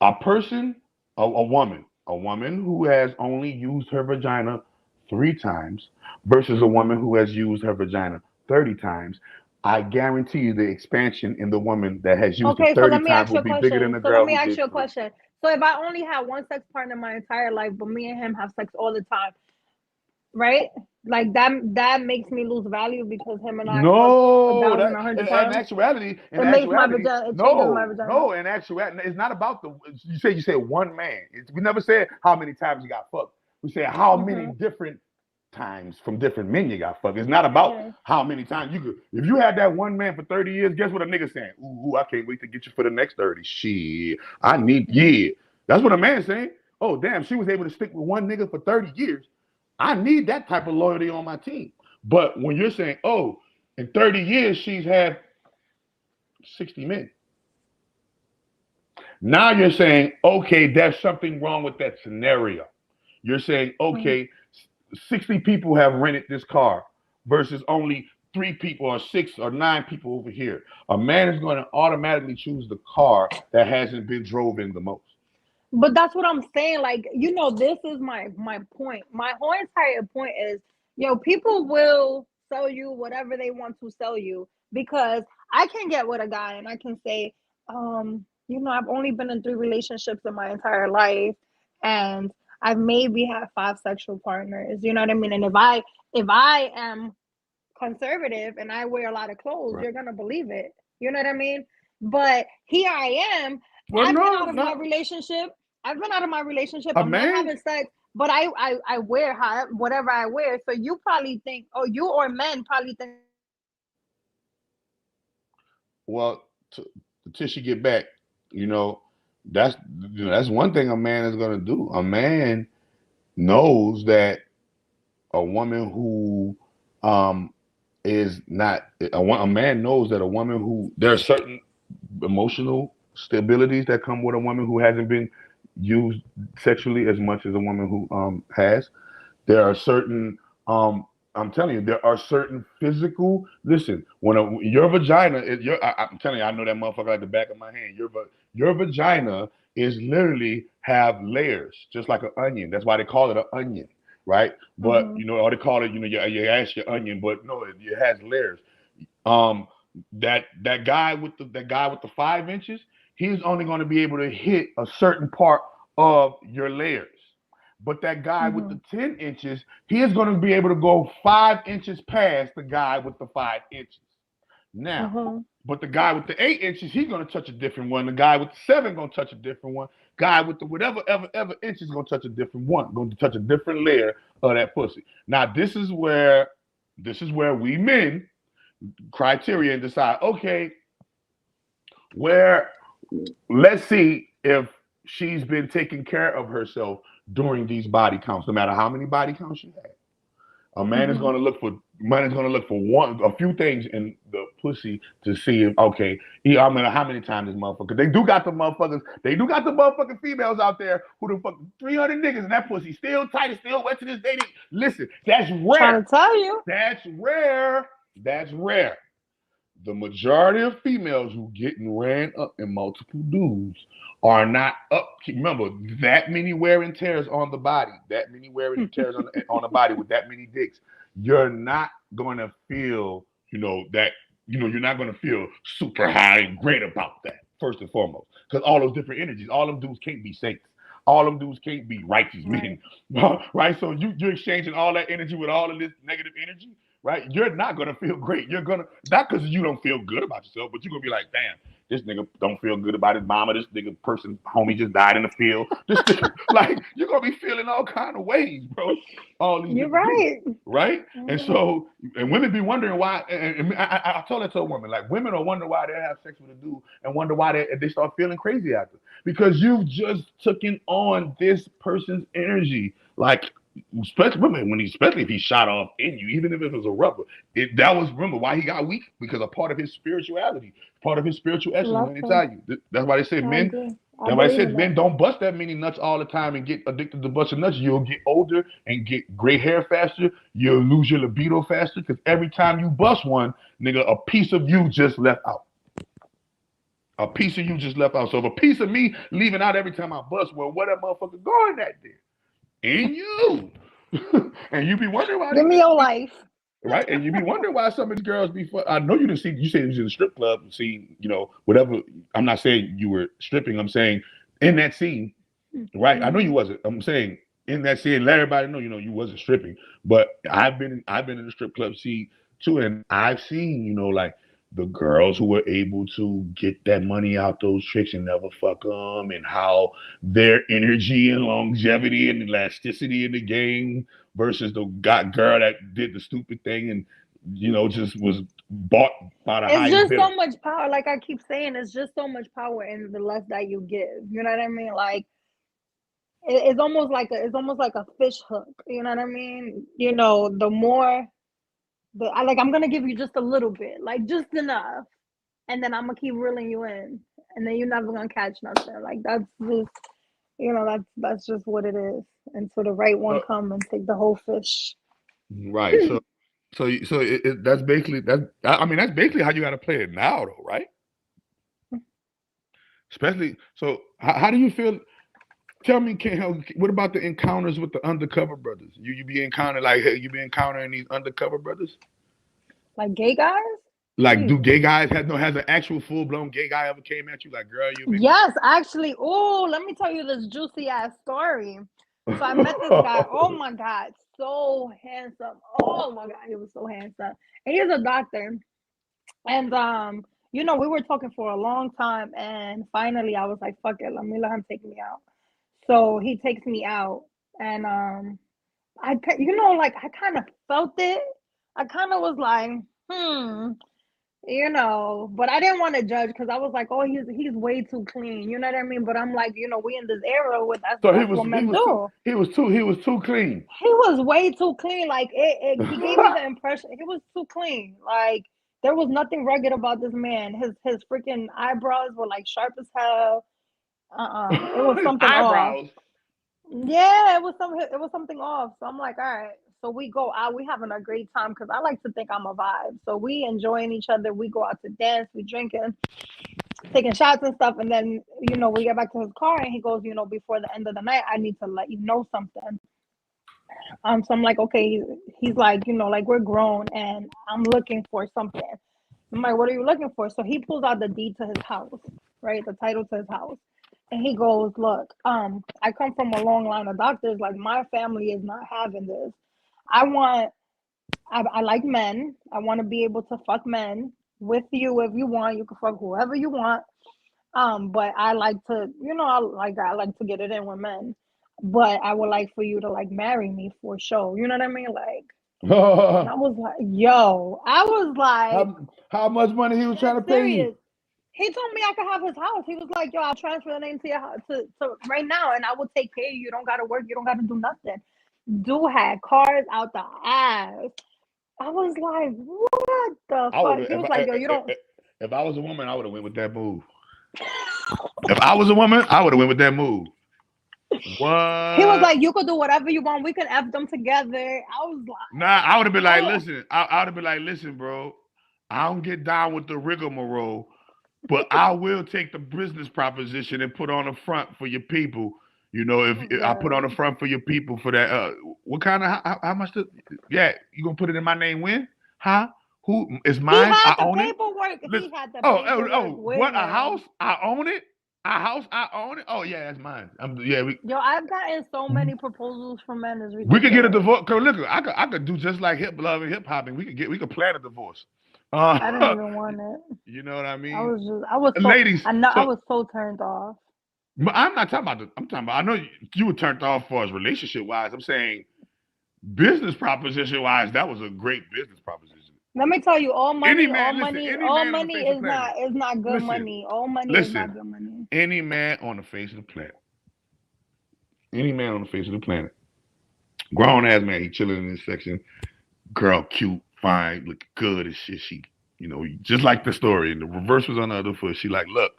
A person, a woman who has only used her vagina 3 times versus a woman who has used her vagina 30 times. I guarantee you the expansion in the woman that has used it
Okay, so
30
let me
times
ask
will
you a
be bigger than
question.
the
So let
girl
me
who
ask
did
you a
3.
question. So if I only had one sex partner my entire life, but me and him have sex all the time, right? Like that makes me lose value because him and I fuck a
No,
thousand, 100 times.
in
It makes my
actuality,
vagina. It changes my vagina.
in actuality, it's not about you said one man. We never said how many times you got fucked. We said how many
Mm-hmm.
different times from different men you got fucked. It's not about
Okay.
how many times you could. If you had that one man for 30 years, guess what a nigga saying? Ooh, I can't wait to get you for the next 30. Shit, I need That's what a man's saying. Oh damn, she was able to stick with one nigga for 30 years. I need that type of loyalty on my team. But when you're saying, oh, in 30 years she's had 60 men. Now you're saying, okay, there's something wrong with that scenario. You're saying, okay, 60 people have rented this car versus only 3 people or 6 or 9 people over here. A man is going to automatically choose the car that hasn't been drove in the most.
But that's what I'm saying. Like, this is my point. My whole entire point is, people will sell you whatever they want to sell you, because I can get with a guy and I can say, I've only been in 3 relationships in my entire life, and I've maybe had 5 sexual partners. You know what I mean? And if I am conservative and I wear a lot of clothes,
Right.
you're gonna believe it. You know what I mean? But here I am.
Well,
I've been
no,
out of my
not
relationship. I've been out of my relationship.
a
I'm not
man.
having sex, but I wear whatever I wear. So you probably think, you or men probably think.
Well, till she get back, that's that's one thing a man is gonna do. A man knows that a woman who is not a man knows that a woman who there are certain emotional stabilities that come with a woman who hasn't been used sexually as much as a woman who has. There are certain I'm telling you, there are certain physical. Listen, your vagina is I'm telling you, I know that motherfucker like the back of my hand. Your vagina is literally have layers, just like an onion. That's why they call it an onion, right? But or they call it, you ask your onion, but no, it has layers. That guy with the 5 inches, he's only going to be able to hit a certain part of your layers. But that guy with the 10 inches, he is going to be able to go 5 inches past the guy with the 5 inches. Now, but the guy with the 8 inches, he's going to touch a different one. The guy with the 7 going to touch a different one. Guy with the whatever ever inches going to touch a different one. Going to touch a different layer of that pussy. Now, this is where we men criteria and decide, okay, let's see if she's been taking care of herself during these body counts, no matter how many body counts she had. A man is going to look for a few things in the pussy to see if I mean how many times this motherfucker. They do got the motherfucking females out there who the fuck 300 niggas and that pussy still tight and still wet to this day. Listen, that's rare.
Trying to tell you.
That's rare. That's rare. The majority of females who getting ran up in multiple dudes are not up. Remember, that many wear and tears on the body, that many wear and tears on the body with that many dicks. You're not going to feel, that, you're not going to feel super high and great about that, first and foremost. Because all those different energies, all them dudes can't be saints. All them dudes can't be righteous men, right? So you're exchanging all that energy with all of this negative energy, right? You're not gonna feel great. You're gonna not because you don't feel good about yourself, but you're gonna be like, damn, this nigga don't feel good about his mama. This nigga homie just died in the field. This nigga, like you're gonna be feeling all kind of ways, bro. All these
you're right,
things, right? Mm-hmm. And women be wondering why. And I told that to a woman, like women are wondering why they have sex with a dude and wonder why they start feeling crazy after. Because you've just taken on this person's energy, like especially if he shot off in you, even if it was a rubber. Remember why he got weak, because a part of his spirituality, part of his spiritual essence. Let me tell you, that's why they say men. That's why I said men don't bust that many nuts all the time and get addicted to busting nuts. You'll get older and get gray hair faster. You'll lose your libido faster because every time you bust one, nigga, a piece of you just left out. A piece of you just left out. So if a piece of me leaving out every time I bust, well, where that motherfucker going that day? In you. And you be wondering why.
Give me your life.
Right? And you be wondering why some of these girls be I know you didn't see, you said you was in the strip club and see, whatever. I'm not saying you were stripping. I'm saying in that scene, right? I know you wasn't. I'm saying in that scene, let everybody know, you wasn't stripping. But I've been in the strip club scene too, and I've seen, like, the girls who were able to get that money out those chicks and never fuck them, and how their energy and longevity and elasticity in the game versus the girl that did the stupid thing and, just was bought by the high.
It's just so much power. Like I keep saying, it's just so much power in the less that you give. You know what I mean? Like it's almost like a fish hook. You know what I mean? The more. I'm gonna give you just a little bit, like just enough, and then I'm gonna keep reeling you in, and then you're never gonna catch nothing. Like that's just, that's just what it is. And so the right one come and take the whole fish.
Right. So that's basically that's basically how you got to play it now, though, right? Especially. So how do you feel? Tell me, what about the encounters with the undercover brothers? You be encountering these undercover brothers?
Like gay guys?
Like, do gay guys has an actual full-blown gay guy ever came at you? Like, girl,
Yes, actually. Oh, let me tell you this juicy ass story. So I met this guy. Oh my God, so handsome. Oh my God, he was so handsome. And he's a doctor. And we were talking for a long time, and finally I was like, fuck it, let him take me out. So he takes me out, and I kind of felt it. I kind of was like, but I didn't want to judge because I was like, oh, he's way too clean. You know what I mean? But I'm like, we in this era with that's what men do.
He was too clean.
He was way too clean. Like he gave me the impression he was too clean. Like there was nothing rugged about this man. His freaking eyebrows were like sharp as hell. It was something off. Yeah, it was something off. So I'm like, all right. So we go out. We having a great time because I like to think I'm a vibe. So we enjoying each other. We go out to dance. We drinking, taking shots and stuff. And then we get back to his car and he goes, before the end of the night, I need to let you know something. So I'm like, okay. He's like, like we're grown and I'm looking for something. I'm like, what are you looking for? So he pulls out the deed to his house, right? The title to his house. And he goes, look, I come from a long line of doctors. Like my family is not having this. I like men. I want to be able to fuck men with you if you want. You can fuck whoever you want. But I like to, I like to get it in with men. But I would like for you to like marry me for sure. You know what I mean? Like, I was like, yo,
how much money he was trying to pay you?
He told me I could have his house. He was like, yo, I'll transfer the name to your house to right now, and I will take care of you. You don't got to work. You don't got to do nothing. Dude had cars out the ass. I was like, what the fuck? He was like, yo, you don't.
If I was a woman, I would have went with that move. If I was a woman, I would have went with that move. What?
He was like, you could do whatever you want. We could F them together. I was like,
nah, I would have been like, listen, I would have been like, listen, bro, I don't get down with the rigmarole, but I will take the business proposition and put on the front for your people. You know, if I put on the front for your people for that, what kind of, how much, you gonna put it in my name when? Huh? Who is mine? I own it.
He had the paperwork.
What, a house? I own it? A house, I own it. Oh yeah, that's mine.
Yo, I've gotten so many proposals from men.
We could get a divorce. Cause look, I could do just like hip love and hip hopping. We could plan a divorce.
I didn't even want it.
You know what I mean?
I was so,
ladies.
I was so turned off.
I'm not talking about. I'm talking about. I know you were turned off for us relationship wise. I'm saying business proposition wise, that was a great business proposition.
Let me tell you, all money is not good money. All money is not good money.
Any man on the face of the planet, grown ass man, he chilling in this section. Girl, cute, fine, look good as shit. She, just like the story. And the reverse was on the other foot. She like, look,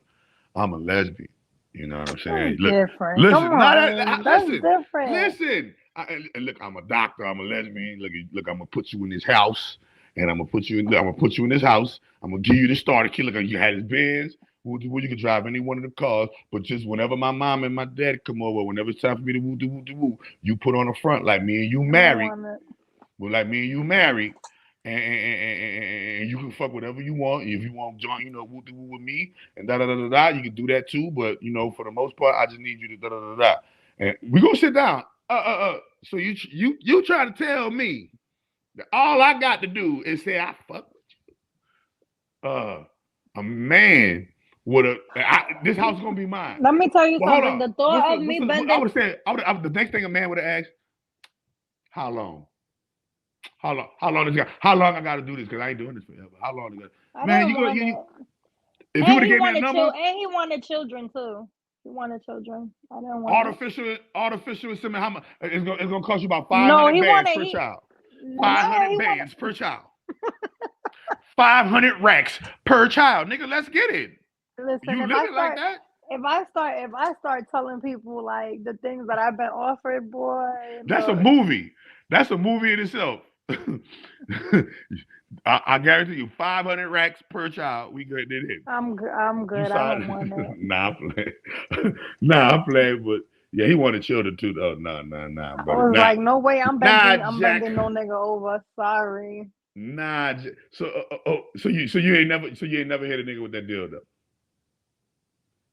I'm a lesbian. You know what I'm saying?
Different.
Listen,
that's different.
Listen. Look, I'm a doctor. I'm a lesbian. Look, I'm gonna put you in this house. And I'm gonna put you in this house. I'm gonna give you the starter kit. Look, you had his Benz, where you can drive any one of the cars. But just whenever my mom and my dad come over, whenever it's time for me to woo, you put on the front like me and you married. Well, like me and you married, and you can fuck whatever you want. If you want to join, woo with me, and da da da da da, you can do that too. But for the most part, I just need you to da da da da. And we gonna sit down. So you try to tell me. All I got to do is say I fuck with you. A man with this house is gonna be mine.
Let me tell you something. The thought of me bending.
I would have said. The next thing a man would have asked, how long? How long I got to do this? Because I ain't doing this forever. How long is that? Man, if you would have gave me a number.
And he wanted children too. He wanted children. I didn't want
artificial insemination. How much? It's gonna cost you about $500 per child. 500 bands per child. 500 racks per child. Nigga, let's get it.
Listen,
you living like that?
If I start telling people like the things that I've been offered, boy.
That's a movie. That's a movie in itself. I guarantee you 500 racks per child. We good did it.
I'm good. I don't want it.
Nah, I'm playing, but yeah, he wanted children too. Oh, nah.
I was like, no way, I'm bending no nigga over. Sorry.
Nah. So you ain't never hit a nigga with that deal though.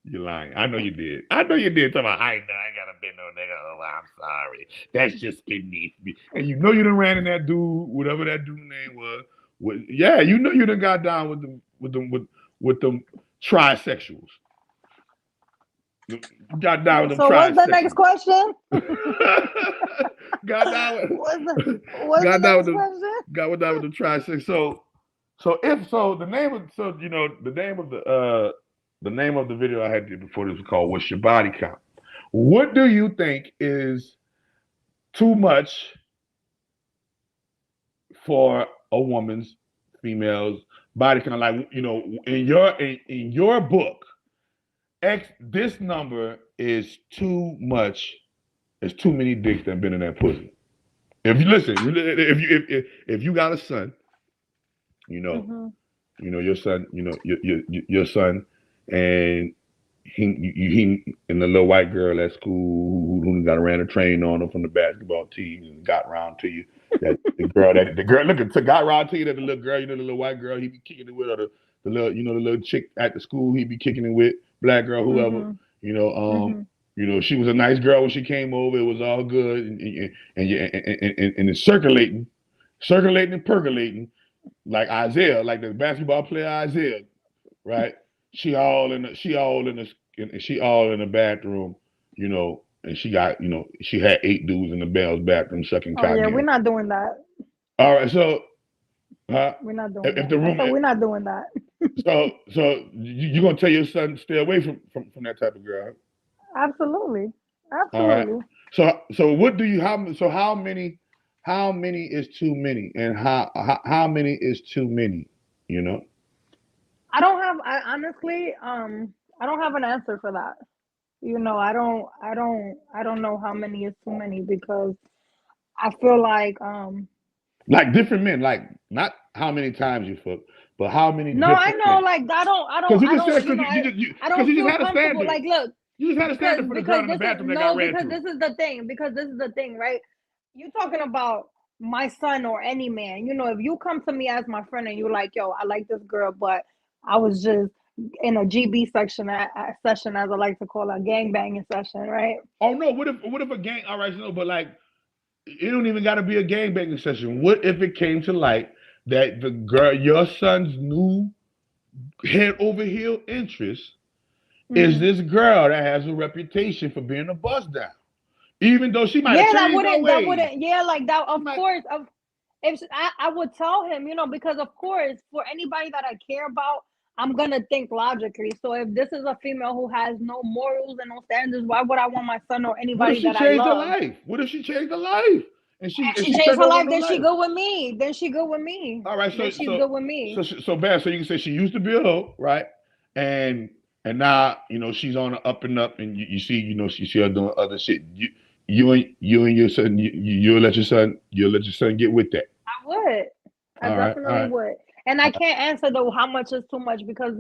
You're lying. I know you did. Talking about I ain't gotta bend no nigga over. I'm sorry. That's just beneath me. And you done ran in that dude, whatever that dude name was. You done got down with them trisexuals. Got down with them.
So what's the next question?
Got down with
question?
Got down with the trisexuals. So the name of the video I had before this was called "What's Your Body Count?" What do you think is too much for a woman's, female's body count? Like in your book. This number is too much. There's too many dicks that have been in that pussy. If you listen, if you got a son, your son, your son, and he and the little white girl at school who ran a train on him from the basketball team and got around to you. That the girl got around to you. That the little girl, the little white girl, he be kicking it with, or the little, the little chick at the school, he be kicking it with. Black girl, whoever, she was a nice girl when she came over. It was all good, and it's circulating and percolating like Isaiah, like the basketball player Isaiah, right? She all in the bathroom, and she got, she had 8 dudes in the Bell's bathroom sucking cock.
Yeah, we're not doing that.
All right, so.
We're not doing that. We're not doing that.
So you gonna tell your son to stay away from that type of girl?
Absolutely.
All right. So what do you how many how many is too many, and how many is too many? You know,
I honestly, I don't have an answer for that. I don't know how many is too many because I feel like,
like different men, like not how many times you fuck, but how many
no, I
different
know,
men.
like
Because you
I
just
don't,
said because
I
because
don't
you just
feel
had a
comfortable.
standard.
Like, look,
You just had a standard for the girl in the
this is
bathroom that got
no,
ran
because
through.
this is the thing. Because this is the thing, right? You're talking about my son or any man. If you come to me as my friend and you're like, yo, I like this girl, but I was just in a GB section session, as I like to call a gang banging session, right?
Oh no, what if a gang? All right, no, but like it don't even got to be a gang banging session. What if it came to light that the girl, your son's new head over heel interest, is
Mm.
this girl that has a reputation for being a bust down, even though she might have
Yeah,
changed her
that
ways.
wouldn't, yeah, like that.
She
Of
might.
course, if I would tell him, because of course, for anybody that I care about, I'm gonna think logically. So if this is a female who has no morals and no standards, why would I want my son or
What if
anybody
she
that I
changed her
love?
life? What if she changed her life and
And she
she
changed
turned
her
over a
life,
new
then she
life?
good with me. Then she good with me.
All right,
Then she's good with me.
so bad. So you can say she used to be a hoe, right? And now she's on the up and up, and you see you see her doing other shit. You and your son, you'll let your son get with that.
I would. I
All
definitely
right,
would. And I can't answer though how much is too much because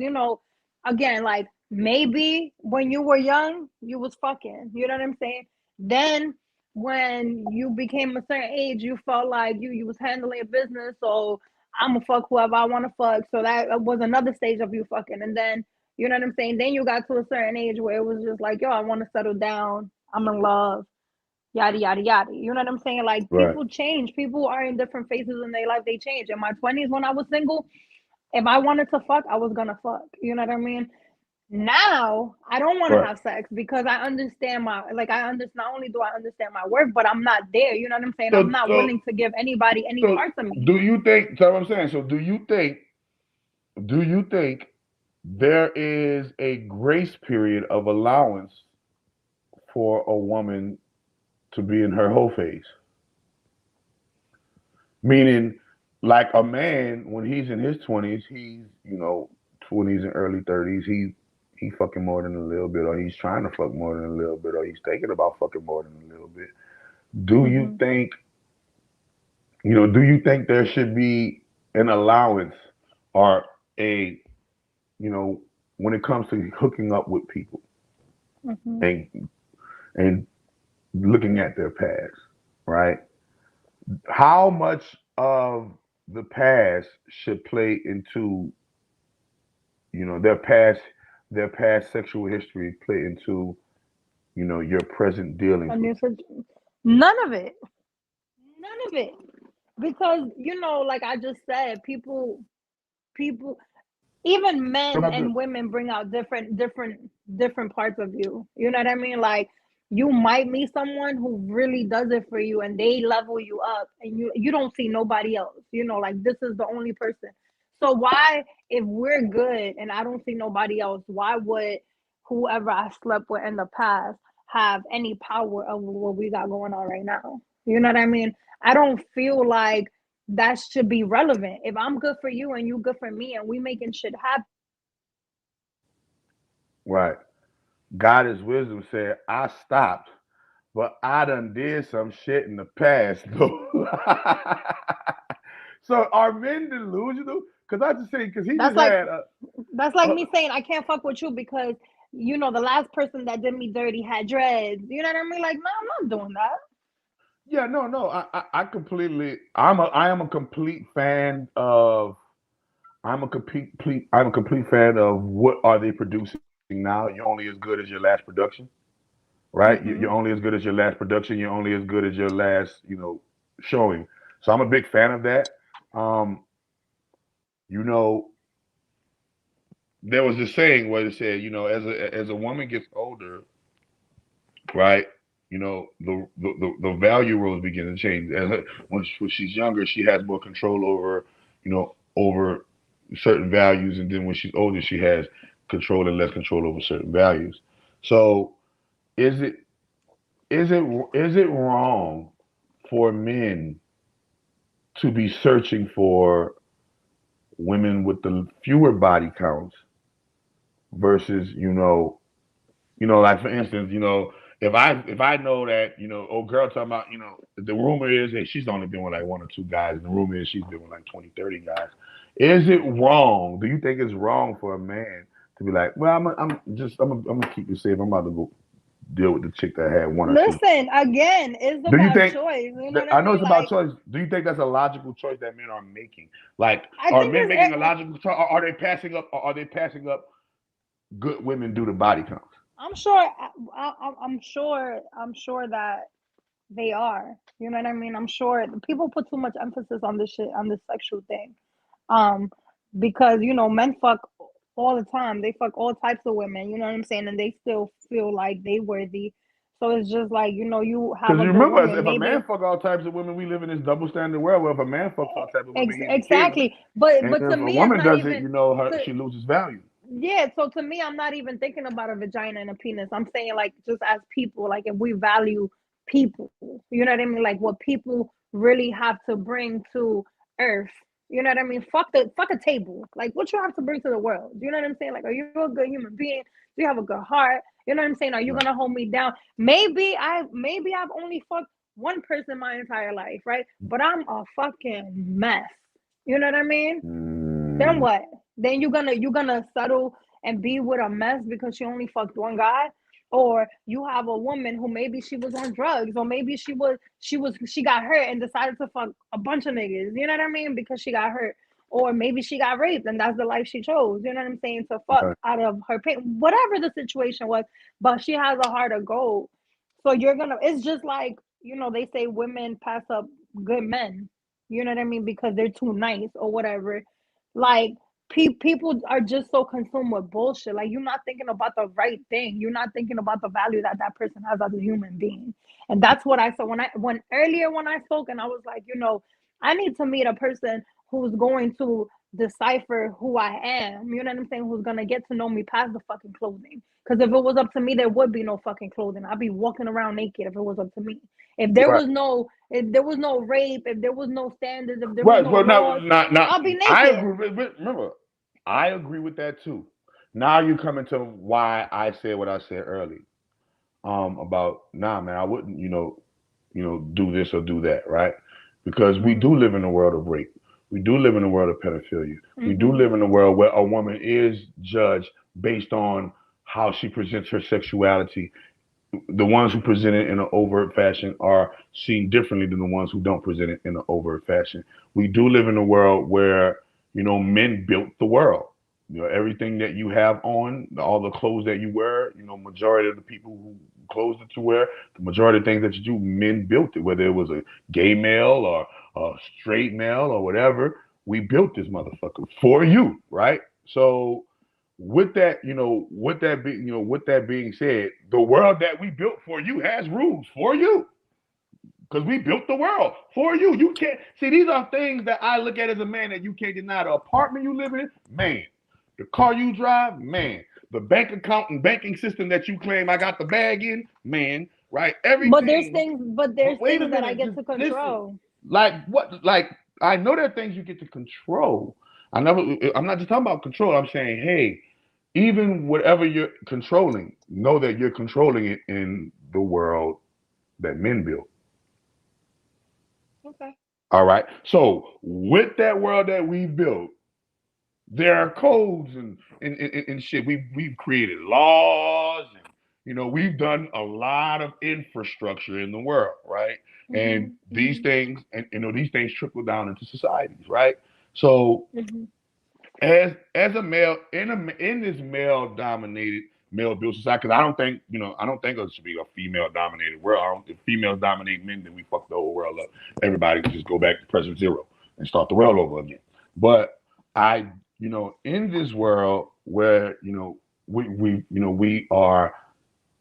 again, like maybe when you were young, you was fucking. You know what I'm saying? Then when you became a certain age, you felt like you was handling a business, so I'ma fuck whoever I wanna fuck. So that was another stage of you fucking. And then you know what I'm saying? Then you got to a certain age where it was just like, yo, I wanna settle down. I'm in love, yada yada yada. You know what I'm saying? Like
right.
people change. People are in different phases in their life. They change. In my 20s, when I was single, if I wanted to fuck, I was gonna fuck. You know what I mean? Now I don't want to
Right.
have sex because I understand I understand. Not only do I understand my worth, but I'm not there. You know what I'm saying? I'm
So
not
so
willing to give anybody any
so
parts of me.
do you think? So what I'm saying. So do you think there is a grace period of allowance for a woman to be in her whole phase? Meaning, like a man when he's in his 20s, he's 20s and early 30s, he fucking more than a little bit, or he's trying to fuck more than a little bit, or he's thinking about fucking more than a little bit. Do you
Hmm.
think do you think there should be an allowance or a you know when it comes to hooking up with people
Hmm.
and and looking at their past, right? How much of the past should play into their past sexual history play into your present dealings
And
with.
you said none of it. None of it. Because like I just said, people even
What
men
about the
and women bring out different parts of you. You know what I mean? Like you might meet someone who really does it for you and they level you up and you don't see nobody else. Like this is the only person. So why, if we're good and I don't see nobody else, why would whoever I slept with in the past have any power over what we got going on right now? You know what I mean? I don't feel like that should be relevant. If I'm good for you and you good for me and we making shit happen.
right? God is wisdom said, I stopped, but I done did some shit in the past though. So are men delusional? Because I just say because he
That's
just
like
had
that's like
a
me saying I can't fuck with you because the last person that did me dirty had dreads. You know what I mean? Like, no, I'm not doing that.
yeah, no. I completely I am a complete fan of I'm a complete fan of what are they producing now. You're only as good as your last production, right? You're
Hmm.
only as good as your last production. You're only as good as your last, showing. So I'm a big fan of that. Um, you know, there was this saying where it said, as a woman gets older, right? The value rules begin to change. When she's younger, she has more control over certain values, and then when she's older, she has control and less control over certain values. So, is it is it is it wrong for men? to be searching for women with the fewer body counts versus, like for instance, if I know that, old girl talking about, the rumor is that she's only been with like one or two guys, and the rumor is she's been with like 20, 30 guys. Is it wrong? Do you think it's wrong for a man to be like, well, I'm gonna keep it safe. I'm about to go deal with the chick that had one or two.
Listen, again, it's
Do you
about
think
choice. You know what
I
I
know
mean?
it's about
Like,
choice. Do you think that's a logical choice that men are making? Like,
I
are
think
men
it's
making a logical choice? Or are they passing up? Or are they passing up good women due to body counts?
I'm sure. I'm sure that they are. You know what I mean? I'm sure people put too much emphasis on this shit, on this sexual thing. Um, because men fuck all the time. They fuck all types of women. You know what I'm saying? And they still feel like they worthy. So it's just like, you have
Because
a
you
good
remember,
woman,
if a man
maybe.
fuck all types of women, we live in this double standard world where if a man fucks all types of women, he's a king,
Exactly. But
and
to
if a
me, it's
woman
not
does it,
even.
she loses value.
Yeah, so to me, I'm not even thinking about a vagina and a penis. I'm saying, like, just as people, like, if we value people, you know what I mean? Like, what people really have to bring to earth. You know what I mean? Fuck a table. Like, what you have to bring to the world. You know what I'm saying? Like, are you a good human being? Do you have a good heart? You know what I'm saying? Are you
Right.
gonna hold me down? Maybe I've only fucked one person my entire life, right? But I'm a fucking mess. You know what I mean? Then what? Then you're gonna settle and be with a mess because she only fucked one guy? Or you have a woman who maybe she was on drugs, or maybe she got hurt and decided to fuck a bunch of niggas, you know what I mean? Because she got hurt. Or maybe she got raped and that's the life she chose, you know what I'm saying? To fuck
Right.
out of her pain, whatever the situation was, but she has a heart of gold. So it's just like, they say women pass up good men, you know what I mean, because they're too nice or whatever. Like, people are just so consumed with bullshit. Like, you're not thinking about the right thing. You're not thinking about the value that that person has as a human being. And that's what I said when earlier when I spoke, and I was like, I need to meet a person who's going to decipher who I am. You know what I'm saying? Who's gonna get to know me past the fucking clothing. Because if it was up to me, there would be no fucking clothing. I'd be walking around naked if it was up to me. If there
Right.
was no rape, if there was no standards, if there was
Right.
no
Well, now,
laws,
not.
I'll be
I
naked.
agree. Remember, I agree with that too. Now you come into why I said what I said earlier. About nah, man, I wouldn't, do this or do that, right? Because we do
Mm-hmm.
live in a world of rape. We do live in a world of pedophilia. We do
Mm-hmm.
live in a world where a woman is judged based on how she presents her sexuality. The ones who present it in an overt fashion are seen differently than the ones who don't present it in an overt fashion. We do live in a world where, men built the world. Everything that you have on, all the clothes that you wear, majority of the people who clothes that you wear, the majority of things that you do, men built it, whether it was a gay male or a straight male or whatever. We built this motherfucker for you, right? So with that being said, the world that we built for you has rules for you because we built the world for you. You can't see, these are things that I look at as a man that you can't deny. The apartment you live in, man. The car you drive, man. The bank account and banking system that you claim I got the bag in, man. Right?
But there's
Everything.
things, but
But
there's
wait a
things that I
minute,
get
just
to
listen.
control.
Like what? Like I know there are things you get to control. I'm not just talking about control. I'm saying, hey, even whatever you're controlling, know that you're controlling it in the world that men built.
Okay.
All right. So with that world that we built, there are codes and shit. We've created laws and we've done a lot of infrastructure in the world, right? And
Mhm.
these
Mhm.
things and these things trickle down into societies, right? So
Mhm.
as a male in this male built society, because I don't think it should be a female dominated world. If females dominate men, then we fuck the whole world up. Everybody can just go back to present zero and start the world over again. But I, in this world where we are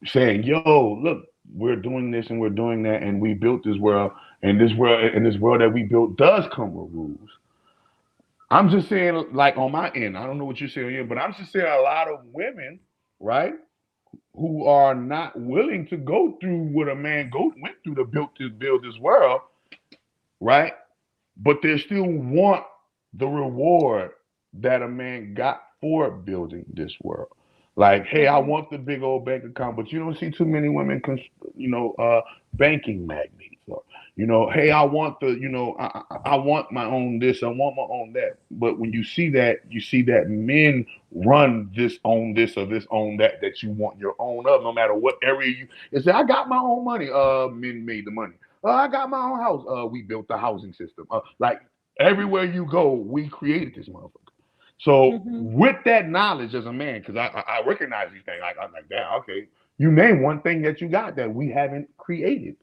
saying, yo, look, we're doing this and we're doing that, and we built this world, and this world that we built does come with rules. I'm just saying, like on my end, I don't know what you're saying here, but I'm just saying a lot of women, right, who are not willing to go through what a man went through to build this world, right? but they still want the reward that a man got for building this world. Like, hey, I want the big old bank account, but you don't see too many women, banking magnates. Or, hey, I want I want my own this, I want my own that. But when you see that men run this, or this own that you want your own of, no matter what area you. It's say, I got my own money. Men made the money. I got my own house. We built the housing system. Like everywhere you go, we created this motherfucker. So with that knowledge as a man, because I recognize these things, I'm like, damn, okay. You name one thing that you got that we haven't created,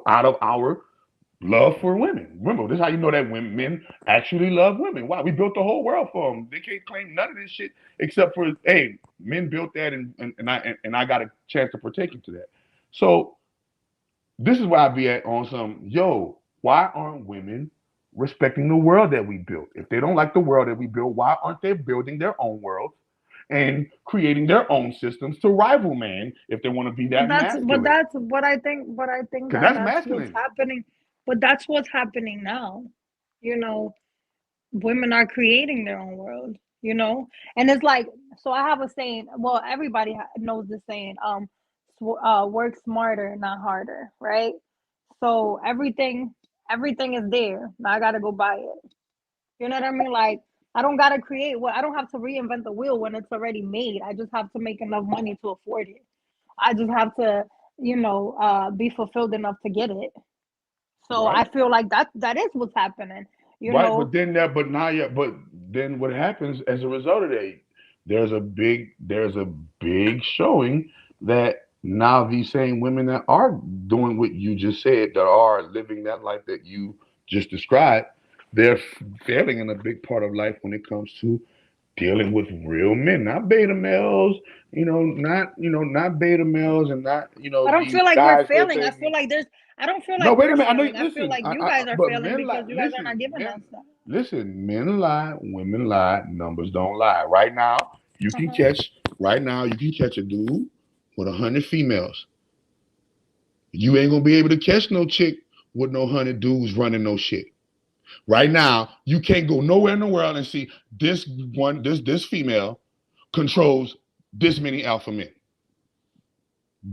out of our love for women. Remember, this is how you know that men actually love women. Why? We built the whole world for them. They can't claim none of this shit except for, hey, men built that, and I got a chance to partake into that. So this is where I be at on some, why aren't women respecting the world that we built? If they don't like the world that we built, why aren't they building their own world and creating their own systems to rival man if they want to be that masculine?
That's what I think. But I think
that's
that's what's happening. But that's what's happening now. Women are creating their own world. And it's like, so I have a saying. Well, everybody knows the saying. Work smarter, not harder, right? So everything is there. Now I gotta go buy it. You know what I mean? Like, I don't gotta create I don't have to reinvent the wheel when it's already made. I just have to make enough money to afford it. I just have to, be fulfilled enough to get it. So right. I feel like that is what's happening.
Right, but then what happens as a result of that? There's a big showing that now these same women that are doing what you just said, that are living that life that you just described, they're failing in a big part of life when it comes to dealing with real men, not beta males, not beta males, and not,
I don't feel like we're failing. I feel like I don't feel like no, wait a minute. I feel like you guys are failing because you guys are not giving us that.
Listen, men lie, women lie, numbers don't lie. Right now, you can catch a dude with 100 females. You ain't gonna be able to catch no chick with no 100 dudes running no shit. Right now, you can't go nowhere in the world and see this female controls this many alpha men.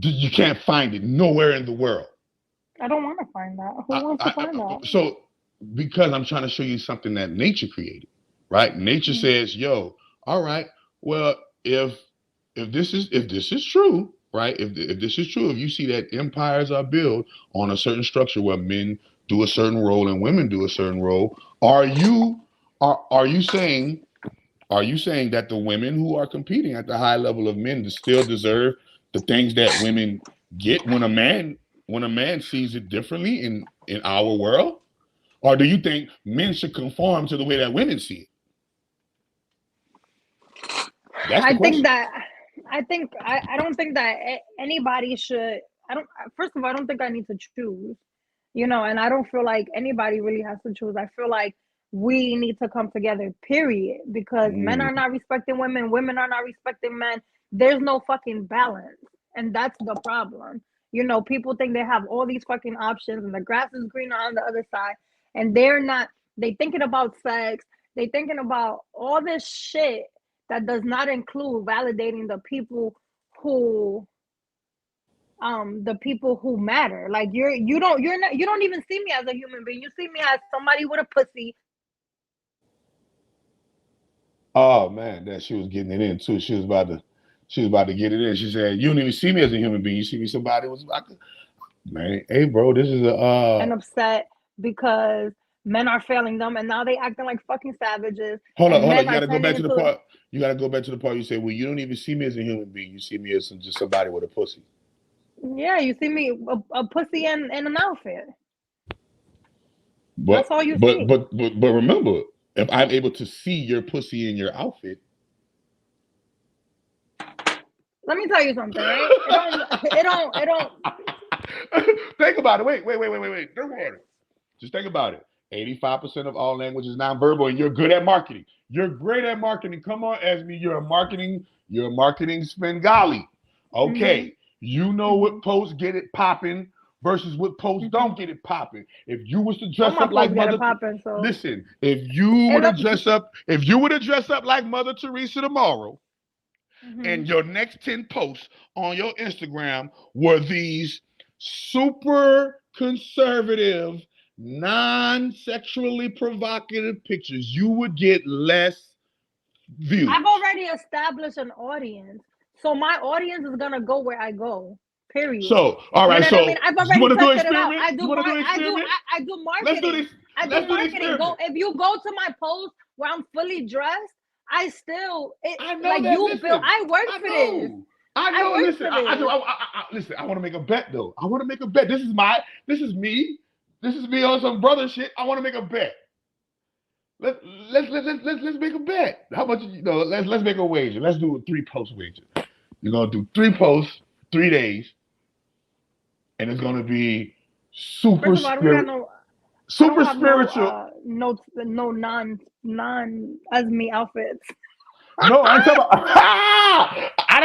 You can't find it nowhere in the world.
I don't want to find that. Who wants to find that?
So, because I'm trying to show you something that nature created, right? Nature says, all right, well, if this is true, right? If this is true, if you see that empires are built on a certain structure where men do a certain role and women do a certain role, are you saying that the women who are competing at the high level of men still deserve the things that women get when a man sees it differently in our world? Or do you think men should conform to the way that women see it?
I don't think that anybody should. First of all, I don't think I need to choose, and I don't feel like anybody really has to choose. I feel like we need to come together, period, because men are not respecting women, women are not respecting men. There's no fucking balance, and that's the problem. People think they have all these fucking options and the grass is greener on the other side, and they thinking about sex, they thinking about all this shit that does not include validating the people who matter. Like you don't even see me as a human being. You see me as somebody with a pussy.
Oh man, that she was getting it in too. She was about to get it in. She said, "You don't even see me as a human being. You see me somebody was like, man, hey bro, this is
and upset because men are failing them, and now they acting like fucking savages."
Hold on. You gotta go back to the part. You gotta go back to the part you say, well, you don't even see me as a human being. You see me as just somebody with a pussy.
Yeah, you see me a pussy in an outfit.
But, that's all you see. But remember, if I'm able to see your pussy in your outfit.
Let me tell you something, right? It don't.
Think about it. Wait. Don't worry. Just think about it. 85% of all language is nonverbal, and you're good at marketing. You're great at marketing. Come on, Esme. You're a marketing Svengali. Okay. You know what posts get it popping versus what posts don't get it popping. If you was to dress
All my
up like
posts get
Mother,
it popping, so
listen, if you were to dress up, like Mother Teresa tomorrow, and your next 10 posts on your Instagram were these super conservative, non-sexually provocative pictures, you would get less views.
I've already established an audience, so my audience is gonna go where I go. Period.
So, all right.
You know
so,
what I mean? I've already
you want to do
tested it out.
experiment? You want to do experiment?
I do marketing.
Let's do this. Let's do
marketing.
experiment.
Go if you go to my post where I'm fully dressed, I still
I know
like
that.
you
Listen,
feel I work for this.
I know.
work
Listen,
for this.
listen. I want to make a bet though. I want to make a bet. This is me. This is me on some brother shit. I want to make a bet. Let's make a bet. How much let's make a wager. Let's do a 3-post wager. You're gonna do 3 posts, 3 days, and it's gonna be super spiritual.
No non as me outfits.
No, I'm talking about. I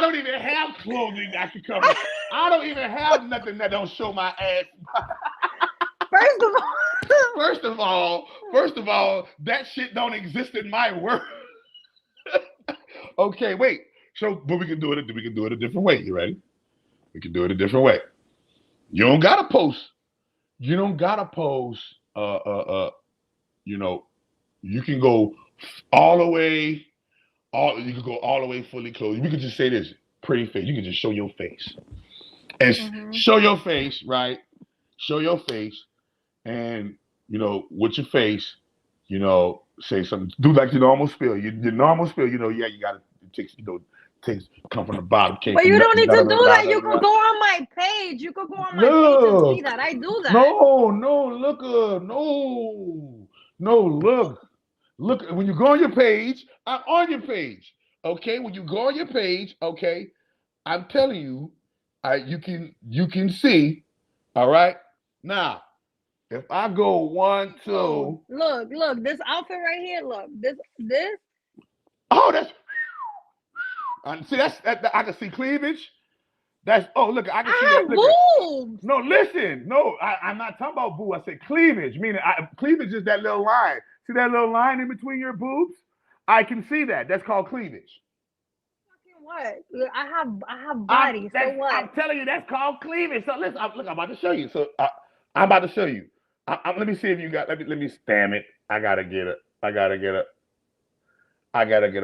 don't even have clothing that can cover. I don't even have nothing that don't show my ass. First of all, that shit don't exist in my world. Okay, wait. So, but we can do it a different way. You ready? We can do it a different way. You don't gotta post. You can go all the way. You can go all the way fully clothed. We could just say this: pretty face. You can just show your face, and show your face, right? Show your face, and with your face, say something. Do like your normal spiel. Your normal spiel. You gotta come from the bottom.
But you don't need to do that. You can go on my page. You can go on my page and see that. I do that.
No, look. When you go on your page, I'm on your page. Okay, when you go on your page, okay, I'm telling you, you can see. All right, now if I go 1, 2,
look, this outfit right here. Look, this.
Oh, that's. See, I can see cleavage. Look, I can see that.
Boobs.
No, listen. No, I'm not talking about boob. I said cleavage. Meaning, cleavage is that little line. See that little line in between your boobs? I can see that. That's called cleavage.
What? I have body. So what?
I'm telling you, that's called cleavage. So listen, I'm about to show you. So I'm about to show you. Let me see if you got. Let me stamp it. I gotta get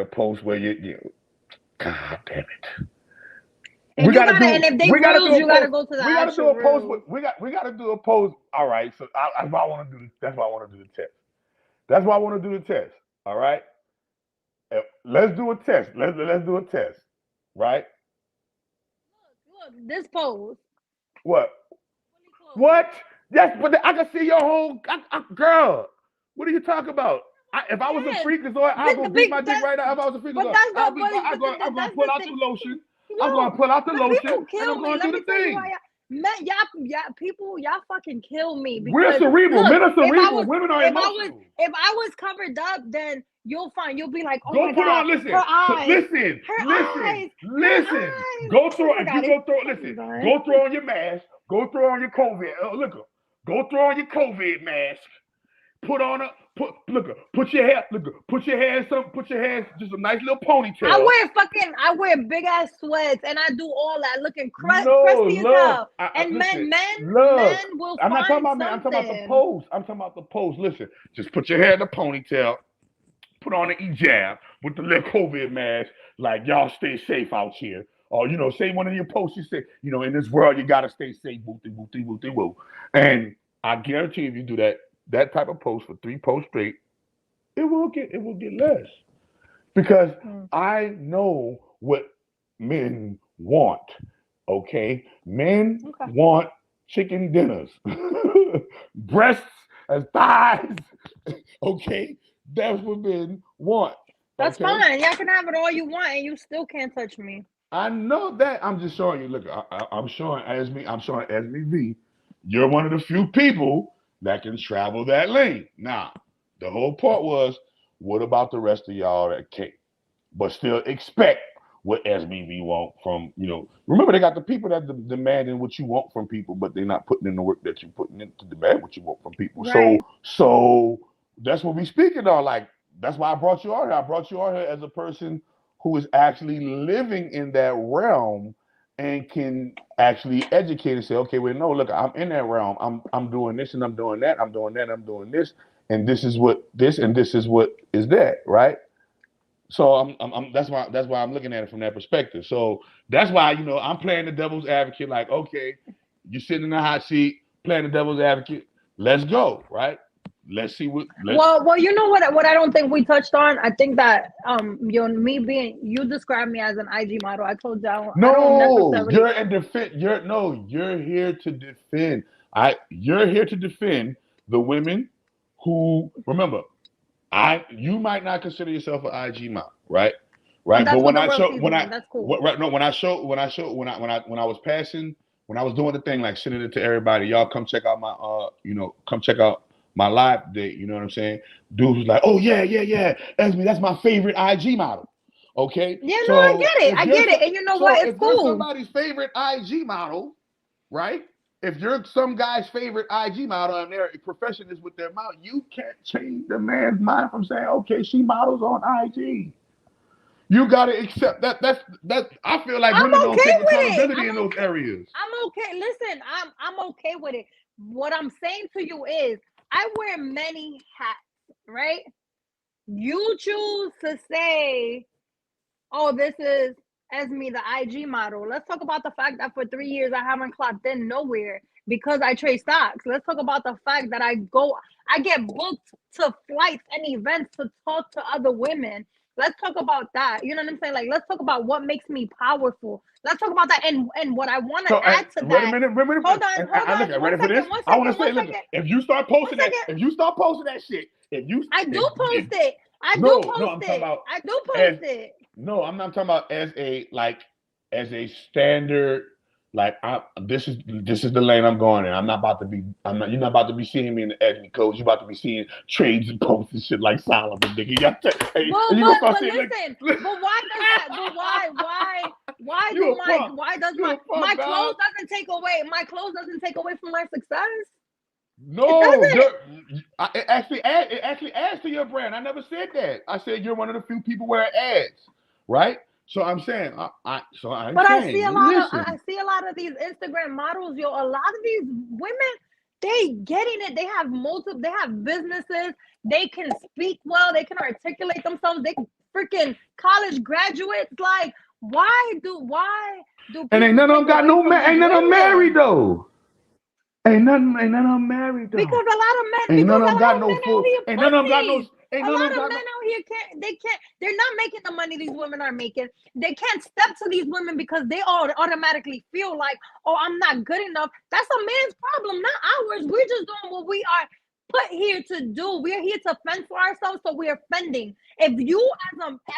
a post where you. God damn it.
And if they rules, you gotta go to the actual rules.
We gotta do a post. All right, so that's why I want to do. That's why I want to do the test. That's why I want to do the test. All right. Let's do a test. Let's do a test. Right.
Look, this pose.
What? What? Yes, but I can see your whole girl. What are you talking about? If I was a freakazoid, I'd go beat my dick right now. If I was a freakazoid, I'm going to pull out the lotion. I'm going to pull out the lotion and I'm going to do the thing.
Y'all fucking kill me.
We're cerebral. Men are cerebral. Women are emotional.
If I was covered up, then you'll be like, oh my
God.
God,
Listen.
her eyes.
Listen. Go throw on your mask. Go throw on your COVID. Look, go throw on your COVID mask. Put your hair just a nice little ponytail.
I wear big ass sweats and I do all that looking crusty as hell. And men will
I'm not talking about
something.
men. I'm talking about the pose. Listen, just put your hair in a ponytail, put on an hijab with the little COVID mask, like y'all stay safe out here. Or say one of your posts, you say, in this world you gotta stay safe, woo. And I guarantee if you do that type of post for 3 posts straight, it will get less. Because I know what men want. Okay? Men want chicken dinners. Breasts and thighs. Okay? That's what men want.
That's fine. Y'all can have it all you want and you still can't touch me.
I know that. I'm just showing you. Look, I'm showing Esme V. You're one of the few people that can travel that lane. Now, the whole part was, what about the rest of y'all that can't, but still expect what SBV want from, you know, remember they got the people that demanding what you want from people, but they're not putting in the work that you're putting in to demand what you want from people.
Right.
So that's what we speaking on. Like, that's why I brought you on here. I brought you on here as a person who is actually living in that realm and can actually educate and say, okay, wait, no, look, I'm in that realm. I'm doing this and I'm doing that. I'm doing that. I'm doing this. And this is what this and this is what is that, right? So that's why I'm looking at it from that perspective. So that's why, you know, I'm playing the devil's advocate. Like, okay, you're sitting in the hot seat, playing the devil's advocate. Let's go, right? Let's see what.
Well, you know what I don't think we touched on. I think that you described me as an IG model. I told y'all.
No, you're in defense. You're here to defend. You're here to defend the women who, remember, you might not consider yourself an IG model, right? Right. But when I was doing the thing, like sending it to everybody, y'all come check out my come check out my live date, you know what I'm saying? Dude was like, oh yeah, Esme, that's my favorite IG model. Okay.
Yeah, so, no, I get it. And you know what? It's cool.
If you're somebody's favorite IG model, right? If you're some guy's favorite IG model and their profession is with their mouth, you can't change the man's mind from saying, okay, she models on IG. You gotta accept that. That's I feel like women don't take accountability in those areas.
I'm okay. Listen, I'm okay with it. What I'm saying to you is I wear many hats, right? You choose to say, oh, this is Esme, the IG model. Let's talk about the fact that for 3 years I haven't clocked in nowhere because I trade stocks. Let's talk about the fact that I get booked to flights and events to talk to other women. Let's talk about that. You know what I'm saying? Like, let's talk about what makes me powerful. Let's talk about that. And what I want to add to that.
Wait a minute. Hold on. Ready for this? I want to say, look, if you start posting that shit,
I do post it. I do post it.
No, I'm not talking about as a standard. Like, this is the lane I'm going in. You're not about to be seeing me in the Esme codes. You're about to be seeing trades and posts and shit like Solomon, nigga.
Why does my clothes doesn't take away from my success?
No, it actually adds to your brand. I never said that. I said you're one of the few people wearing ads, right? So I'm saying, I see a
lot of these Instagram models, a lot of these women, they getting it. They have businesses. They can speak well. They can articulate themselves. They freaking college graduates. Like, why do
and ain't none of them got ain't none of them married though. Ain't none of them married though.
Because a lot of men,
ain't none of them got no full. Ain't none of them got no.
A lot of men out here they're not making the money these women are making. They can't step to these women because they all automatically feel like, oh, I'm not good enough. That's a man's problem, not ours. We're just doing what we are put here to do. We're here to fend for ourselves, so we're fending. If you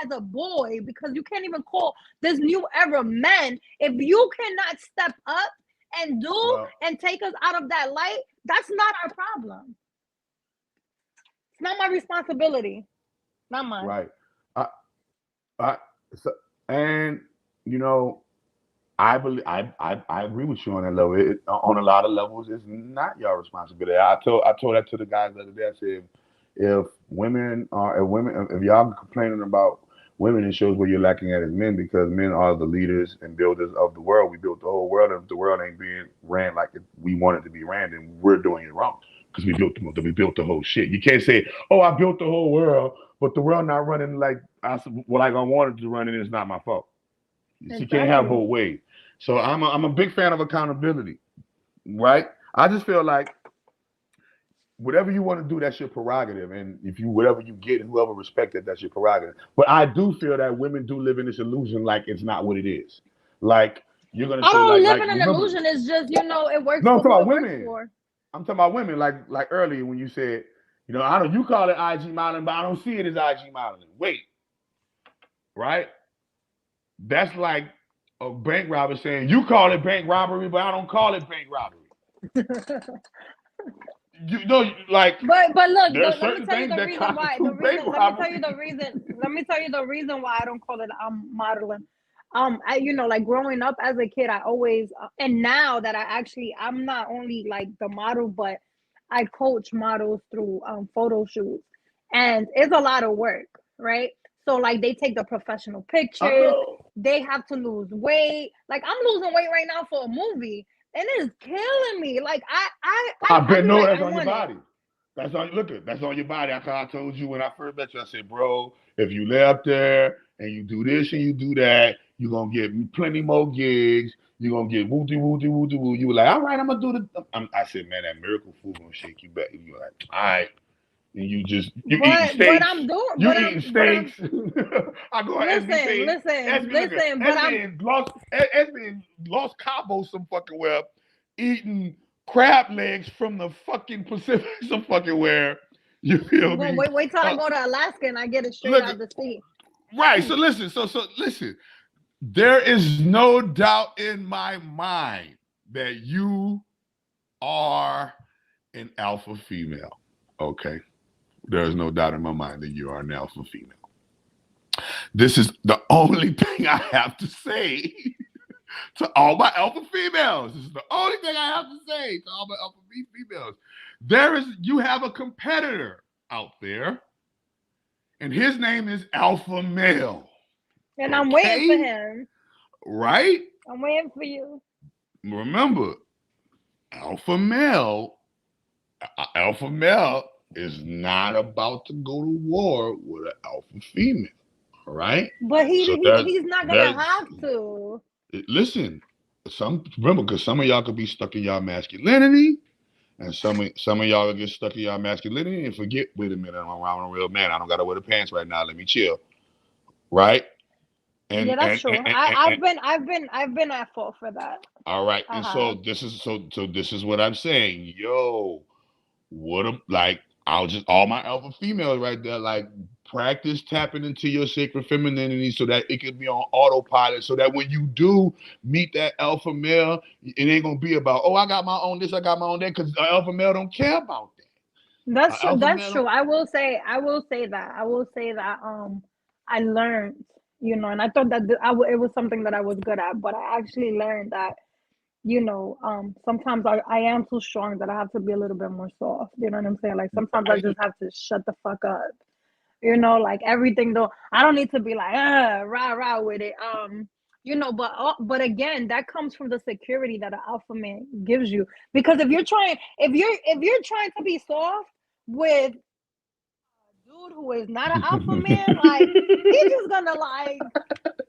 as a boy, because you can't even call this new era men, if you cannot step up and and take us out of that light, that's not our problem. Not my responsibility, not mine.
Right. And you know, I believe I agree with you on that level. On a lot of levels, it's not your responsibility. I told that to the guys the other day. I said, if y'all complaining about women, it shows where you're lacking at as men, because men are the leaders and builders of the world. We built the whole world, and if the world ain't being ran like we want it to be ran, then we're doing it wrong. Because we built the whole shit. You can't say, "Oh, I built the whole world," but the world not running like I wanted to run, and it's not my fault. Exactly. You can't have both ways. So I'm a big fan of accountability, right? I just feel like whatever you want to do, that's your prerogative, and whatever you get and whoever respects it, that's your prerogative. But I do feel that women do live in this illusion like it's not what it is. Like you're gonna.
I don't live in an illusion. It's just it works.
No, I'm talking about women. I'm talking about women, like earlier when you said, you call it IG modeling, but I don't see it as IG modeling. Wait, right? That's like a bank robber saying, you call it bank robbery, but I don't call it bank robbery.
But look, let me tell you the reason why. Let me tell you the reason why I don't call it modeling. you know, like growing up as a kid, I always, and now that I'm not only like the model, but I coach models through photo shoots, and it's a lot of work, right? So like they take the professional
I
pictures,
know.
they have to lose weight. Like I'm losing weight right now for a movie, and it's killing me. Like
I
I
bet
be
no,
like,
that's
I
on your
want it.
body. That's on look at that's on your body. I told you when I first met you, I said, bro, if you lay up there and you do this and you do that, you're gonna get plenty more gigs. You're gonna get wooty wooty wooty woo. You were like, all right, I'm gonna do the I said, man, that miracle food gonna shake you back. And you're like, all right. And you eating
But
steaks.
I'm doing,
You eating
but I'm
steaks. I go on
listen,
SB
listen,
SB look at
listen. But I'm
SB lost Cabo some fucking well eating crab legs from the fucking Pacific some fucking where. You feel
well,
me?
wait till I go to Alaska and I get it straight
Look,
out the sea.
right. So listen. So listen. There is no doubt in my mind that you are an alpha female. Okay. There is no doubt in my mind that you are an alpha female. This is the only thing I have to say to all my alpha females. This is the only thing I have to say to all my alpha females. You have a competitor out there, and his name is Alpha Male.
And I'm waiting for him.
Right?
I'm waiting for you.
Remember, Alpha Male is not about to go to war with an alpha female. All right?
But
So
he's not gonna have to.
Listen, remember, because some of y'all could be stuck in y'all masculinity, and some of y'all will get stuck in y'all masculinity and forget, wait a minute, I'm around a real man. I don't gotta wear the pants right now. Let me chill. Right? And
yeah, that's true. I've been at fault for that.
All right. And so this is what I'm saying. Yo, I'll just all my alpha females right there, like practice tapping into your sacred femininity so that it can be on autopilot, so that when you do meet that alpha male, it ain't gonna be about, oh, I got my own this, I got my own that, because the alpha male don't care about that.
That's true. That's true. I will say that. I learned, you know, and I thought that it was something that I was good at, but I actually learned that, you know, sometimes I am too strong that I have to be a little bit more soft. You know what I'm saying? Like sometimes I just have to shut the fuck up. You know, like everything though. I don't need to be like rah rah with it. You know, but again, that comes from the security that an alpha man gives you. Because if you're trying to be soft with a dude who is not an alpha man, like he's just gonna like,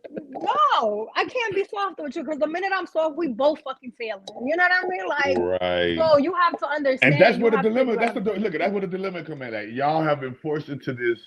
no, I can't be soft with you because the minute I'm soft, we both fucking failing. You know what I mean? Like,
right.
So you have to understand.
And that's where the dilemma. That's where the dilemma come in. Like, y'all have been forced into this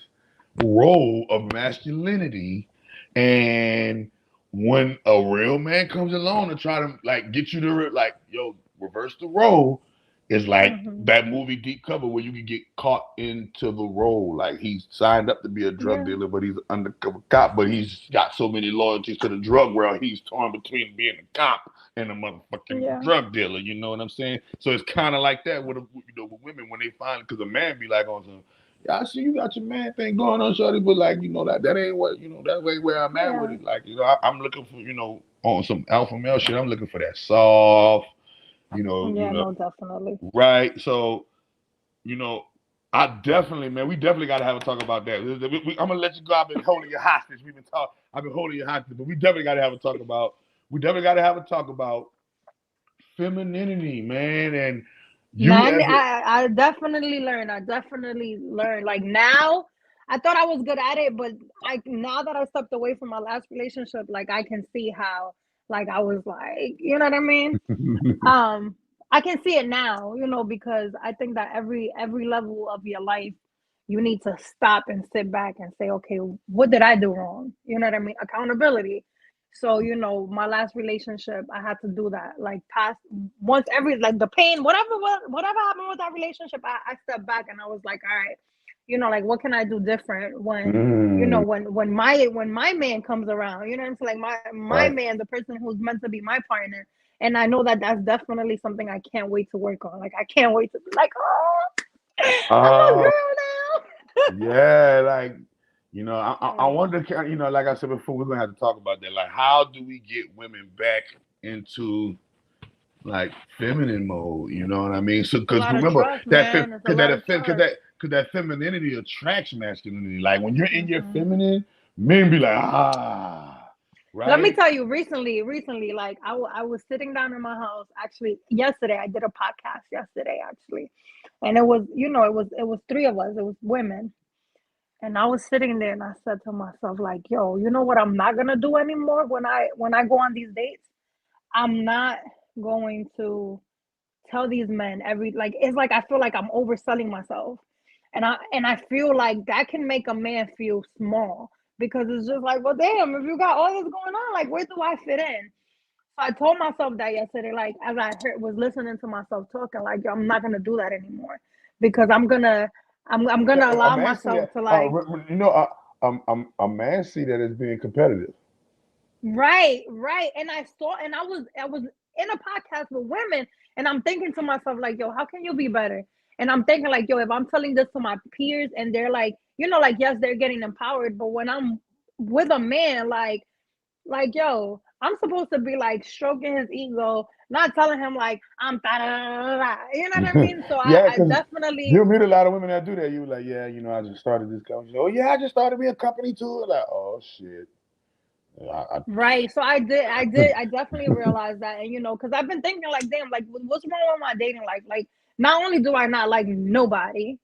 role of masculinity, and when a real man comes along to try to like get you to like, yo, reverse the role, it's like that movie Deep Cover where you can get caught into the role. Like he's signed up to be a drug dealer, but he's an undercover cop, but he's got so many loyalties to the drug world, he's torn between being a cop and a motherfucking drug dealer. You know what I'm saying? So it's kind of like that with with women when they find, because a man be like on some, yeah, I see you got your man thing going on, shorty, but like, you know, that ain't what, you know, that ain't where I'm at with it. Like, you know, I'm looking for, you know, on some alpha male shit, I'm looking for that soft, you know.
Yeah,
you know,
no, definitely.
Right. So, you know, we definitely got to have a talk about that. I'm gonna let you go. I've been holding you hostage. I've been holding you hostage, but we definitely got to have a talk about. We definitely got to have a talk about femininity, man. And
I definitely learned. Like now, I thought I was good at it, but now that I stepped away from my last relationship, like I can see how, like I was like, you know what I mean? I can see it now, you know, because I think that every level of your life, you need to stop and sit back and say, okay, what did I do wrong? You know what I mean? Accountability. So, you know, my last relationship, I had to do that. Like once like the pain, whatever happened with that relationship, I stepped back and I was like, all right, you know, like what can I do different when, you know, when my man comes around, you know what I'm saying? Like my man, the person who's meant to be my partner. And I know that that's definitely something I can't wait to work on. Like I can't wait to be like, oh, I'm a girl now.
Yeah, like, You know, I wonder, you know, like I said before, we're gonna have to talk about that. Like, how do we get women back into like feminine mode? You know what I mean? So,
It's a
because
lot of
remember
trust,
that,
man. It's a lot of trust.
because that femininity attracts masculinity. Like when you're in your
Mhm.
feminine, men be like,
Let me
right?
tell you, recently, like I was sitting down in my house. Actually, yesterday I did a podcast. Yesterday, actually, and it was, it was three of us. It was women, and I was sitting there, and I said to myself, like, yo, you know what? I'm not gonna do anymore when I go on these dates. I'm not going to tell these men it's like I feel like I'm overselling myself. And I feel like that can make a man feel small because it's just like, well, damn, if you got all this going on, like where do I fit in? So I told myself that yesterday, like as was listening to myself talking, like, yo, I'm not gonna do that anymore because I'm gonna
A
allow
man see
myself
that.
to like.
You know, a man see that as being competitive.
Right, right. And I was in a podcast with women, and I'm thinking to myself, like, yo, how can you be better? And I'm thinking, like, yo, if I'm telling this to my peers and they're like, like, yes, they're getting empowered, but when I'm with a man, like, yo, I'm supposed to be like stroking his ego, not telling him like I'm da da da da. You know what I mean? So I,
Yeah,
I
because
definitely.
you'll meet a lot of women that do that. You like, yeah, you know, I just started this company. Oh yeah, I just started me a company too. Like, oh shit. I,
Right. So I definitely realized that. And because I've been thinking like, damn, like what's wrong with my dating life? Like, not only do I not like nobody,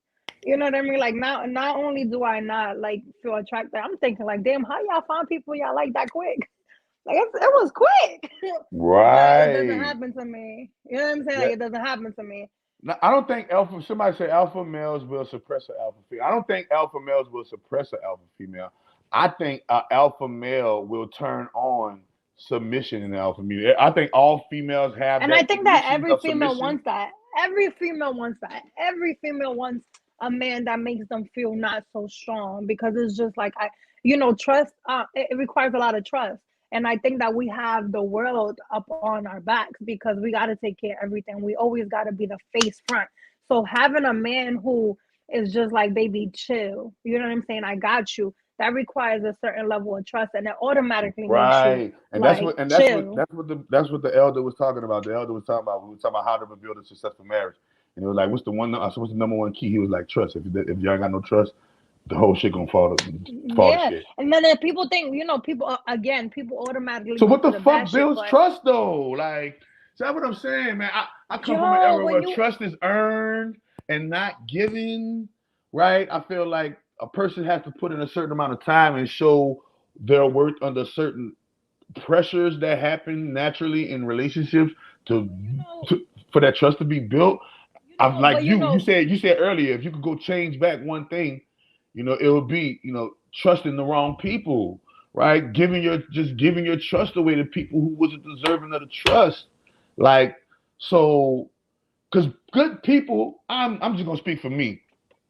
you know what I mean? Like, not only do I not like feel attracted, I'm thinking like, damn, how y'all find people y'all like that quick? Like it was quick. But it doesn't
right.
happen to me. You know what I'm saying?
Yeah.
Like it doesn't happen to me.
Now, I don't think alpha. Somebody say alpha males will suppress an alpha female. I don't think alpha males will suppress an alpha female. I think an alpha male will turn on submission in the alpha male. I think all females have
And I
that
think that
tendency
every
of
female
submission.
wants that. Every female wants that. Every female wants a man that makes them feel not so strong because it's just like trust. It requires a lot of trust, and I think that we have the world up on our backs because we got to take care of everything. We always got to be the face front. So having a man who is just like, baby, chill. You know what I'm saying? I got you. That requires a certain level of trust, and it automatically makes you
Right, and
like chill.
that's what the elder was talking about. The elder was talking about, we were talking about how to build a successful marriage, and it was like, I said, what's the number one key? He was like, trust. If you ain't got no trust, the whole shit gonna fall to
Yeah,
shit.
and then people think, people automatically
So
go
what
to
the
the bad
fuck
shit,
builds
but
trust though? Like, is that what I'm saying, man? I come from an
yo,
era
when
where
you
trust is earned and not given, right? I feel like a person has to put in a certain amount of time and show their worth under certain pressures that happen naturally in relationships to,
but
to for that trust to be built. I'm like
but
you said earlier, if you could go change back one thing, it would be, trusting the wrong people, right? Giving your trust away to people who wasn't deserving of the trust. Like, so, because good people, I'm just gonna speak for me.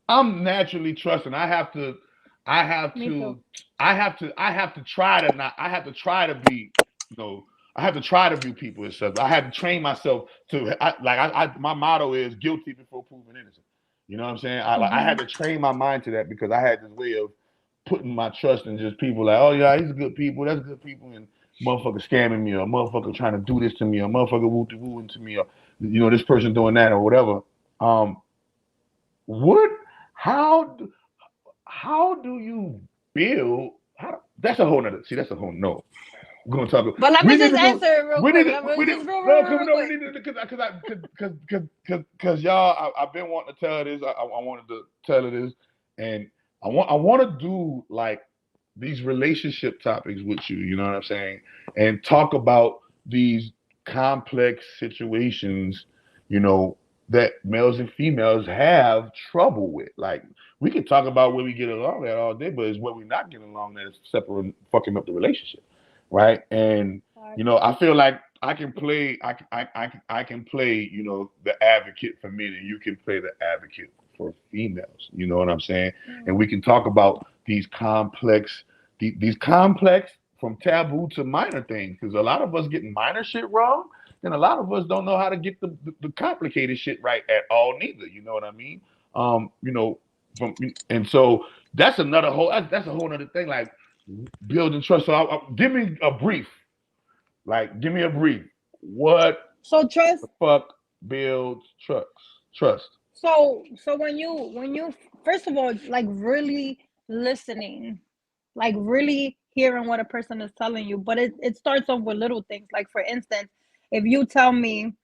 I'm naturally trusting. I have
me too.
to, I have to try to not, I have to try to be, you know, I have to try to view people as such. I have to train myself to, my motto is guilty before proven innocent. You know what I'm saying? I
Hmm.
had to train my mind to that because I had this way of putting my trust in just people like, oh yeah, he's good people, that's good people, and motherfucker scamming me, or motherfucker trying to do this to me, or motherfucker woo to me, or this person doing that or whatever. Um, what? How? How do you build? That's a whole nother. See, that's a whole no. We're gonna talk.
But let me
We need
just
to do.
answer it real
We need
quick.
to.
Let me
We need.
just real,
No,
real, real,
come
real
no. We
quick.
need to because y'all. I've been wanting to tell this. I wanted to tell this, and I want to do like these relationship topics with you. You know what I'm saying? And talk about these complex situations. You know that males and females have trouble with. Like, we could talk about where we get along at all day, but it's where we're not getting along that is separating, fucking up the relationship, right? And I feel like I can play, I can play, the advocate for men, and you can play the advocate for females. You know what I'm saying? And we can talk about these complex from taboo to minor things, because a lot of us getting minor shit wrong, and a lot of us don't know how to get the complicated shit right at all neither. You know what I mean? Um, you know, from and so that's another whole. That's a whole other thing. Like building trust. So give me a brief. Like, give me a brief. What
So trust.
the fuck builds trust? Trust.
So when you first of all, like, really listening, like really hearing what a person is telling you, but it starts off with little things. Like, for instance, if you tell me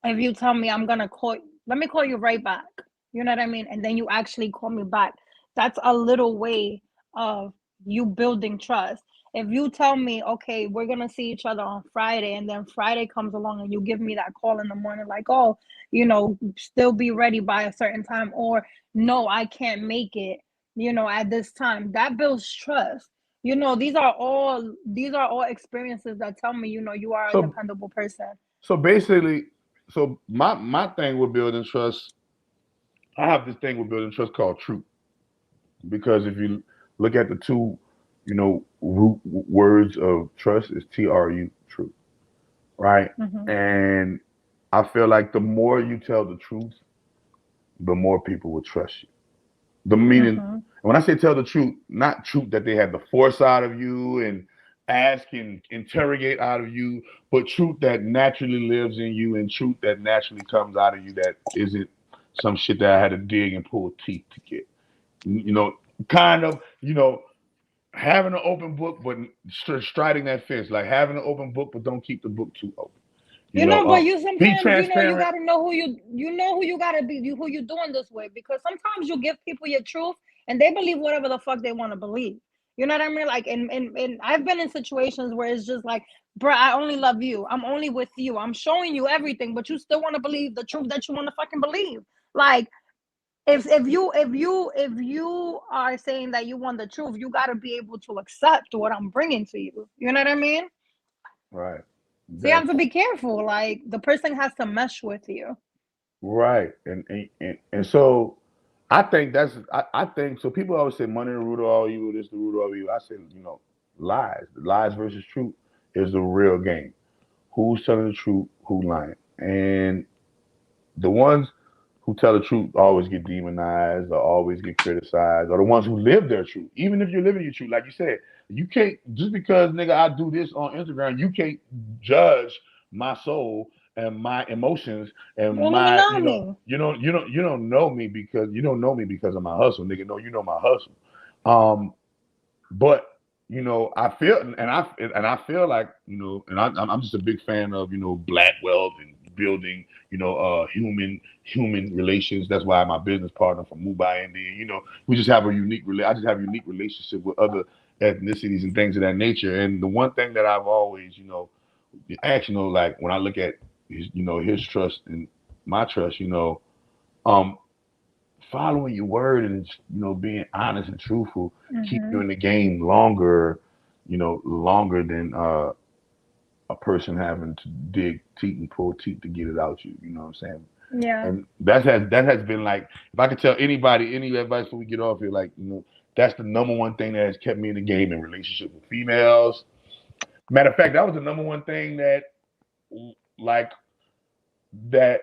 I'm gonna call, let me call you right back, you know what I mean, and then you actually call me back, that's a little way of you building trust. If you tell me, okay, we're gonna see each other on Friday, and then Friday comes along and you give me that call in the morning, like, oh, still be ready by a certain time, or no, I can't make it, at this time, that builds trust. These are all experiences that tell me, you are a
So
dependable person.
so basically, so my thing with building trust, I have this thing with building trust called truth. Because if you look at the two, root words of trust is TRU, truth, right?
Mm-hmm.
And I feel like the more you tell the truth, the more people will trust you. The meaning,
Mm-hmm.
when I say tell the truth, not truth that they have the force out of you and ask and interrogate out of you, but truth that naturally lives in you and truth that naturally comes out of you that isn't some shit that I had to dig and pull teeth to get. You know, kind of, having an open book, but striding that fence, like having an open book, but don't keep the book too open.
But you
Be
sometimes, you
transparent.
gotta know who you gotta be, who you doing this with, because sometimes you give people your truth and they believe whatever the fuck they want to believe. You know what I mean? Like, and I've been in situations where it's just like, bruh, I only love you. I'm only with you. I'm showing you everything, but you still want to believe the truth that you want to fucking believe. Like, if you are saying that you want the truth, you gotta be able to accept what I'm bringing to you. You know what I mean?
Right.
So you
That
have to be careful. Like, the person has to mesh with you.
right. And so I think so. People always say money the root of all evil, this the root of all evil. I say, lies. Lies versus truth is the real game. Who's telling the truth, who lying. And the ones who tell the truth always get demonized or always get criticized, or the ones who live their truth. Even if you're living your truth, like you said, you can't just because nigga I do this on Instagram, you can't judge my soul and my emotions and
You don't even
my
know me.
you don't know me because of my hustle, nigga. No, you know my hustle. Um, but I feel and I feel like and I'm just a big fan of black wealth and building human relations. That's why my business partner from Mumbai, India. We just have a I just have a unique relationship with other ethnicities and things of that nature. And the one thing that I've always actually like when I look at his trust and my trust, um following your word and being honest and truthful keep you
Mm-hmm.
in the game longer, longer than a person having to dig teeth and pull teeth to get it out you. You know what I'm saying?
Yeah.
And that has been like, if I could tell anybody any advice before we get off here, like that's the number one thing that has kept me in the game in relationship with females. Matter of fact, that was the number one thing that like that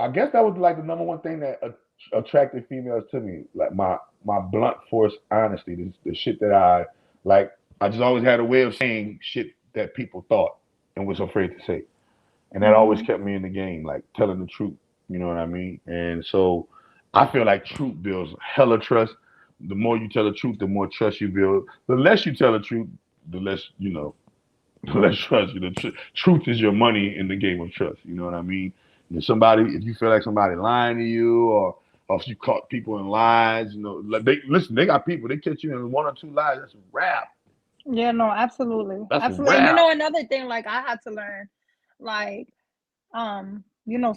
I guess that was like the number one thing that attracted females to me, like my blunt force honesty, the shit that I like. I just always had a way of saying shit that people thought and was afraid to say, and that always
Mm-hmm.
kept me in the game, like telling the truth. You know what I mean? And so I feel like truth builds hella trust. The more you tell the truth, the more trust you build. The less you tell the truth, the less let's trust you. Truth is your money in the game of trust. You know what I mean? And if you feel like somebody lying to you, or if you caught people in lies, like they got people. They catch you in one or two lies. That's a wrap.
Yeah, no, absolutely.
That's a
Absolutely. And
wrap.
another thing, like, I had to learn, like,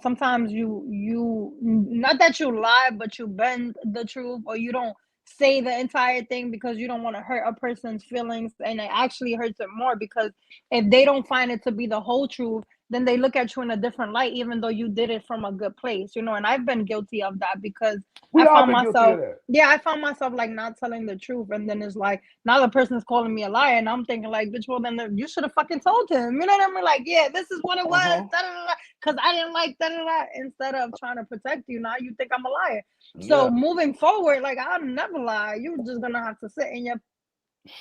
sometimes you not that you lie, but you bend the truth, or you don't say the entire thing because you don't want to hurt a person's feelings, and it actually hurts it more, because if they don't find it to be the whole truth, then they look at you in a different light, even though you did it from a good place, you know. And I've been guilty of that because
We
I
all
found
been guilty of
myself,
that.
yeah, I found myself like not telling the truth, and then it's like now the person's calling me a liar, and I'm thinking like, bitch, well then you should have fucking told him, you know what I mean? Like, yeah, this is what it was, because I didn't like instead of trying to protect you. Now you think I'm a liar. So moving forward, like I'll never lie. You're just gonna have to sit in your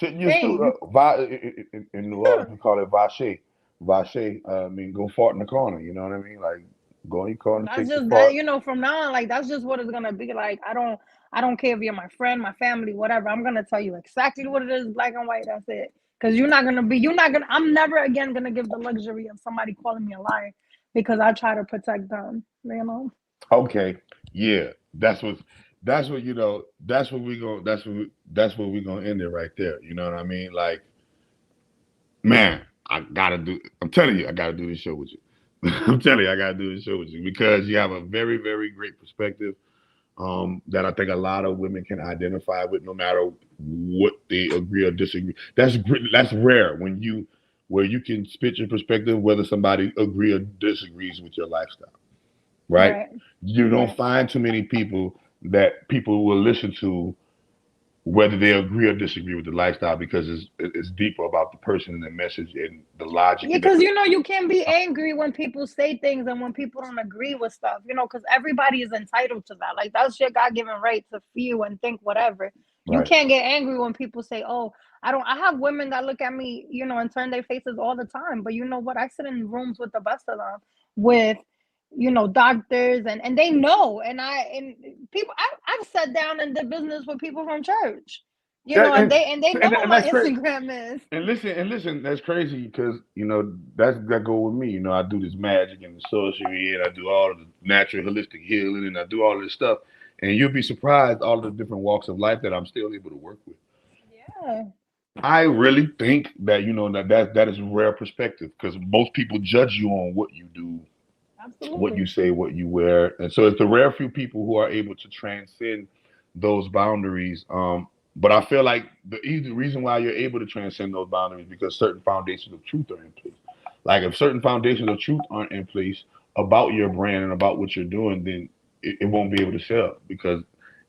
in New Orleans we call it vache. Vache, I mean, go fart in the corner. You know what I mean? Like, go in your corner,
that's
take
just
your
that,
fart.
you know, from now on, like that's just what it's gonna be. Like I don't care if you're my friend, my family, whatever. I'm gonna tell you exactly what it is, black and white. That's it. Because I'm never again gonna give the luxury of somebody calling me a liar because I try to protect them, you know.
Okay, yeah, that's what you know. That's what we going. That's what we gonna end it right there. You know what I mean? Like, man, I gotta do. I'm telling you, I gotta do this show with you. I'm telling you, I gotta do this show with you because you have a very, very great perspective. That I think a lot of women can identify with, no matter what they agree or disagree. That's rare where you can spit your perspective, whether somebody agree or disagrees with your lifestyle. Right?
Right.
You don't find too many people that people will listen to, whether they agree or disagree with the lifestyle, because it's deeper about the person and the message and the logic.
Yeah, because you know you can't be angry when people say things and when people don't agree with stuff, you know, because everybody is entitled to that. Like that's your God-given right to feel and think whatever. You can't get angry when people say, "Oh, I have women that look at me, you know, and turn their faces all the time." But you know what? I sit in rooms with the best of them, with, you know, doctors, and they know. And people, I've sat down and did business with people from church, you know, and they know what my Instagram is.
And listen, that's crazy because you know that go with me. You know, I do this magic and the sorcery, and I do all of the natural holistic healing, and I do all this stuff. And you'll be surprised all the different walks of life that I'm still able to work with.
Yeah.
I really think that you know that is a rare perspective because most people judge you on what you do, what you say, what you wear, and so it's the rare few people who are able to transcend those boundaries. But I feel like the easy reason why you're able to transcend those boundaries because certain foundations of truth are in place. Like if certain foundations of truth aren't in place about your brand and about what you're doing, then it won't be able to sell because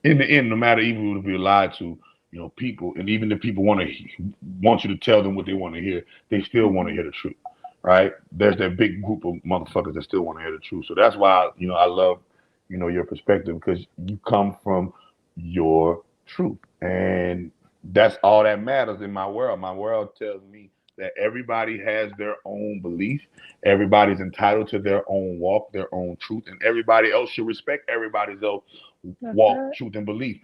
in the end, no matter even if you're lied to, you know, people, and even if people want you to tell them what they want to hear, they still want to hear the truth, right? There's that big group of motherfuckers that still want to hear the truth. So that's why you know I love you know your perspective because you come from your truth, and that's all that matters in my world. My world tells me that everybody has their own belief, everybody's entitled to their own walk, their own truth, and everybody else should respect everybody's else walk, truth, and belief.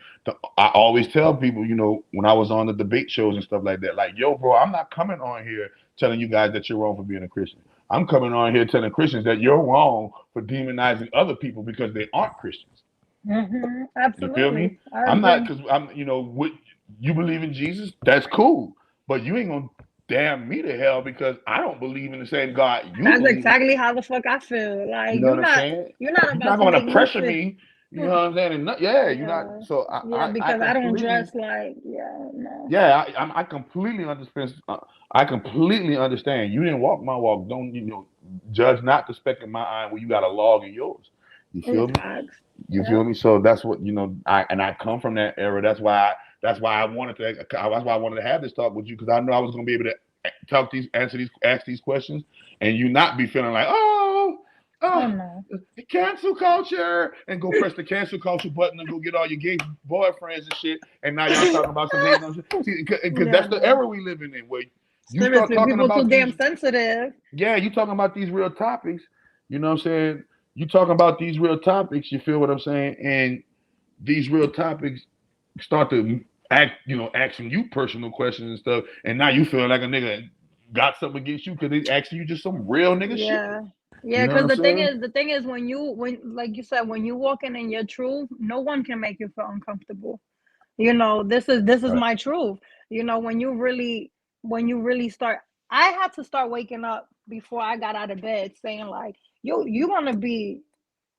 I always tell people, you know, when I was on the debate shows and stuff like that, like, yo, bro, I'm not coming on here telling you guys that you're wrong for being a Christian. I'm coming on here telling Christians that you're wrong for demonizing other people because they aren't Christians.
Absolutely.
You feel me? I'm not, because I'm, you know, what you believe in Jesus, that's cool, but you ain't gonna damn me to hell because I don't believe in the same God you
That's
believe
exactly how the fuck I feel. Like
you know what I'm saying?
You're not
about
going
to pressure me. You know what I'm saying? And not, you're not. So
because I don't dress like no.
Yeah, I completely understand. I completely understand. You didn't walk my walk. Don't you know? Judge not the speck in my eye when you got a log in yours. You feel me? You feel me? So that's what you know. I come from that era. That's why I wanted to. That's why I wanted to have this talk with you because I knew I was going to be able to ask these questions, and you not be feeling like cancel culture, and go press the cancel culture button and go get all your gay boyfriends and shit, and now y'all talking about some hating on shit. Because that's the era we living in, where you start talking
people
about
too damn sensitive.
Yeah, you talking about these real topics. You know what I'm saying? You talking about these real topics. You feel what I'm saying? And these real topics start to asking you personal questions and stuff, and now you feel like a nigga got something against you because they asking you just some real nigga shit.
Yeah, because the thing is when like you said, when you walking in your truth, no one can make you feel uncomfortable. You know, this is my truth. You know, when you really start, I had to start waking up before I got out of bed saying like, you want to be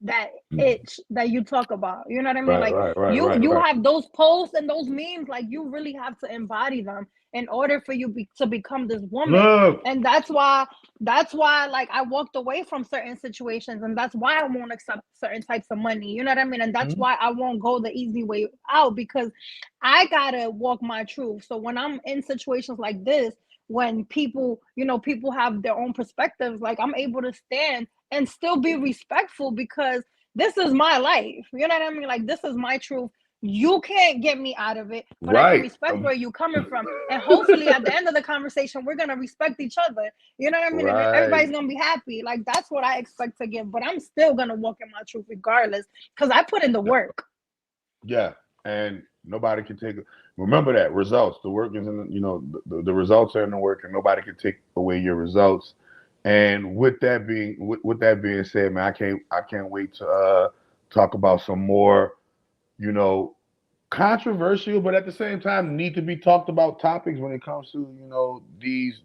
that itch that you talk about. You know what I mean? You have those posts and those memes, like you really have to embody them in order for you to become this woman.
Look.
And that's why like I walked away from certain situations, and that's why I won't accept certain types of money. You know what I mean? And that's why I won't go the easy way out, because I gotta walk my truth. So when I'm in situations like this, when people, you know, people have their own perspectives, like I'm able to stand and still be respectful, because this is my life. You know what I mean? Like, this is my truth. You can't get me out of it, but I can respect where you coming from. And hopefully at the end of the conversation, we're gonna respect each other. You know what I mean? And everybody's gonna be happy. Like, that's what I expect to give. But I'm still gonna walk in my truth regardless, because I put in the work.
Yeah. And nobody can take, remember that results, the work is in the, you know, the results are in the work, and nobody can take away your results. And with that being said, man, I can't wait to talk about some more, you know, controversial, but at the same time need to be talked about topics when it comes to, you know, these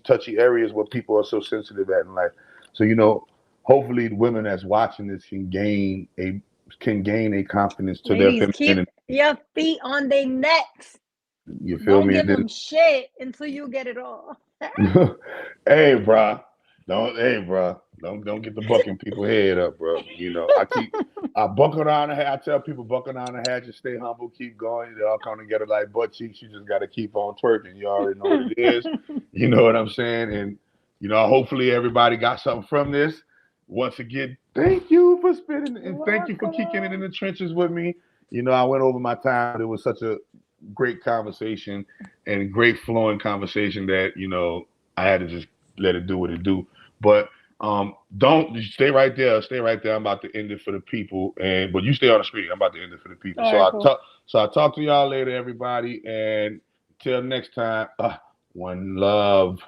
touchy areas where people are so sensitive at in life. So, you know, hopefully the women that's watching this can gain a confidence to
Ladies,
their femininity.
keep your feet on their necks.
You feel
Don't
me?
give them shit until you get it all.
Hey, bro. Don't get the bucking people head up, bro. You know, I buckle down the hat. I tell people buckle down the hat, just stay humble, keep going. They all come together like butt cheeks. You just got to keep on twerking. You already know what it is. You know what I'm saying? And, you know, hopefully everybody got something from this. Once again, thank you for spitting, and thank you for kicking it in the trenches with me. You know, I went over my time. It was such a great conversation and great flowing conversation that, you know, I had to just let it do what it do. But don't stay right there. Stay right there. I'm about to end it for the people, but you stay on the screen. I'm about to end it for the people. So I'll talk to y'all later, everybody, and till next time. One love.